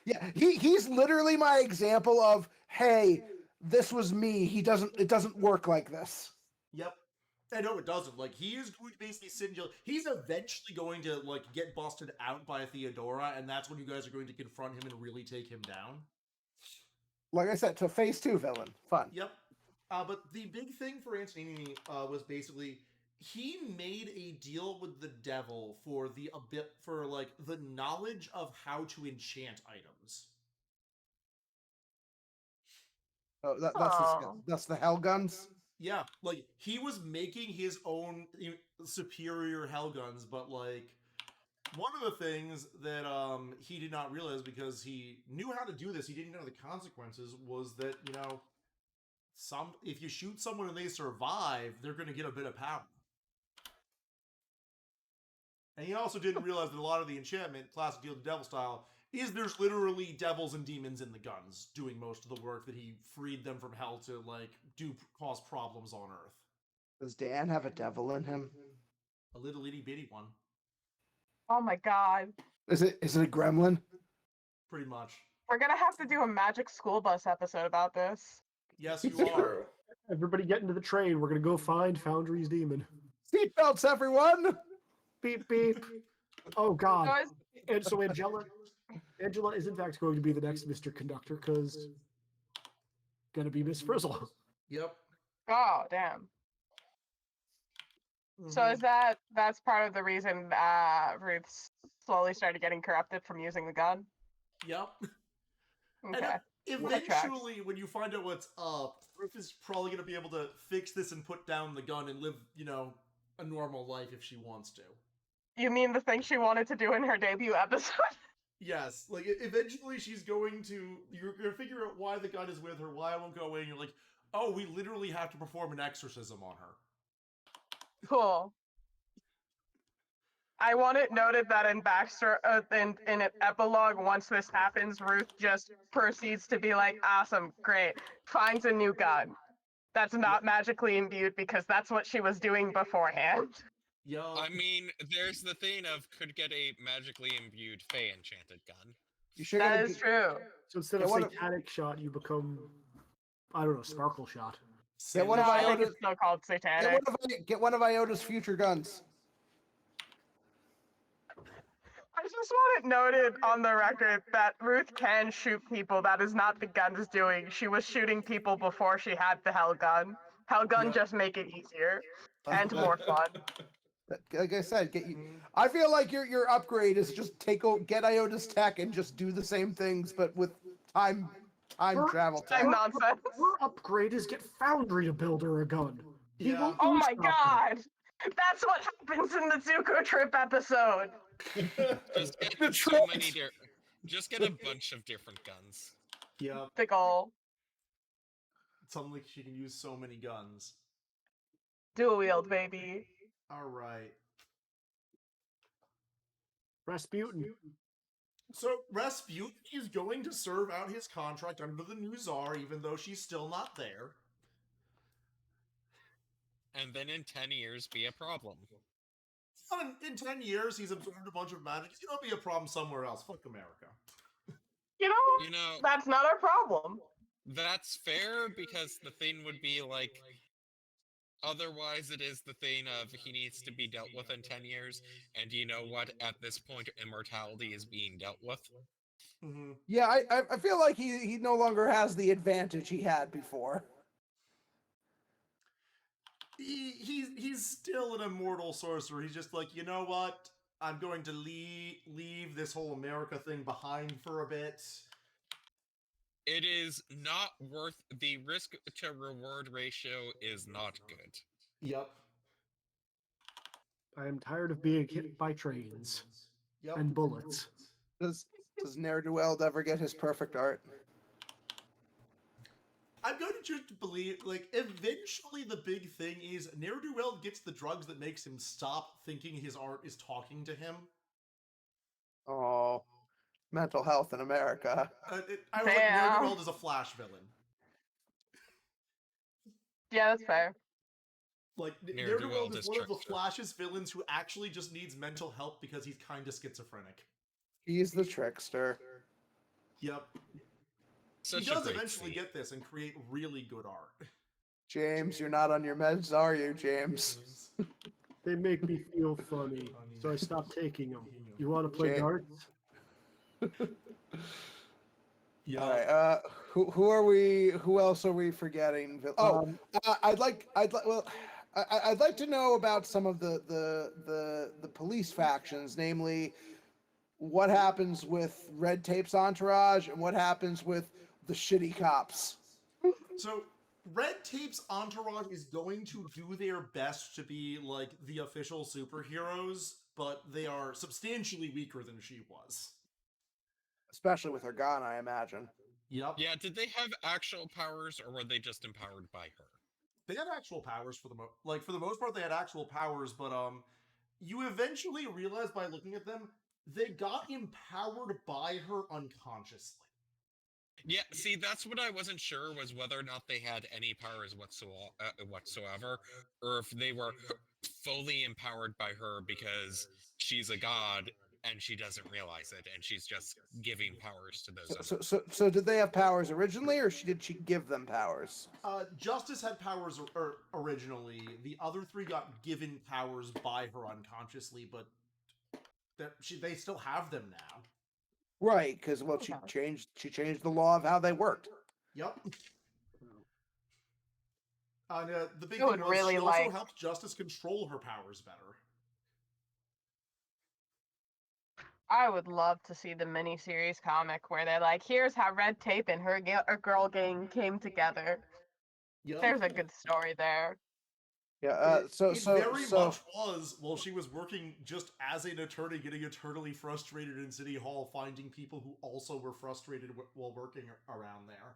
Yeah, he's literally my example of, hey, this was me. It doesn't work like this. Yep. I know it doesn't. Like, he is going to basically sit in jail. He's eventually going to, like, get busted out by Theodora, and that's when you guys are going to confront him and really take him down. Like I said, to phase 2 villain. Fun. Yep. But the big thing for Antonini was basically he made a deal with the devil for the knowledge of how to enchant items. Oh, that's the hell guns. Yeah, like he was making his own superior hell guns, but like one of the things that he did not realize because he knew how to do this, he didn't know the consequences, was that, if you shoot someone and they survive, they're going to get a bit of power. And he also didn't realize that a lot of the enchantment, classic Deal the Devil style, is there's literally devils and demons in the guns doing most of the work that he freed them from hell to, like, cause problems on Earth. Does Dan have a devil in him? A little itty bitty one. Oh my god. Is it a gremlin? Pretty much. We're gonna have to do a Magic School Bus episode about this. Yes, you are. Everybody get into the train. We're gonna go find Foundry's demon. Seatbelts, everyone! Beep beep. Oh god. Guys, And so Angela is in fact going to be the next Mr. Conductor because gonna be Miss Frizzle. Yep. oh damn. So is that's part of the reason Ruth slowly started getting corrupted from using the gun? Yep. Okay. And That tracks. eventually, when you find out what's up, Ruth is probably going to be able to fix this and put down the gun and live, a normal life if she wants to. You mean the thing she wanted to do in her debut episode? Yes, like, eventually she's going to... You're going to figure out why the gun is with her, why it won't go away, and you're like, oh, we literally have to perform an exorcism on her. Cool. I want it noted that in Baxter, in an epilogue, once this happens, Ruth just proceeds to be like, awesome, great, finds a new gun. That's not magically imbued because that's what she was doing beforehand. Yo. I mean, there's the thing of could get a magically imbued Fey enchanted gun. You sure That is true. So instead of satanic shot, you become I don't know, sparkle shot. Get one No, of I think Iota's, it's still called satanic. get one of Iota's future guns. I just want it noted on the record that Ruth can shoot people. That is not the gun's doing. She was shooting people before she had the Hell gun. Hell gun just make it easier and more fun. Like I said, I feel like your upgrade is just get Iota's tech and just do the same things, but with time travel tech. Time nonsense. Her upgrade is get Foundry to build her a gun. He Yeah. won't Oh do my something. god! That's what happens in the Zuko trip episode. Just get The so many tricks. just get a bunch of different guns. Yep. The goal. Suddenly she can use so many guns. Dual wield, baby. All right. Rasputin. So Rasputin is going to serve out his contract under the new czar, even though she's still not there. And then in 10 years be a problem. In 10 years, he's absorbed a bunch of magic. It's gonna be a problem somewhere else. Fuck America. You know, You know, that's not our problem. that's fair because the thing would be like, otherwise it is the thing of he needs to be dealt with in 10 years, and you know what? At this point, immortality is being dealt with. Mm-hmm. Yeah, I feel like he no longer has the advantage he had before. He's still an immortal sorcerer. He's just like, you know what? I'm going to leave this whole America thing behind for a bit. It is not worth the risk to reward ratio is not good. Yep. I am tired of being hit by trains Yep. and bullets. Does Ne'er-do-Weld ever get his perfect art? I'm going to choose to believe, like, eventually the big thing is Ne'er-do-Weld gets the drugs that makes him stop thinking his art is talking to him. Oh, mental health in America. I was like, Damn. Ne'er-do-Weld is a Flash villain. Yeah, that's fair. Like, Ne'er-do-Weld Ne'er-do-Weld is is one of the trickster. Flash's villains who actually just needs mental help because he's kind of schizophrenic. He's the trickster. Yep. Such He a does great eventually scene. get this and create really good art. James, you're not on your meds, are you, James? They make me feel funny, so I stopped taking them. You want to play Jay- darts? Yeah. All right. Who are we? Who else are we forgetting? Oh, I'd like to know about some of the police factions, namely what happens with Red Tape's entourage and what happens with the shitty cops. So, Red Tape's entourage is going to do their best to be like the official superheroes, but they are substantially weaker than she was. Especially with her gun, I imagine. Yep. Yeah, did they have actual powers or were they just empowered by her? They had actual powers for the most part. They had actual powers, but you eventually realize by looking at them, they got empowered by her unconsciously. Yeah, see, that's what I wasn't sure was whether or not they had any powers whatsoever, or if they were fully empowered by her because she's a god and she doesn't realize it, and she's just giving powers to those others. So did they have powers originally, or did she give them powers? Justice had powers originally. The other three got given powers by her unconsciously, but they still have them now. Right, because she changed the law of how they worked. Yep. And the big I thing would was really she also like- helped Justice control her powers better. I would love to see the miniseries comic where they're like, here's how Red Tape and her girl gang came together. Yep. There's a good story there. Yeah. It very much was while she was working just as an attorney, getting eternally frustrated in City Hall, finding people who also were frustrated while working around there.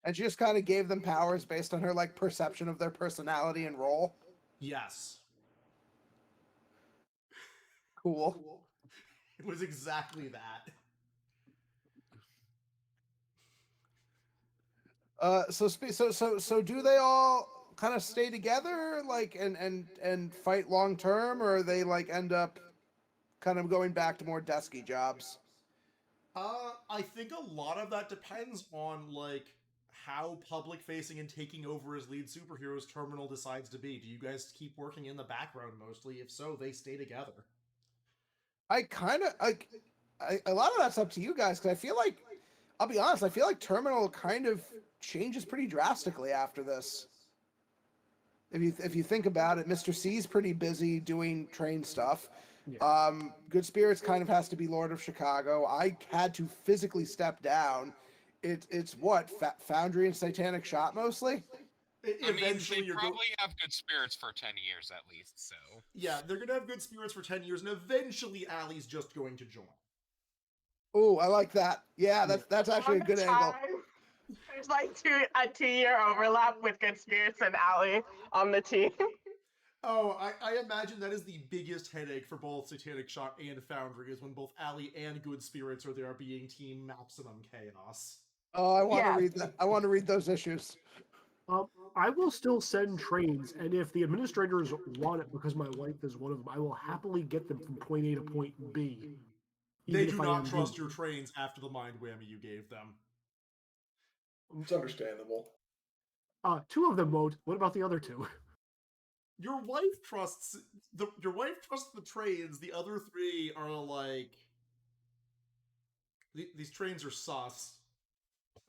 And she just kind of gave them powers based on her like perception of their personality and role. Yes. Cool. It was exactly that. So do they all kind of stay together, like, and fight long term, or they like end up kind of going back to more desky jobs? I think a lot of that depends on like how public facing and taking over as lead superheroes Terminal decides to be. Do you guys keep working in the background mostly? If so, they stay together. I kind of like a lot of that's up to you guys, because I feel like, I'll be honest, I feel like Terminal kind of changes pretty drastically after this. If you think about it, Mr. C's pretty busy doing train stuff. Yeah. Good Spirits kind of has to be Lord of Chicago. I had to physically step down. It's what, Foundry and Satanic Shot mostly? Eventually, they probably have good spirits for 10 years at least, so... Yeah, they're gonna have good spirits for 10 years, and eventually Allie's just going to join. Oh, I like that. Yeah, that's actually a good angle. There's like a 2-year overlap with Good Spirits and Allie on the team. Oh, I imagine that is the biggest headache for both Satanic Shock and Foundry, is when both Allie and Good Spirits are there being Team Maximum Chaos. Oh, I want to Yes. read that. I want to read those issues. I will still send trains, and if the administrators want it because my wife is one of them, I will happily get them from point A to point B. They even do if I not am trust busy. your trains after the mind whammy you gave them. It's understandable. 2 of them won't. What about the other 2? Your wife trusts the trains. The other 3 are like, these trains are sus.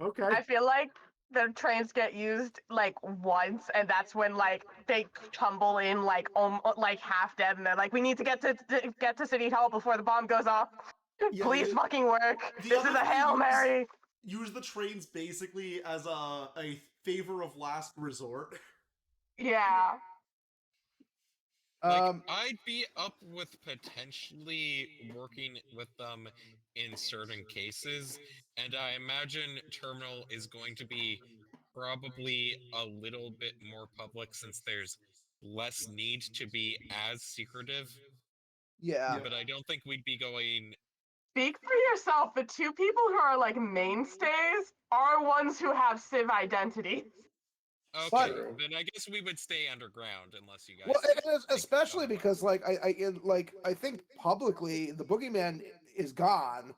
Okay. I feel like the trains get used like once, and that's when like they tumble in like like half dead, and they're like, "We need to get to City Hall before the bomb goes off. Yeah, Please fucking work. the This is other a 3 Hail Mary." use the trains basically as a favor of last resort. Yeah. Like, I'd be up with potentially working with them in certain cases, and I imagine Terminal is going to be probably a little bit more public since there's less need to be as secretive. Yeah. But I don't think we'd be going. Speak for yourself. The 2 people who are like mainstays are ones who have Civ identities. Okay, True. then I guess we would stay underground unless you guys. Well, and think especially otherwise. because I think publicly the boogeyman is gone,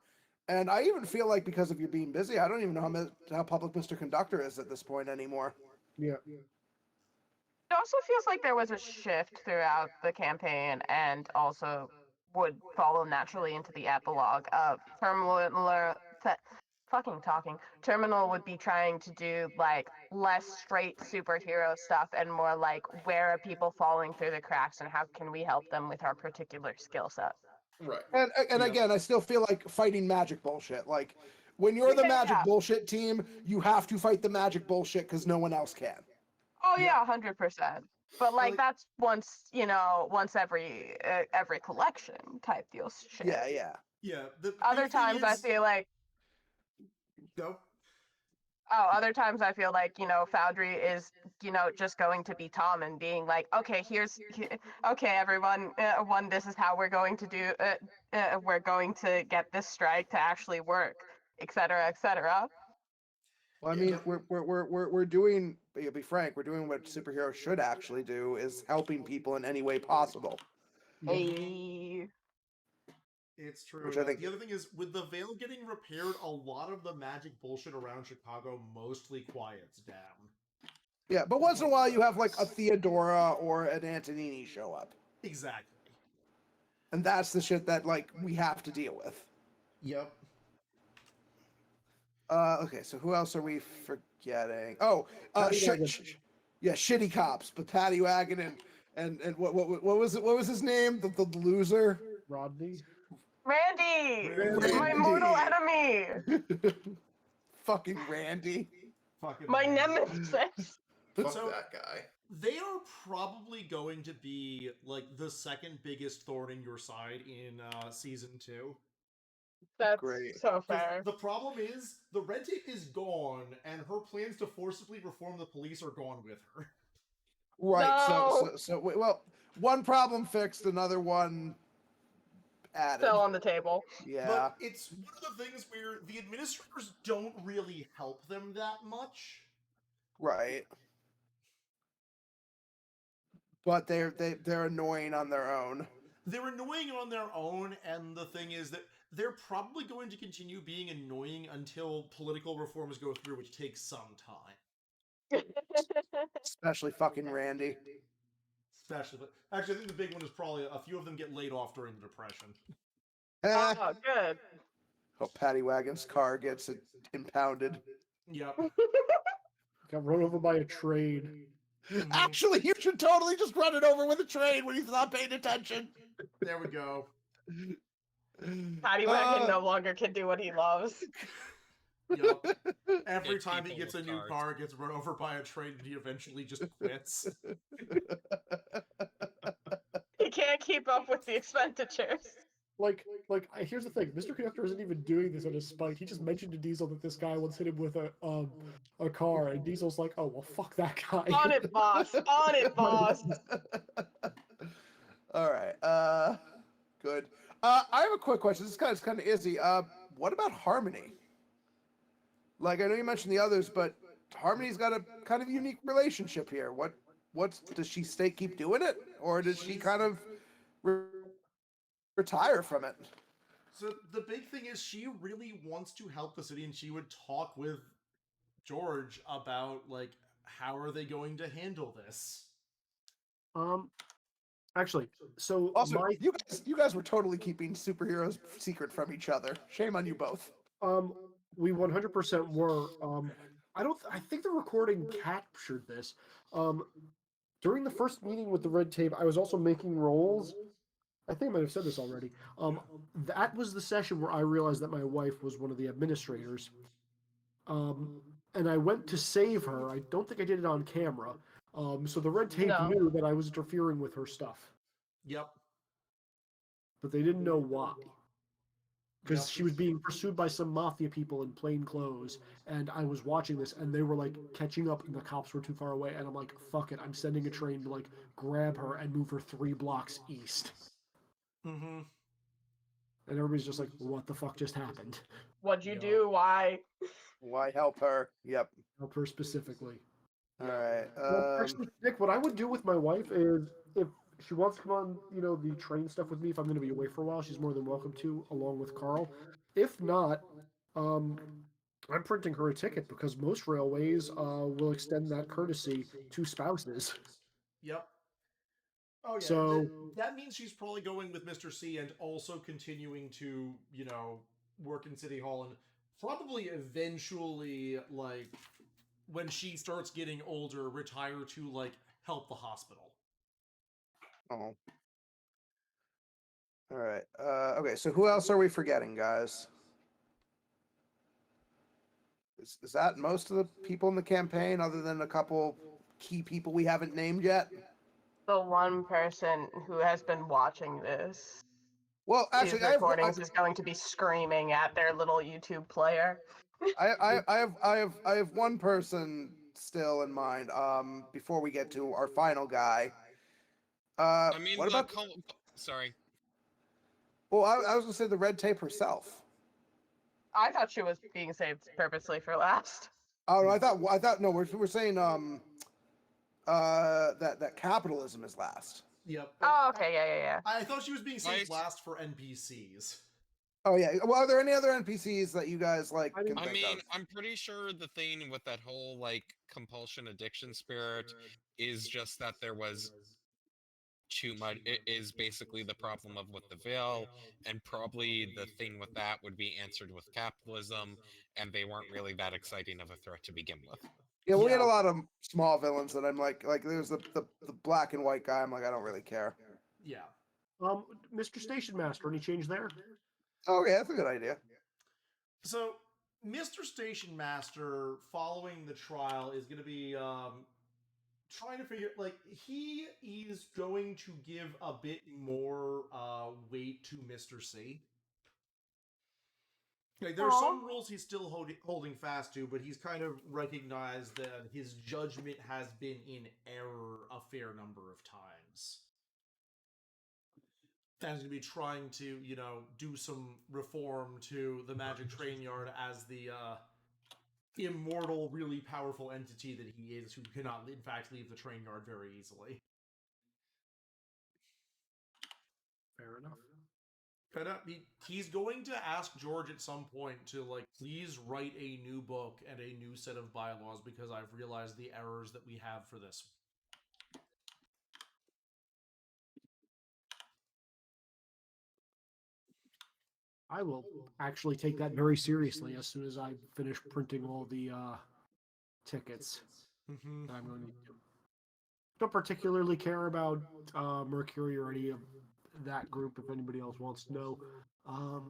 and I even feel like because of you being busy, I don't even know how public Mr. Conductor is at this point anymore. Yeah. It also feels like there was a shift throughout the campaign, and also would follow naturally into the epilogue of Terminal would be trying to do like less straight superhero stuff and more like, where are people falling through the cracks and how can we help them with our particular skill set. Right. And Yep. again, I still feel like fighting magic bullshit. Like when you're the magic Yeah. bullshit team, you have to fight the magic bullshit because no one else can. Oh Yeah. yeah, 100%. But like that's once every collection type deal shit. Yeah. Yeah. The Other big thing times I is- feel like Go. other times I feel like, Foundry is, just going to be Tom and being like, okay, okay, everyone, this is how we're going to do, we're going to get this strike to actually work, etc., etc. Well, I Yeah, mean, but- we're doing. To be frank, we're doing what superheroes should actually do: is helping people in any way possible. Hey. It's true. Which I think- The other thing is, with the veil getting repaired, a lot of the magic bullshit around Chicago mostly quiets down. Yeah, but once in a while you have like a Theodora or an Antonini show up, Exactly. and that's the shit that like we have to deal with. Yep. Okay, so who else are we forgetting? Oh, Patty Wagon. shitty cops, but Patty Wagon and what was it? What was his name? The loser. Rodney. Randy, Randy. my mortal enemy, Fucking Randy. Fucking my man. nemesis. Fuck So- that guy. They are probably going to be like the second biggest thorn in your side in season 2. That's Great. so 'Cause fair. the problem is the red tape is gone, and her plans to forcibly reform the police are gone with her. Right. No. So well, one problem fixed, another one added. Still on the table. Yeah. But it's one of the things where the administrators don't really help them that much. Right. But they're annoying on their own. They're annoying on their own, and the thing is that they're probably going to continue being annoying until political reforms go through, which takes some time. Especially fucking Randy. Especially, but actually, I think the big one is probably a few of them get laid off during the Depression. Oh, good. Hope Patty Wagon's car gets impounded. Yep. Got run over by a train. Mhm. Actually, you should totally just run it over with a train when he's not paying attention. There we go. Patty Wagon no longer can do what he loves. Yep. Every Hit time he people gets a with new cars. car, gets run over by a train, and he eventually just quits. He can't keep up with the expenditures. Here's the thing. Mr. Conductor isn't even doing this on a spite. He just mentioned to Diesel that this guy once hit him with a a car, and Diesel's like, "Oh well, fuck that guy." On it, boss. On it, boss. All right. Good. I have a quick question. This guy's kind of easy. What about Harmony? Like, I know you mentioned the others, but Harmony's got a kind of unique relationship here. What's does she keep doing it, or does she kind of retire from it? So the big thing is she really wants to help the city, and she would talk with George about like how are they going to handle this. Actually, so Also, you guys were totally keeping superheroes secret from each other. Shame on you both. we 100% were. I think the recording captured this. During the first meeting with the red tape, I was also making rolls. I think I might have said this already. That was the session where I realized that my wife was one of the administrators. And I went to save her. I don't think I did it on camera. So the red tape No. knew that I was interfering with her stuff, Yep. but they didn't know why. Because Yep. she was being pursued by some mafia people in plain clothes, and I was watching this, and they were like catching up, and the cops were too far away, and I'm like, fuck it, I'm sending a train to like grab her and move her 3 blocks east. Mm-hmm. And everybody's just like, what the fuck just happened? What'd you Yup. do? Why? Why help her? Yep. Help her specifically. All right. Well, actually, Nick, what I would do with my wife is if she wants to come on, the train stuff with me, if I'm going to be away for a while, she's more than welcome to, along with Carl. If not, I'm printing her a ticket because most railways will extend that courtesy to spouses. Yep. Oh yeah. So that means she's probably going with Mr. C and also continuing to, work in City Hall and probably eventually, like, when she starts getting older, retire to, like, help the hospital. Oh. All right. Okay. So who else are we forgetting, guys? Is that most of the people in the campaign, other than a couple key people we haven't named yet? The one person who has been watching Well, these actually, recordings is going to be screaming at their little YouTube player. I have one person still in mind. Before we get to our final guy. I mean, What about? sorry. Well, I was gonna say the red tape herself. I thought she was being saved purposely for last. Oh no, I thought no, we're saying that capitalism is last. Yep. Oh, okay, yeah. I thought she was being saved Nice. last for NPCs. Oh yeah. Well, are there any other NPCs that you guys like? I Can I think mean, of? I'm pretty sure the thing with that whole like compulsion addiction spirit is just that there was too much. It is basically the problem of with the veil, and probably the thing with that would be answered with capitalism, and they weren't really that exciting of a threat to begin with. Yeah, we had a Yeah. lot of small villains that I'm like there's the black and white guy. I'm like, I don't really care. Yeah. Mr. Station Master, any change there? Oh yeah, that's a good idea. So, Mr. Station Master, following the trial, is going to be trying to figure, like, he is going to give a bit more weight to Mr. C. Like, there are Aw. some rules he's still holding fast to, but he's kind of recognized that his judgment has been in error a fair number of times. And he's going to be trying to, do some reform to the Magic Train Yard as the immortal, really powerful entity that he is, who cannot, in fact, leave the train yard very easily. Fair enough. But he's going to ask George at some point to, like, please write a new book and a new set of bylaws because I've realized the errors that we have for this. I will actually take that very seriously as soon as I finish printing all the tickets Mm-hmm. that I'm going to do. Don't particularly care about Mercury or any of that group. If anybody else wants to know, I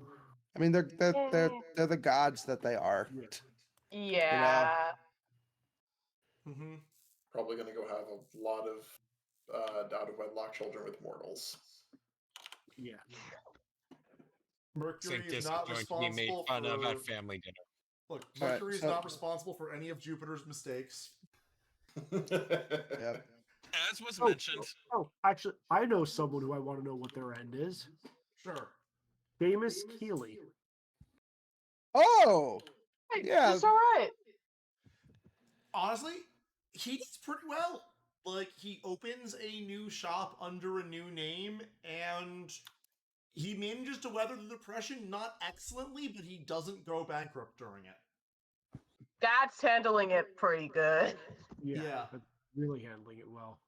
mean, they're the gods that they are. Yeah. Mm-hmm. Probably going to go have a lot of out of wedlock children with mortals. yeah. Mercury Think is this is not going to be made responsible fun of for. at family dinner. Look, All right, Mercury is so- not responsible for any of Jupiter's mistakes. Yep. As was Oh, mentioned, actually, I know someone who I want to know what their end is. Sure. Famous Keeley. Oh, Hey, yeah. that's all right. Honestly, he does pretty well. Like, he opens a new shop under a new name, and he manages to weather the depression not excellently, but he doesn't go bankrupt during it. That's handling it pretty good. Yeah. But really handling it well.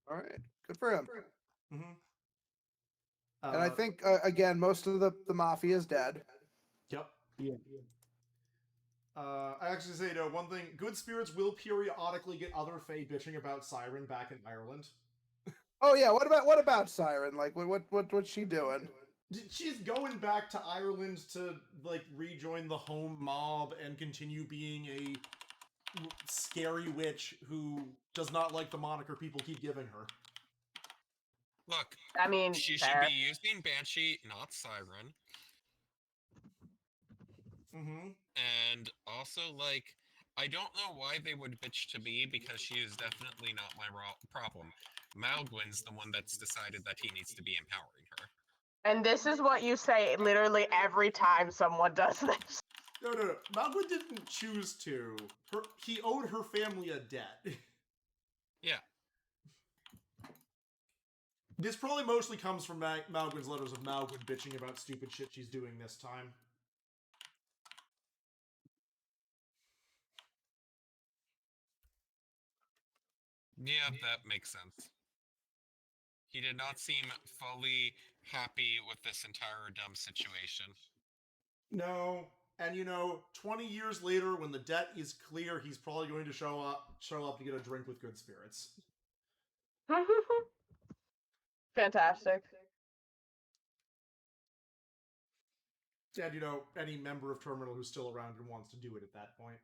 All right, good for him. Mm-hmm. And I think again, most of the mafia is dead. Yep. Yeah. I actually say, one thing: good spirits will periodically get other Fae bitching about Siren back in Ireland. Oh yeah, what about Siren? Like, what's she doing? She's going back to Ireland to like rejoin the home mob and continue being a scary witch who does not like the moniker people keep giving her. look, I mean, she should fair. be using Banshee, not Siren. Mm-hmm. And also, like, I don't know why they would bitch to me because she is definitely not my problem. Malgwyn's the one that's decided that he needs to be empowering her. And this is what you say literally every time someone does this. No. Malgwyn didn't choose to. He owed her family a debt. Yeah. This probably mostly comes from Malgwyn's letters of Malgwyn bitching about stupid shit she's doing this time. Yeah, that makes sense. He did not seem fully happy with this entire dumb situation. No, and 20 years later, when the debt is clear, he's probably going to show up to get a drink with good spirits. Fantastic. And any member of Terminal who's still around and wants to do it at that point.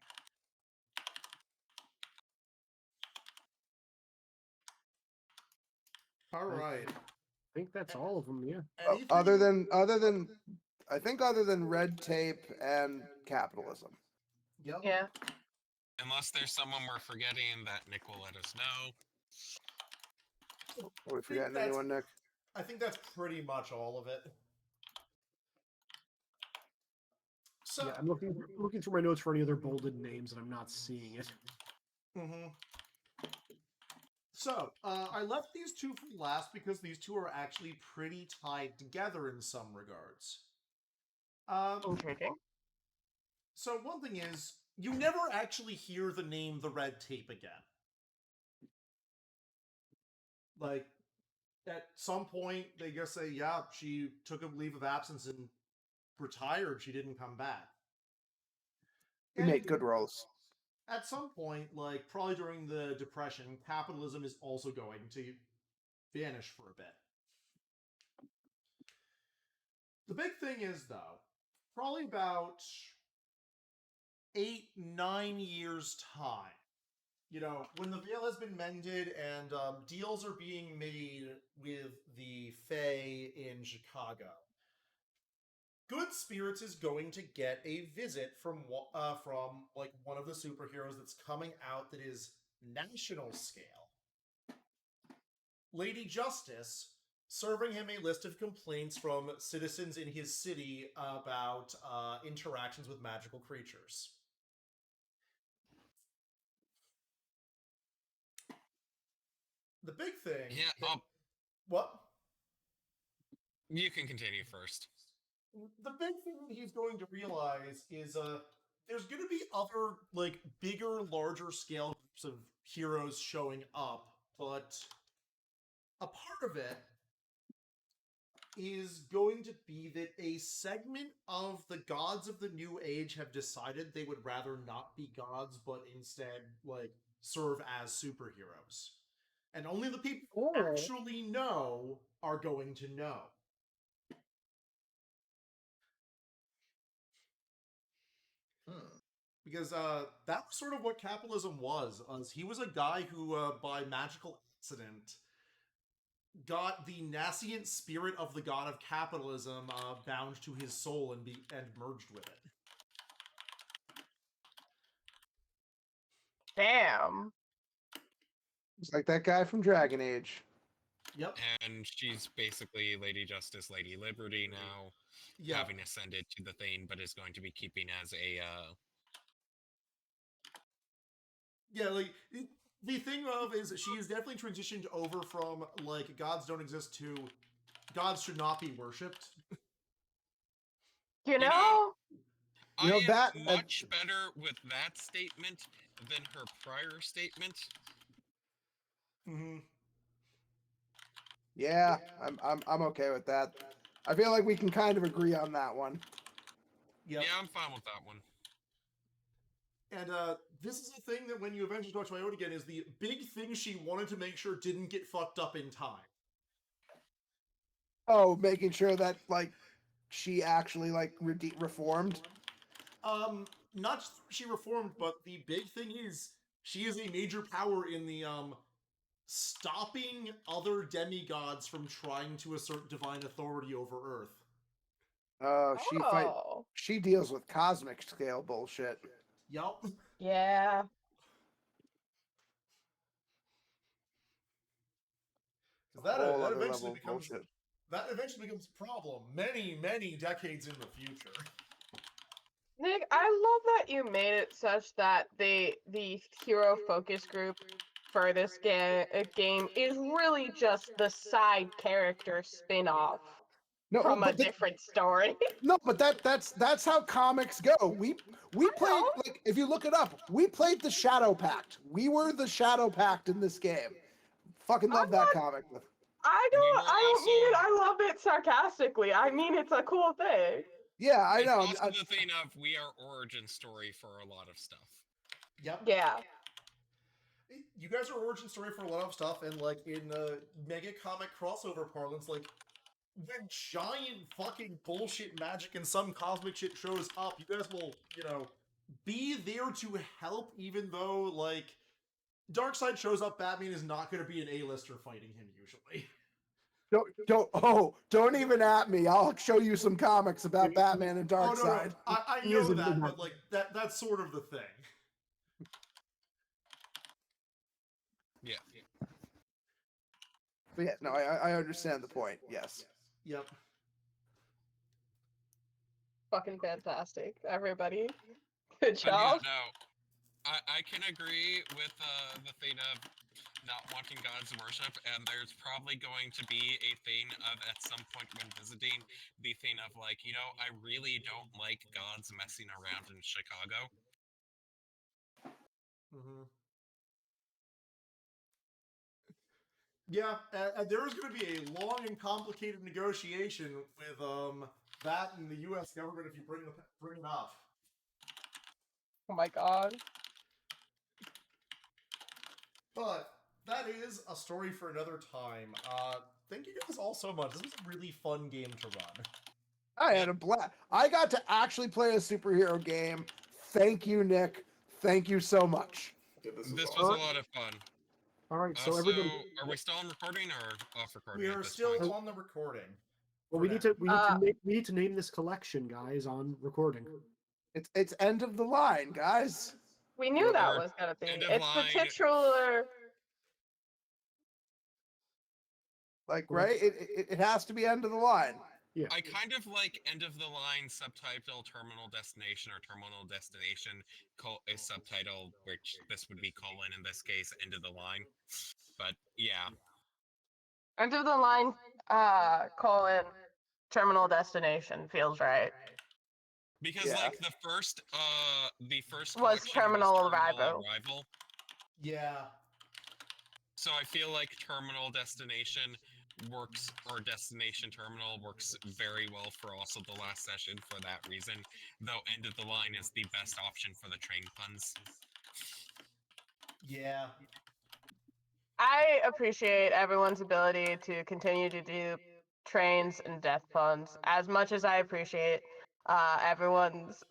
All right. I think that's all of them. Yeah. Anything... Other than I think other than red tape and capitalism. Yep. Yeah. Unless there's someone we're forgetting that Nick will let us know. Are we forgetting anyone, Nick? I think that's pretty much all of it. So, Yeah, I'm looking through my notes for any other bolded names, and I'm not seeing it. Mm-hmm. So, I left these two for last because these two are actually pretty tied together in some regards. Intriguing. So one thing is, you never actually hear the name The Red Tape again. Like, at some point, they just say, yeah, she took a leave of absence and retired. She didn't come back. You make good roles. At some point, like, probably during the Depression, capitalism is also going to vanish for a bit. The big thing is, though, probably about 8-9 years' time, when the veil has been mended and deals are being made with the Fae in Chicago, Good Spirits is going to get a visit from like one of the superheroes that's coming out that is national scale. Lady Justice, serving him a list of complaints from citizens in his city about interactions with magical creatures. The big thing... Yeah, What? You can continue first. The big thing that he's going to realize is there's going to be other, like, bigger, larger scale groups of heroes showing up, but a part of it is going to be that a segment of the gods of the New Age have decided they would rather not be gods, but instead, like, serve as superheroes. And only the people who actually know are going to know. Because that was sort of what capitalism was. He was a guy who, by magical accident, got the nascent spirit of the god of capitalism bound to his soul and merged with it. Damn. It's like that guy from Dragon Age. Yep. And she's basically Lady Justice, Lady Liberty now, Yeah. having ascended to the Thane, but is going to be keeping as a Yeah, like the thing of is she is definitely transitioned over from like gods don't exist to gods should not be worshipped. You know, know? I You know, am that- much better with that statement than her prior statement. Mm-hmm. Yeah, I'm okay with that. I feel like we can kind of agree on that one. Yep. Yeah, I'm fine with that one. And this is a thing that when you eventually talk to Iota again is the big thing she wanted to make sure didn't get fucked up in time. Oh, making sure that like she actually like reformed. Not just she reformed, but the big thing is she is a major power in the stopping other demigods from trying to assert divine authority over Earth. Oh, Oh. she deals with cosmic scale bullshit. Yup. Yeah. Because Whole that other eventually level of becomes bullshit. a problem many decades in the future. Nick, I love that you made it such that the hero focus group for this game is really just the side character spin-off No, from a but different story. no, but that's how comics go. We played know. like if you look it up, we played the Shadow Pact. We were the Shadow Pact in this game. Fucking love I'm that not- comic. I We were don't mean it. also- I love it sarcastically. I mean it's a cool thing. Yeah, I It's know. also the thing of we are origin story for a lot of stuff. Yep. Yeah. You guys are origin story for a lot of stuff, and like in mega comic crossover parlance, like when giant fucking bullshit magic and some cosmic shit shows up, you guys will, be there to help, even though like Darkseid shows up, Batman is not going to be an A-lister fighting him usually. Don't even at me. I'll show you some comics about Batman and Oh Darkseid. no, I He know isn't that, in but that. like that's sort of the thing. Yeah. But yeah, no, I understand the point. Yes. Yep. Fucking fantastic, everybody. Good But yeah, job. no. I can agree with the thing of not wanting God's worship, and there's probably going to be a thing of at some point when visiting the thing of like, I really don't like gods messing around in Chicago. Mm-hmm. Yeah, and there is going to be a long and complicated negotiation with that and the U.S. government if you bring it up. Oh my god. But that is a story for another time. Thank you guys all so much. This was a really fun game to run. I had a blast. I got to actually play a superhero game. Thank you, Nick. Thank you so much. Yeah, this This awesome. was a lot of fun. All right, so So, everybody. are we still on recording or off recording? We at are this still point? on the recording. Well, for we now. need to name this collection, guys, on recording. It's end of the line, guys. We knew Or that was gonna be. end of It's the line. titular. Like, right? It has to be end of the line. Yeah. I kind of like end of the line subtitle terminal destination or terminal destination a subtitle, which this would be colon in this case, end of the line. But yeah, End of the line, colon, terminal destination feels right. because Yeah. like the first Was collection terminal arrival. arrival. Yeah. So I feel like terminal destination works, or destination terminal works very well for also the last session for that reason, though end of the line is the best option for the train puns. Yeah. I appreciate everyone's ability to continue to do trains and death puns as much as I appreciate everyone's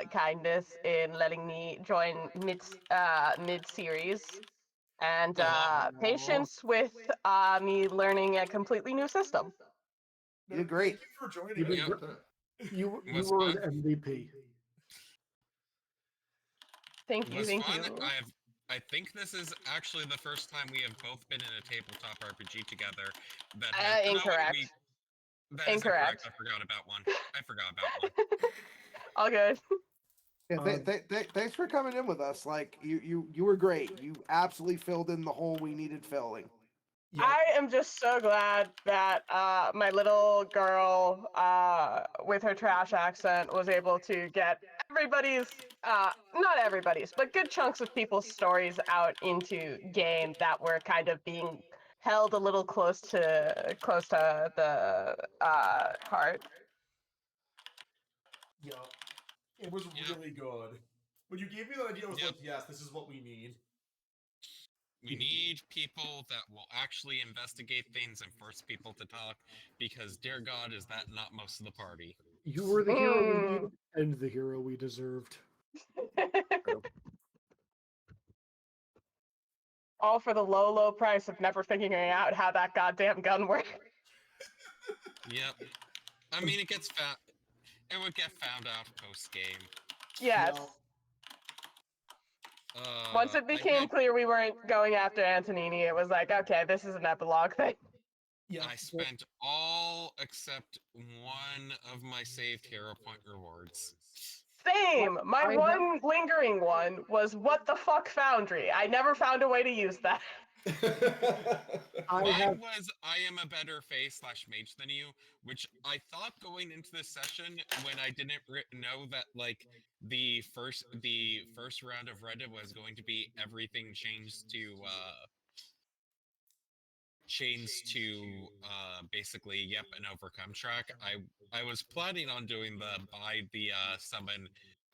kindness in letting me join mid series and patience with me learning a completely new system. You did great. Thank you for joining You us. did Yep. great. You Was were fun. an MVP. Thank you, Was thank fun. you. I have I think this is actually the first time we have both been in a tabletop RPG together. That Incorrect. That is incorrect. I forgot about one. All good. Yeah, thanks for coming in with us. Like you were great. You absolutely filled in the hole we needed filling. Yep. I am just so glad that my little girl with her trash accent was able to get everybody's, not everybody's, but good chunks of people's stories out into game that were kind of being held a little close to the heart. Yep. It was really good. When you gave me that idea, I was Yep. like, yes, this is what we need. We need people that will actually investigate things and force people to talk, because, dear God, is that not most of the party? You were the hero we needed and the hero we deserved. All for the low, low price of never figuring out how that goddamn gun works. Yep. I mean, it would get found out post-game. Yes. Yep. Once it became clear we weren't going after Antonini, it was like, okay, this is an epilogue thing. Yeah. I spent all except one of my saved hero point rewards. Same. My I one lingering one was what the fuck Foundry. I never found a way to use that. Mine was I am a better Fae/mage than you, which I thought going into this session when I didn't know that like the first round of Reddit was going to be everything changed to basically an overcome track. I was planning on doing the summon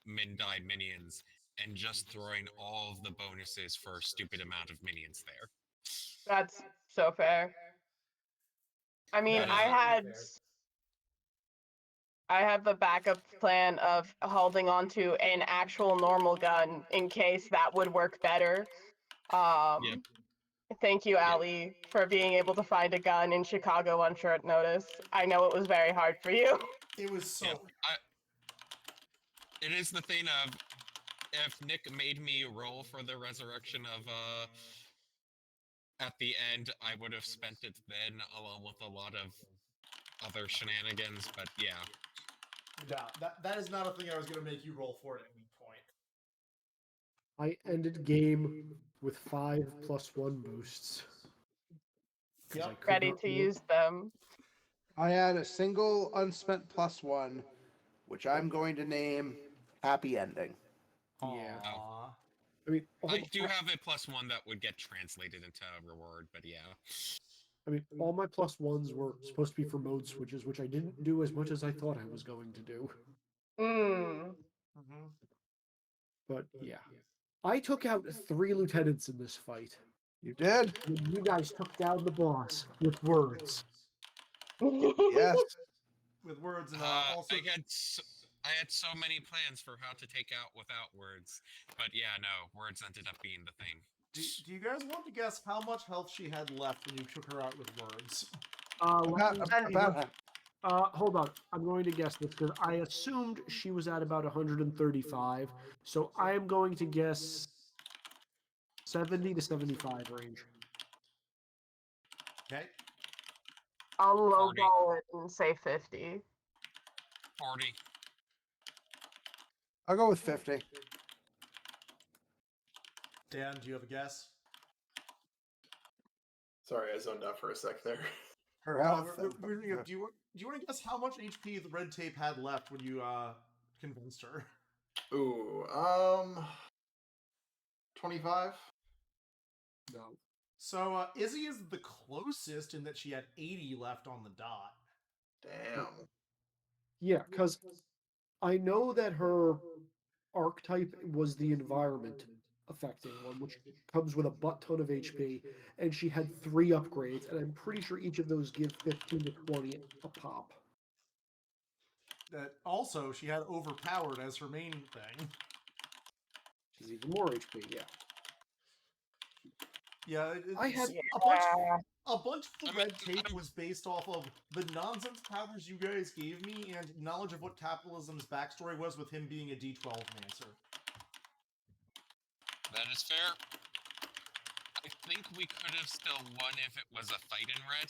min-die minions and just throwing all of the bonuses for a stupid amount of minions there. That's so fair. I mean, That is I very fair. had the backup plan of holding onto an actual normal gun in case that would work better. Yep. Thank you, Ali, for being able to find a gun in Chicago on short notice. I know it was very hard for you. It was so. It is the thing of, if Nick made me roll for the resurrection of at the end, I would have spent it then, along with a lot of other shenanigans. But yeah. Yeah, that is not a thing I was going to make you roll for at any point. I ended game with 5+1 boosts. Yep. Ready to use them. I had a single unspent +1, which I'm going to name Happy Ending. Yeah. Aww. I mean, I do have a +1 that would get translated into a reward, but yeah. I mean, all my +1s were supposed to be for mode switches, which I didn't do as much as I thought I was going to do. Mm-hmm. But yeah. I took out 3 lieutenants in this fight. You did? And you guys took down the boss with words. Yes. With words and also. I had so many plans for how to take out without words, but yeah, no, words ended up being the thing. Do you guys want to guess how much health she had left when you took her out with words? Hold on. I'm going to guess this because I assumed she was at about 135. So I am going to guess 70 to 75 range. Okay. I'll lowball it and say 50. 40. I'll go with 50. Dan, do you have a guess? Sorry, I zoned out for a sec there. Her health. Do you want to guess how much HP the red tape had left when you convinced her? Ooh, 25? No. So Izzy is the closest in that she had 80 left on the dot. Damn. Yeah, because I know that her archetype was the environment affecting one, which comes with a butt ton of HP, and she had 3 upgrades, and I'm pretty sure each of those give 15 to 20 a pop. That also she had overpowered as her main thing. She's even more HP, yeah. Yeah, I had a bunch of the red tape was based off of the nonsense powers you guys gave me and knowledge of what capitalism's backstory was with him being a D12 Mancer. That is fair. I think we could have still won if it was a fight in red.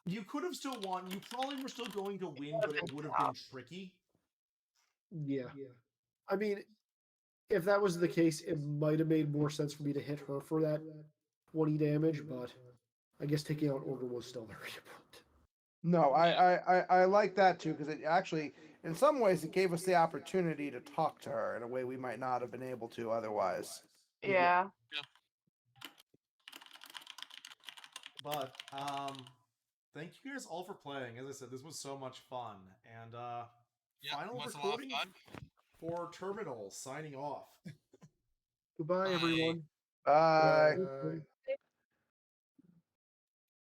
You could have still won. You probably were still going to win, but it would have been tricky. Yeah. I mean, if that was the case, it might have made more sense for me to hit her for that 20 damage, but I guess taking out Order was still very important. No, I like that too, because it actually, in some ways, it gave us the opportunity to talk to her in a way we might not have been able to otherwise. Yeah. But thank you guys all for playing. As I said, this was so much fun. And final was a lot of recording fun. for Terminal signing off. Goodbye, Bye. everyone. Bye. Bye.